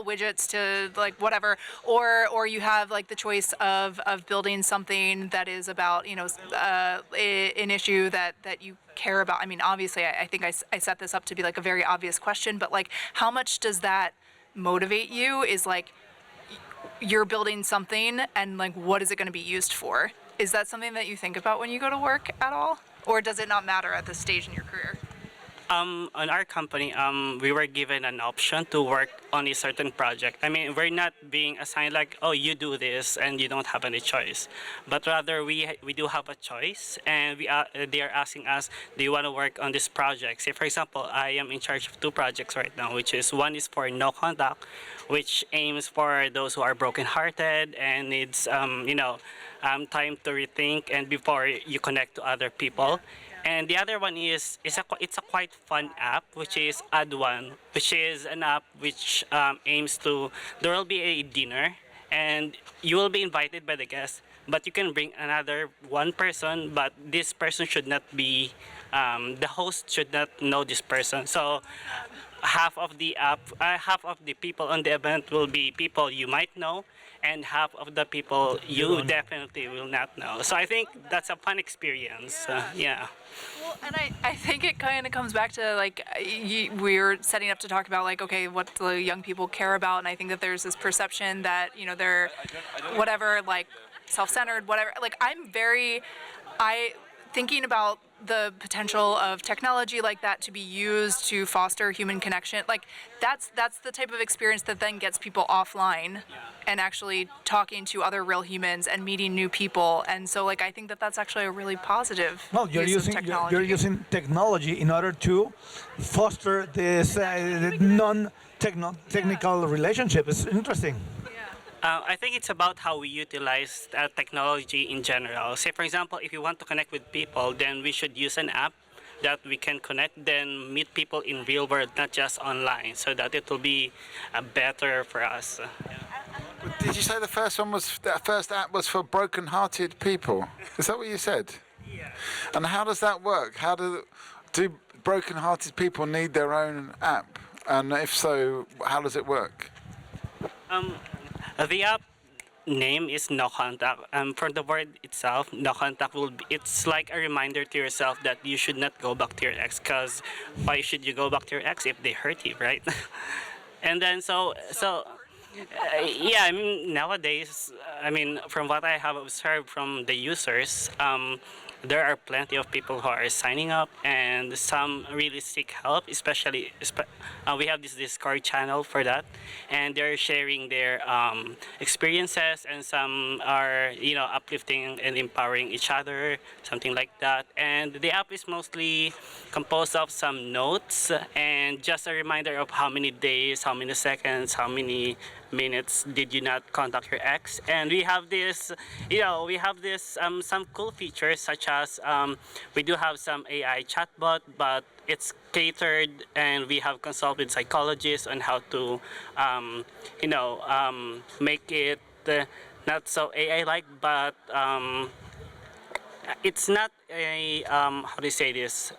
Speaker 5: widgets to like whatever, or you have like the choice of building something that is about, you know, an issue that you care about. I mean, obviously I think I set this up to be like a very obvious question, but like, how much does that motivate you? Is like, you're building something and like, what is it going to be used for? Is that something that you think about when you go to work at all, or does it not matter at this stage in your career?
Speaker 9: On our company, we were given an option to work on a certain project. I mean, we're not being assigned like, oh, you do this and you don't have any choice. But rather, we do have a choice, and they are asking us, do you want to work on this project? Say, for example, I am in charge of 2 projects right now, which is one is for No Contact, which aims for those who are brokenhearted and needs, time to rethink and before you connect to other people. And the other one is it's a quite fun app, which is Add One, which is an app which aims to, there will be a dinner and you will be invited by the guests, but you can bring another one person, but this person should not be, the host should not know this person. So half of the people on the event will be people you might know, and half of the people you definitely will not know. So I think that's a fun experience. Yeah.
Speaker 5: Well, and I think it kind of comes back to like, we're setting up to talk about like, okay, what the young people care about, and I think that there's this perception that, you know, they're whatever, like self-centered, whatever. Like, thinking about the potential of technology like that to be used to foster human connection, like that's the type of experience that then gets people offline and actually talking to other real humans and meeting new people. And so like, I think that that's actually a really positive use of technology.
Speaker 17: You're using technology in order to foster this non-technical relationship. It's interesting.
Speaker 9: I think it's about how we utilize technology in general. Say, for example, if you want to connect with people, then we should use an app that we can connect, then meet people in real world, not just online, so that it will be better for us.
Speaker 1: Did you say the first app was for broken-hearted people? Is that what you said? Yeah. And how does that work? How do broken-hearted people need their own app? And if so, how does it work?
Speaker 9: The app name is No Contact. For the word itself, No Contact it's like a reminder to yourself that you should not go back to your ex, because why should you go back to your ex if they hurt you, right? And then yeah, I mean, nowadays, I mean, from what I have observed from the users, there are plenty of people who are signing up, and some really seek help, especially we have this Discord channel for that, and they're sharing their experiences, and some are, you know, uplifting and empowering each other, something like that. And the app is mostly composed of some notes and just a reminder of how many days, how many seconds, how many minutes did you not contact your ex. And we have this, some cool features, such as we do have some AI chatbot, but it's catered, and we have consulted psychologists on how to make it not so AI-like, but it's not a how do you say this,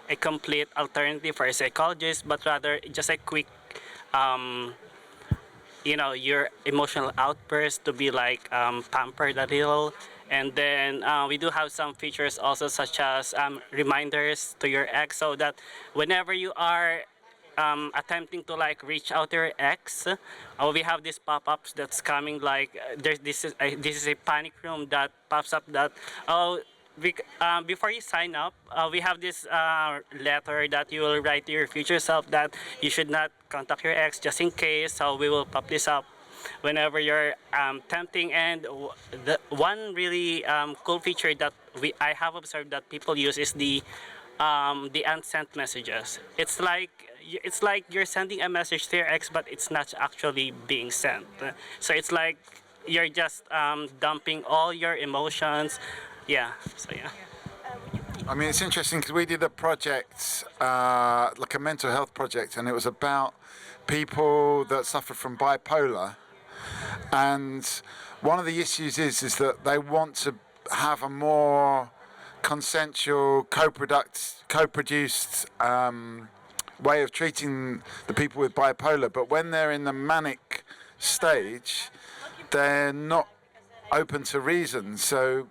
Speaker 9: a complete alternative for a psychologist, but rather just a quick your emotional outburst to be like pampered a little. And then we do have some features also, such as reminders to your ex, so that whenever you are attempting to like reach out to your ex, we have these pop-ups that's coming, like this is a panic room that pops up that before you sign up, we have this letter that you will write to your future self that you should not contact your ex just in case. So we will pop this up whenever you're tempting. And the one really cool feature that I have observed that people use is the unsent messages. It's like it's like you're sending a message to your ex, but it's not actually being sent. So it's like you're just dumping all your emotions. Yeah. So yeah.
Speaker 1: I mean, it's interesting because we did a project, like a mental health project, and it was about people that suffer from bipolar. And one of the issues is that they want to have a more consensual, co-produced way of treating the people with bipolar. But when they're in the manic stage, they're not open to reason. So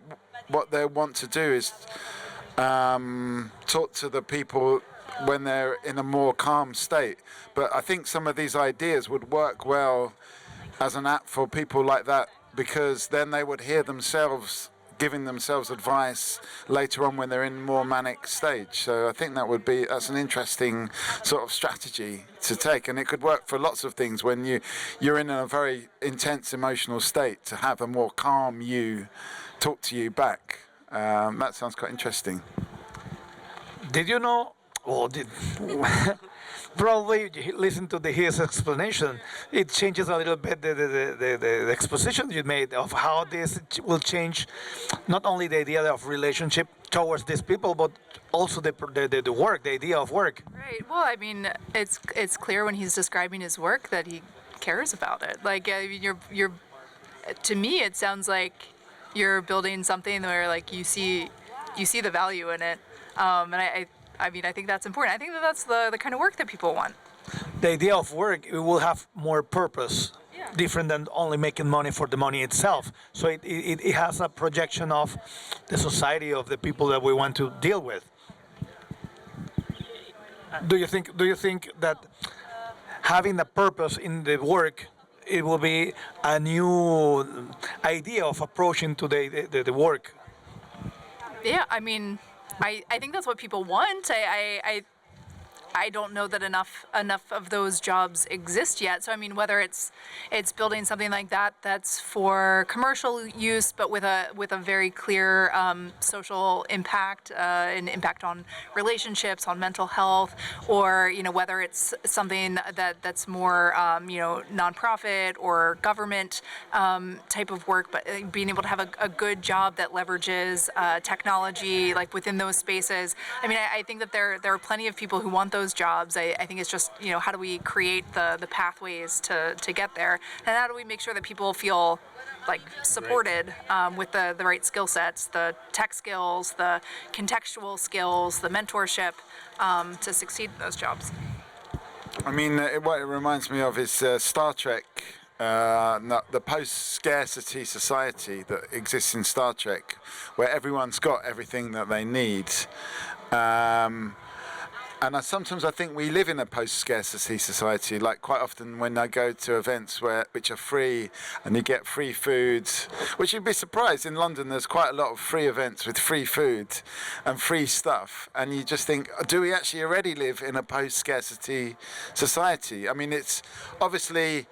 Speaker 1: what they want to do is talk to the people when they're in a more calm state. But I think some of these ideas would work well as an app for people like that, because then they would hear themselves giving themselves advice later on when they're in more manic stage. So I think that's an interesting sort of strategy to take, and it could work for lots of things when you're in a very intense emotional state, to have a more calm you talk to you back. That sounds quite interesting.
Speaker 17: Did you know, or did probably listen to his explanation, it changes a little bit the exposition you made of how this will change not only the idea of relationship towards these people, but also the work, the idea of work.
Speaker 5: Right. Well, I mean, it's clear when he's describing his work that he cares about it. Like, I mean, you're to me, it sounds like you're building something where, like, you see the value in it, and I mean, I think that's important. I think that's the kind of work that people want.
Speaker 17: The idea of work, it will have more purpose, different than only making money for the money itself. So it has a projection of the society, of the people that we want to deal with. Do you think that having a purpose in the work, it will be a new idea of approaching to the work?
Speaker 5: Yeah, I mean, I think that's what people want. I don't know that enough of those jobs exist yet. So I mean, whether it's building something like that that's for commercial use, but with a very clear social impact, an impact on relationships, on mental health, or whether it's something that's more nonprofit or government type of work, but being able to have a good job that leverages technology like within those spaces. I mean, I think that there are plenty of people who want those jobs. I think it's just, how do we create the pathways to get there, and how do we make sure that people feel like supported with the right skill sets, the tech skills, the contextual skills, the mentorship to succeed in those jobs.
Speaker 1: I mean, what it reminds me of is Star Trek, the post-scarcity society that exists in Star Trek, where everyone's got everything that they need. And sometimes I think we live in a post-scarcity society. Like, quite often when I go to events which are free and you get free food, which you'd be surprised, in London there's quite a lot of free events with free food and free stuff, and you just think, do we actually already live in a post-scarcity society? I mean, it's obviously,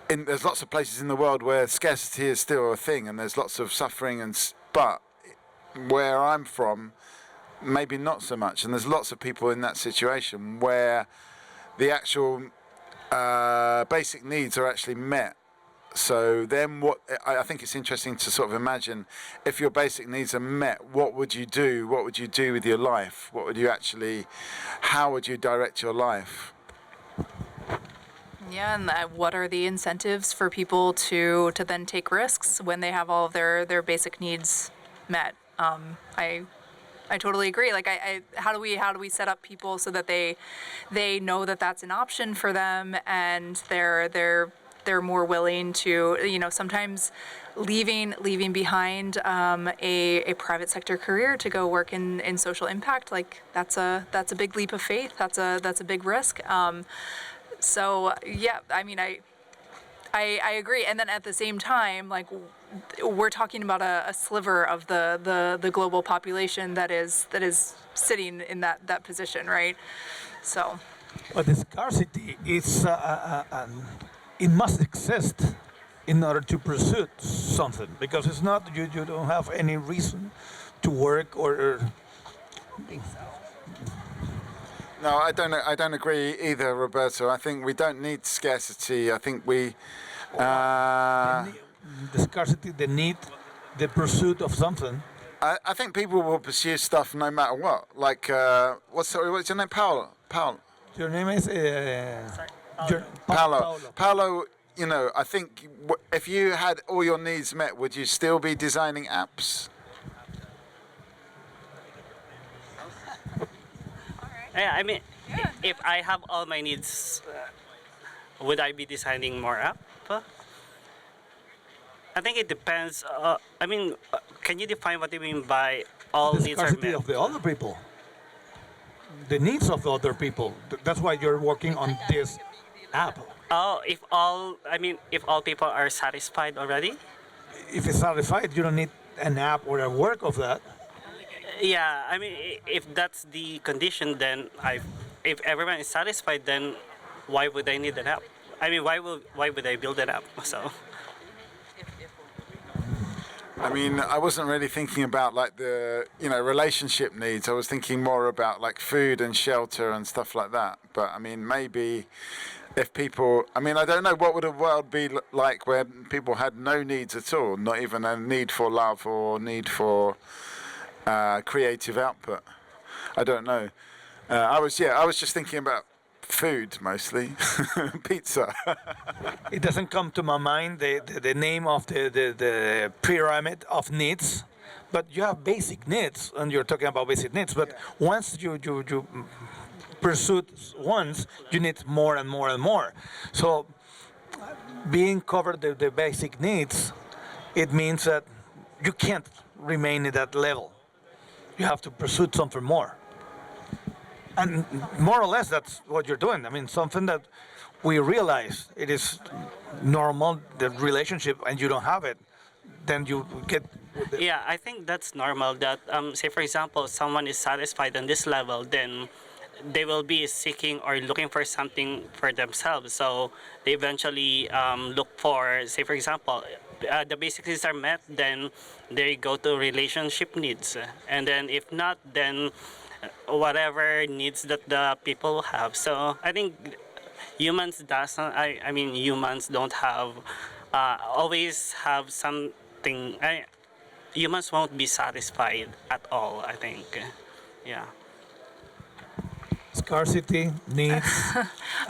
Speaker 1: there's lots of places in the world where scarcity is still a thing and there's lots of suffering, but where I'm from, maybe not so much, and there's lots of people in that situation where the actual basic needs are actually met. So then I think it's interesting to sort of imagine, if your basic needs are met, what would you do? What would you do with your life? How would you direct your life?
Speaker 5: Yeah, and what are the incentives for people to then take risks when they have all of their basic needs met? I totally agree. Like, how do we set up people so that they know that that's an option for them, and they're more willing to, sometimes leaving behind a private sector career to go work in social impact. Like, that's a big leap of faith. That's a big risk. So yeah, I mean, I agree. And then at the same time, like, we're talking about a sliver of the global population that is sitting in that position, right? So.
Speaker 17: But the scarcity is it must exist in order to pursue something, because it's not you don't have any reason to work or.
Speaker 1: No, I don't. I don't agree either, Roberto. I think we don't need scarcity. I think we.
Speaker 17: The scarcity, the need, the pursuit of something.
Speaker 1: I think people will pursue stuff no matter what. Like, what's your name? Paolo.
Speaker 17: Your name is.
Speaker 1: Paolo. Paolo. You know, I think if you had all your needs met, would you still be designing apps?
Speaker 9: Yeah, I mean, if I have all my needs, would I be designing more app? I think it depends. I mean, can you define what you mean by all
Speaker 17: The
Speaker 9: needs are
Speaker 17: scarcity
Speaker 9: met?
Speaker 17: of the other people. The needs of the other people. That's why you're working on this app.
Speaker 9: Oh, if all people are satisfied already?
Speaker 17: If it's satisfied, you don't need an app or a work of that.
Speaker 9: Yeah, I mean, if that's the condition, then if everyone is satisfied, then why would I need an app? I mean, why would I build an app? So.
Speaker 1: I mean, I wasn't really thinking about like the relationship needs. I was thinking more about like food and shelter and stuff like that. But I mean, maybe if people, I mean, I don't know, what would a world be like where people had no needs at all, not even a need for love or need for creative output. I don't know. I was just thinking about food mostly, pizza.
Speaker 17: It doesn't come to my mind the name of the pyramid of needs, but you have basic needs, and you're talking about basic needs. But once you pursue once, you need more and more and more. So being covered the basic needs, it means that you can't remain at that level. You have to pursue something more. And more or less, that's what you're doing. I mean, something that we realize it is normal, the relationship, and you don't have it, then you get.
Speaker 9: Yeah, I think that's normal. That say, for example, someone is satisfied on this level, then they will be seeking or looking for something for themselves. So they eventually look for, say, for example, the basic needs are met, then they go to relationship needs, and then if not, then whatever needs that the people have. So I think humans doesn't. I mean, humans don't have always have something. Humans won't be satisfied at all, I think. Yeah.
Speaker 17: Scarcity, needs.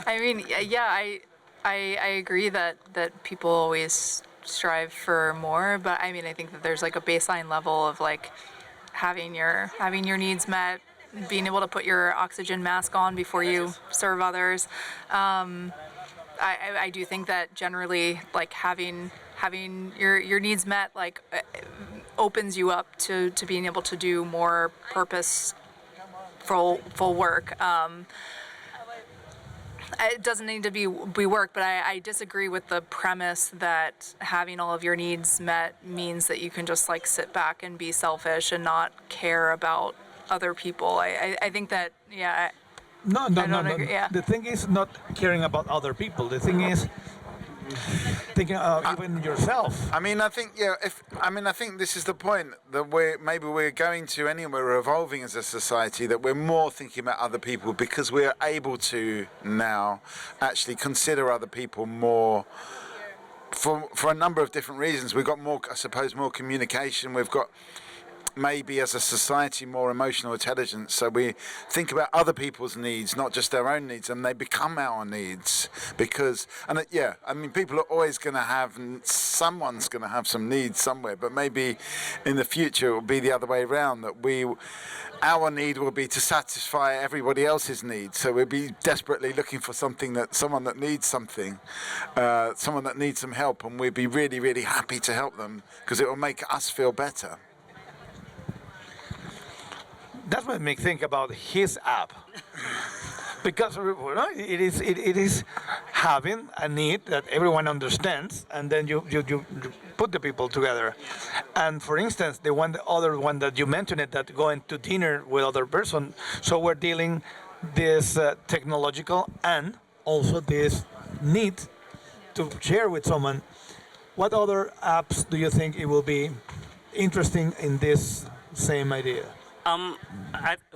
Speaker 5: I mean, yeah, I agree that people always strive for more, but I mean, I think that there's like a baseline level of like having your needs met, being able to put your oxygen mask on before you serve others. I do think that generally, like having your needs met, like opens you up to being able to do more purposeful work. It doesn't need to be work, but I disagree with the premise that having all of your needs met means that you can just like sit back and be selfish and not care about other people. I think that, yeah.
Speaker 17: No.
Speaker 5: Agree, yeah.
Speaker 17: The thing is not caring about other people. The thing is thinking even yourself.
Speaker 1: I mean, I think I think this is the point that we're going to anywhere. We're evolving as a society that we're more thinking about other people because we're able to now actually consider other people more. For a number of different reasons, we've got more, I suppose, more communication. We've got maybe as a society more emotional intelligence, so we think about other people's needs, not just our own needs, and they become our needs because, I mean, people are always going to have, someone's going to have some needs somewhere, but maybe in the future it will be the other way around, that our need will be to satisfy everybody else's needs, so we'll be desperately looking for someone that needs something, someone that needs some help, and we'll be really, really happy to help them because it will make us feel better.
Speaker 17: That's what makes me think about his app, because it is having a need that everyone understands, and then you put the people together. And for instance, the other one that you mentioned, that going to dinner with other person. So we're dealing this technological and also this need to share with someone. What other apps do you think it will be interesting in this same idea?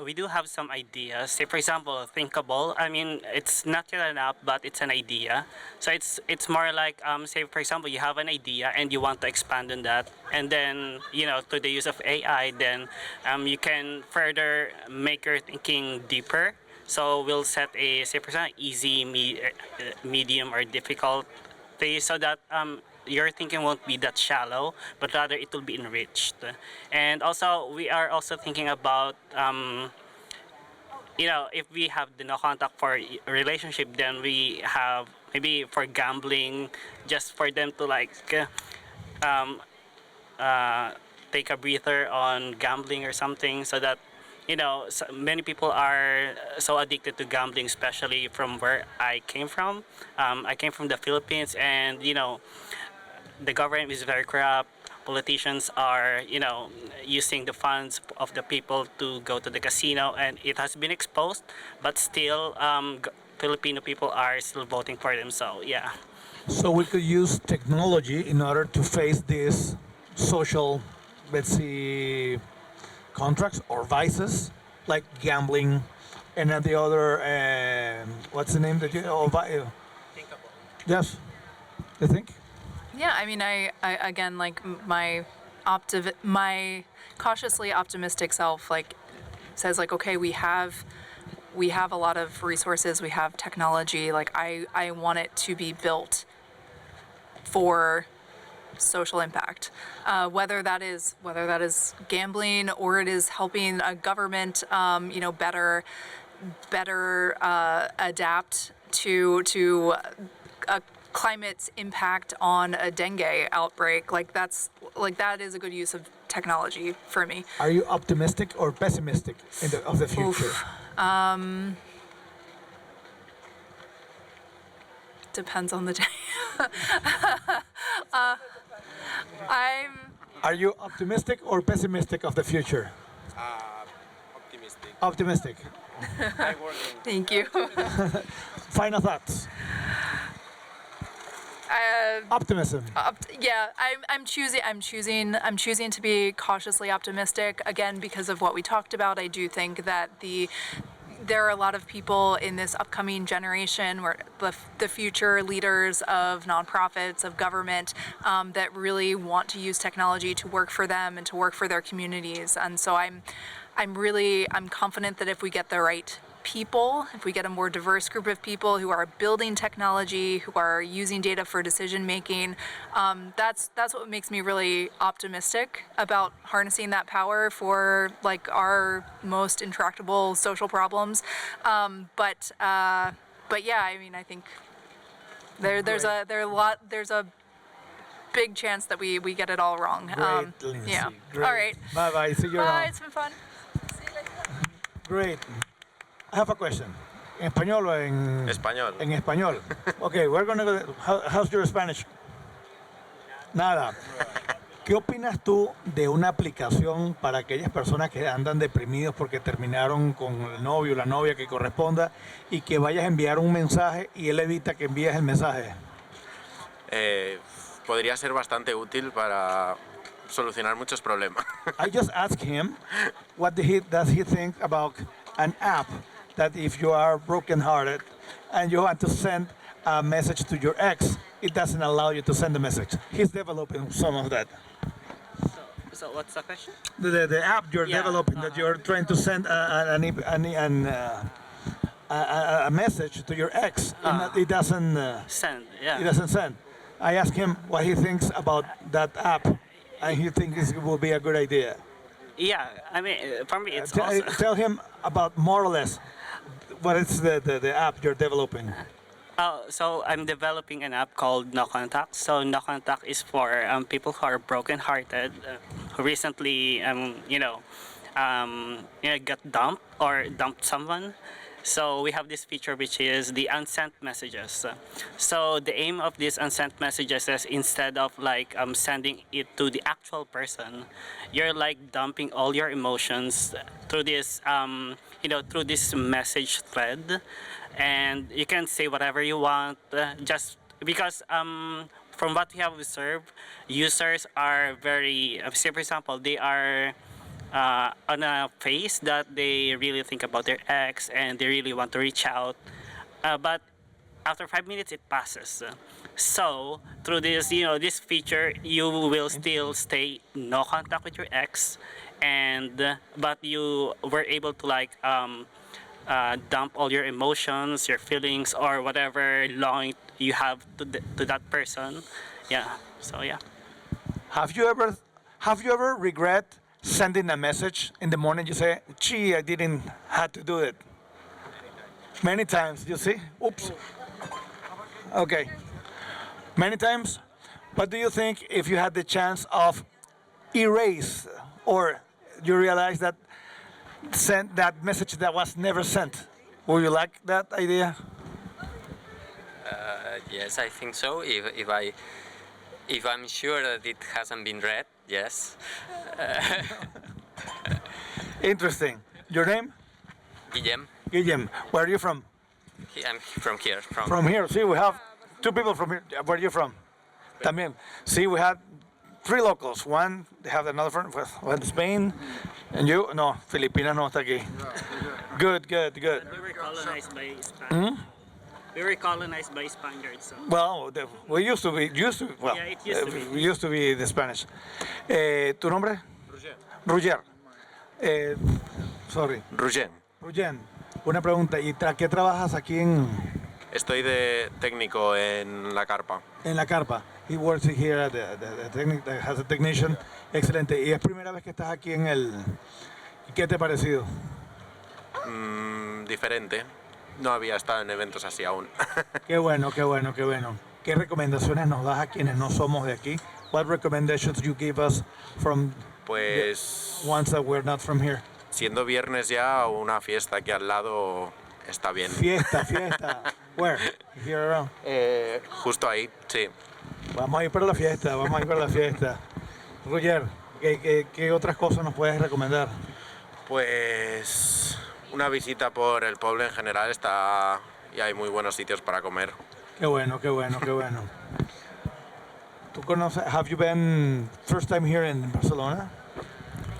Speaker 9: We do have some ideas. Say, for example, Thinkable. I mean, it's not yet an app, but it's an idea. So it's more like, say, for example, you have an idea and you want to expand on that, and then through the use of AI, then you can further make your thinking deeper. So we'll set a, say, for example, easy, medium, or difficult phase, so that your thinking won't be that shallow, but rather it will be enriched. And also, we are also thinking about, if we have the no contact for relationship, then we have maybe for gambling, just for them to take a breather on gambling or something, so that so many people are so addicted to gambling, especially from where I came from. I came from the Philippines, and the government is very corrupt. Politicians are, using the funds of the people to go to the casino, and it has been exposed. But still, Filipino people are still voting for them. So yeah.
Speaker 17: So we could use technology in order to face this social, let's see, contracts or vices like gambling, and then the other, what's the name that you? Yes, you think?
Speaker 5: Yeah, I mean, I again, like my cautiously optimistic self, like says like, okay, we have a lot of resources, we have technology. Like I want it to be built for social impact, whether that is gambling or it is helping a government, better adapt to a climate's impact on a dengue outbreak. That is a good use of technology for me.
Speaker 17: Are you optimistic or pessimistic of the future?
Speaker 5: Depends on the day.
Speaker 17: Are you optimistic or pessimistic of the future?
Speaker 11: Optimistic.
Speaker 17: Optimistic.
Speaker 5: Thank you.
Speaker 17: Final thoughts. Optimism.
Speaker 5: Yeah, I'm choosing to be cautiously optimistic, again because of what we talked about. I do think that there are a lot of people in this upcoming generation, where the future leaders of nonprofits, of government, that really want to use technology to work for them and to work for their communities. And so I'm confident that if we get the right people, if we get a more diverse group of people who are building technology, who are using data for decision making, that's what makes me really optimistic about harnessing that power for like our most intractable social problems. But yeah, I mean, I think there's a big chance that we get it all wrong.
Speaker 17: Great, Lindsay.
Speaker 5: Yeah.
Speaker 17: Great.
Speaker 5: All right.
Speaker 17: Bye. See you
Speaker 5: Bye.
Speaker 17: around.
Speaker 5: It's been fun.
Speaker 17: Great. I have a question. ¿En español o en...?
Speaker 11: Español.
Speaker 17: En español. Okay, we're going to go... How's your Spanish? Nada. ¿Qué opinas tú de una aplicación para aquellas personas que andan deprimidos porque terminaron con el novio o la novia que corresponda, y que vayas a enviar un mensaje y él evita que envíes el mensaje?
Speaker 11: Podría ser bastante útil para solucionar muchos problemas.
Speaker 17: I just asked him what does he think about an app that if you are brokenhearted and you want to send a message to your ex, it doesn't allow you to send a message. He's developing some of that.
Speaker 9: So what's the question?
Speaker 17: The app you're developing, that you're trying to send a message to your ex, and it doesn't
Speaker 9: send. Yeah.
Speaker 17: It doesn't send. I asked him what he thinks about that app, and he thinks it will be a good idea.
Speaker 9: Yeah, I mean, for me, it's
Speaker 17: Tell him about more or less what is the app you're developing.
Speaker 9: So I'm developing an app called No Contact. So No Contact is for people who are brokenhearted, who recently, got dumped or dumped someone. So we have this feature which is the unsent messages. So the aim of these unsent messages is, instead of sending it to the actual person, you're dumping all your emotions through this through this message thread, and you can say whatever you want. Just because from what we have observed, users are very, say for example, they are on a phase that they really think about their ex and they really want to reach out. But after 5 minutes, it passes. So through this, this feature, you will still stay no contact with your ex, but you were able to dump all your emotions, your feelings, or whatever longing you have to that person. Yeah. So yeah.
Speaker 17: Have you ever regret sending a message in the morning? You say, "Gee, I didn't have to do it." Many times, you see? Oops. Okay. Many times. What do you think if you had the chance of erase, or you realize that sent that message that was never sent? Would you like that idea?
Speaker 13: Yes, I think so. If I'm sure that it hasn't been read, yes.
Speaker 17: Interesting. Your name?
Speaker 13: Guillem.
Speaker 17: Guillem. Where are you from?
Speaker 13: I'm from here.
Speaker 17: From here. See, we have two people from here. Where are you from? También. See, we have 3 locals. One, they have another friend from Spain. And you? No, Filipina no está aquí. Good.
Speaker 9: We were colonized by Spaniards. We were colonized by Spaniards. So.
Speaker 17: Well, we used to be. Well,
Speaker 9: yeah, it used to be.
Speaker 17: We used to be the Spanish. ¿Tu nombre? Roger. Sorry.
Speaker 11: Ruggen.
Speaker 17: Ruggen. Una pregunta. ¿Y qué trabajas aquí en?
Speaker 11: Estoy de técnico en la carpa.
Speaker 17: En la carpa. He works here at as a technician. Excelente. ¿Y es primera vez que estás aquí en el? ¿Qué te ha parecido?
Speaker 11: Diferente. No había estado en eventos así aún.
Speaker 17: Qué bueno. ¿Qué recomendaciones nos das a quienes no somos de aquí? What recommendations you give us from
Speaker 11: pues
Speaker 17: the ones that we're not from here?
Speaker 11: Siendo viernes ya, una fiesta aquí al lado está bien.
Speaker 17: Fiesta. Where? Here around.
Speaker 11: Justo ahí, sí.
Speaker 17: Vamos a ir para la fiesta. Roger, ¿qué otras cosas nos puedes recomendar?
Speaker 11: Pues una visita por el pueblo en general está y hay muy buenos sitios para comer.
Speaker 17: Qué bueno. ¿Tú conoces? Have you been first time here in Barcelona?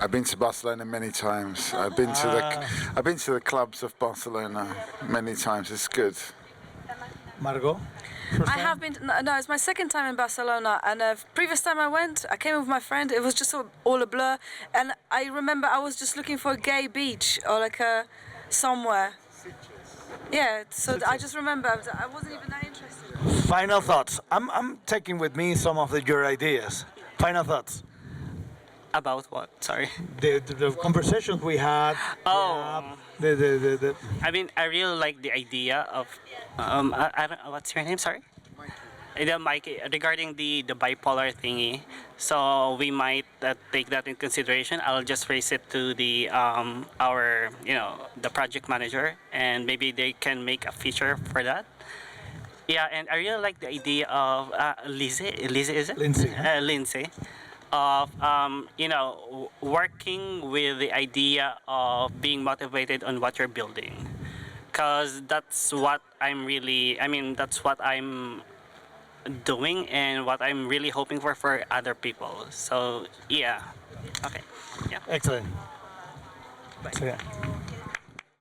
Speaker 1: I've been to Barcelona many times. I've been to the clubs of Barcelona many times. It's good.
Speaker 17: Margot?
Speaker 2: I have been. No, it's my second time in Barcelona, and previous time I went, I came with my friend. It was just all a blur, and I remember I was just looking for a gay beach or like a somewhere. Yeah, so I just remember I wasn't even that interested.
Speaker 17: Final thoughts. I'm taking with me some of your ideas. Final thoughts.
Speaker 9: About what? Sorry.
Speaker 17: The conversations we had.
Speaker 9: Oh.
Speaker 17: The
Speaker 9: I mean, I really like the idea of. I don't. What's your name? Sorry. Mikey, regarding the bipolar thingy, so we might take that in consideration. I'll just raise it to the our the project manager, and maybe they can make a feature for that. Yeah, and I really like the idea of Lizzie, is it?
Speaker 17: Lindsay.
Speaker 9: Lindsay, of working with the idea of being motivated on what you're building, because that's what I'm really. I mean, that's what I'm doing and what I'm really hoping for other people. So yeah. Okay. Yeah.
Speaker 17: Excellent.
Speaker 9: Bye.
Speaker 17: So, yeah.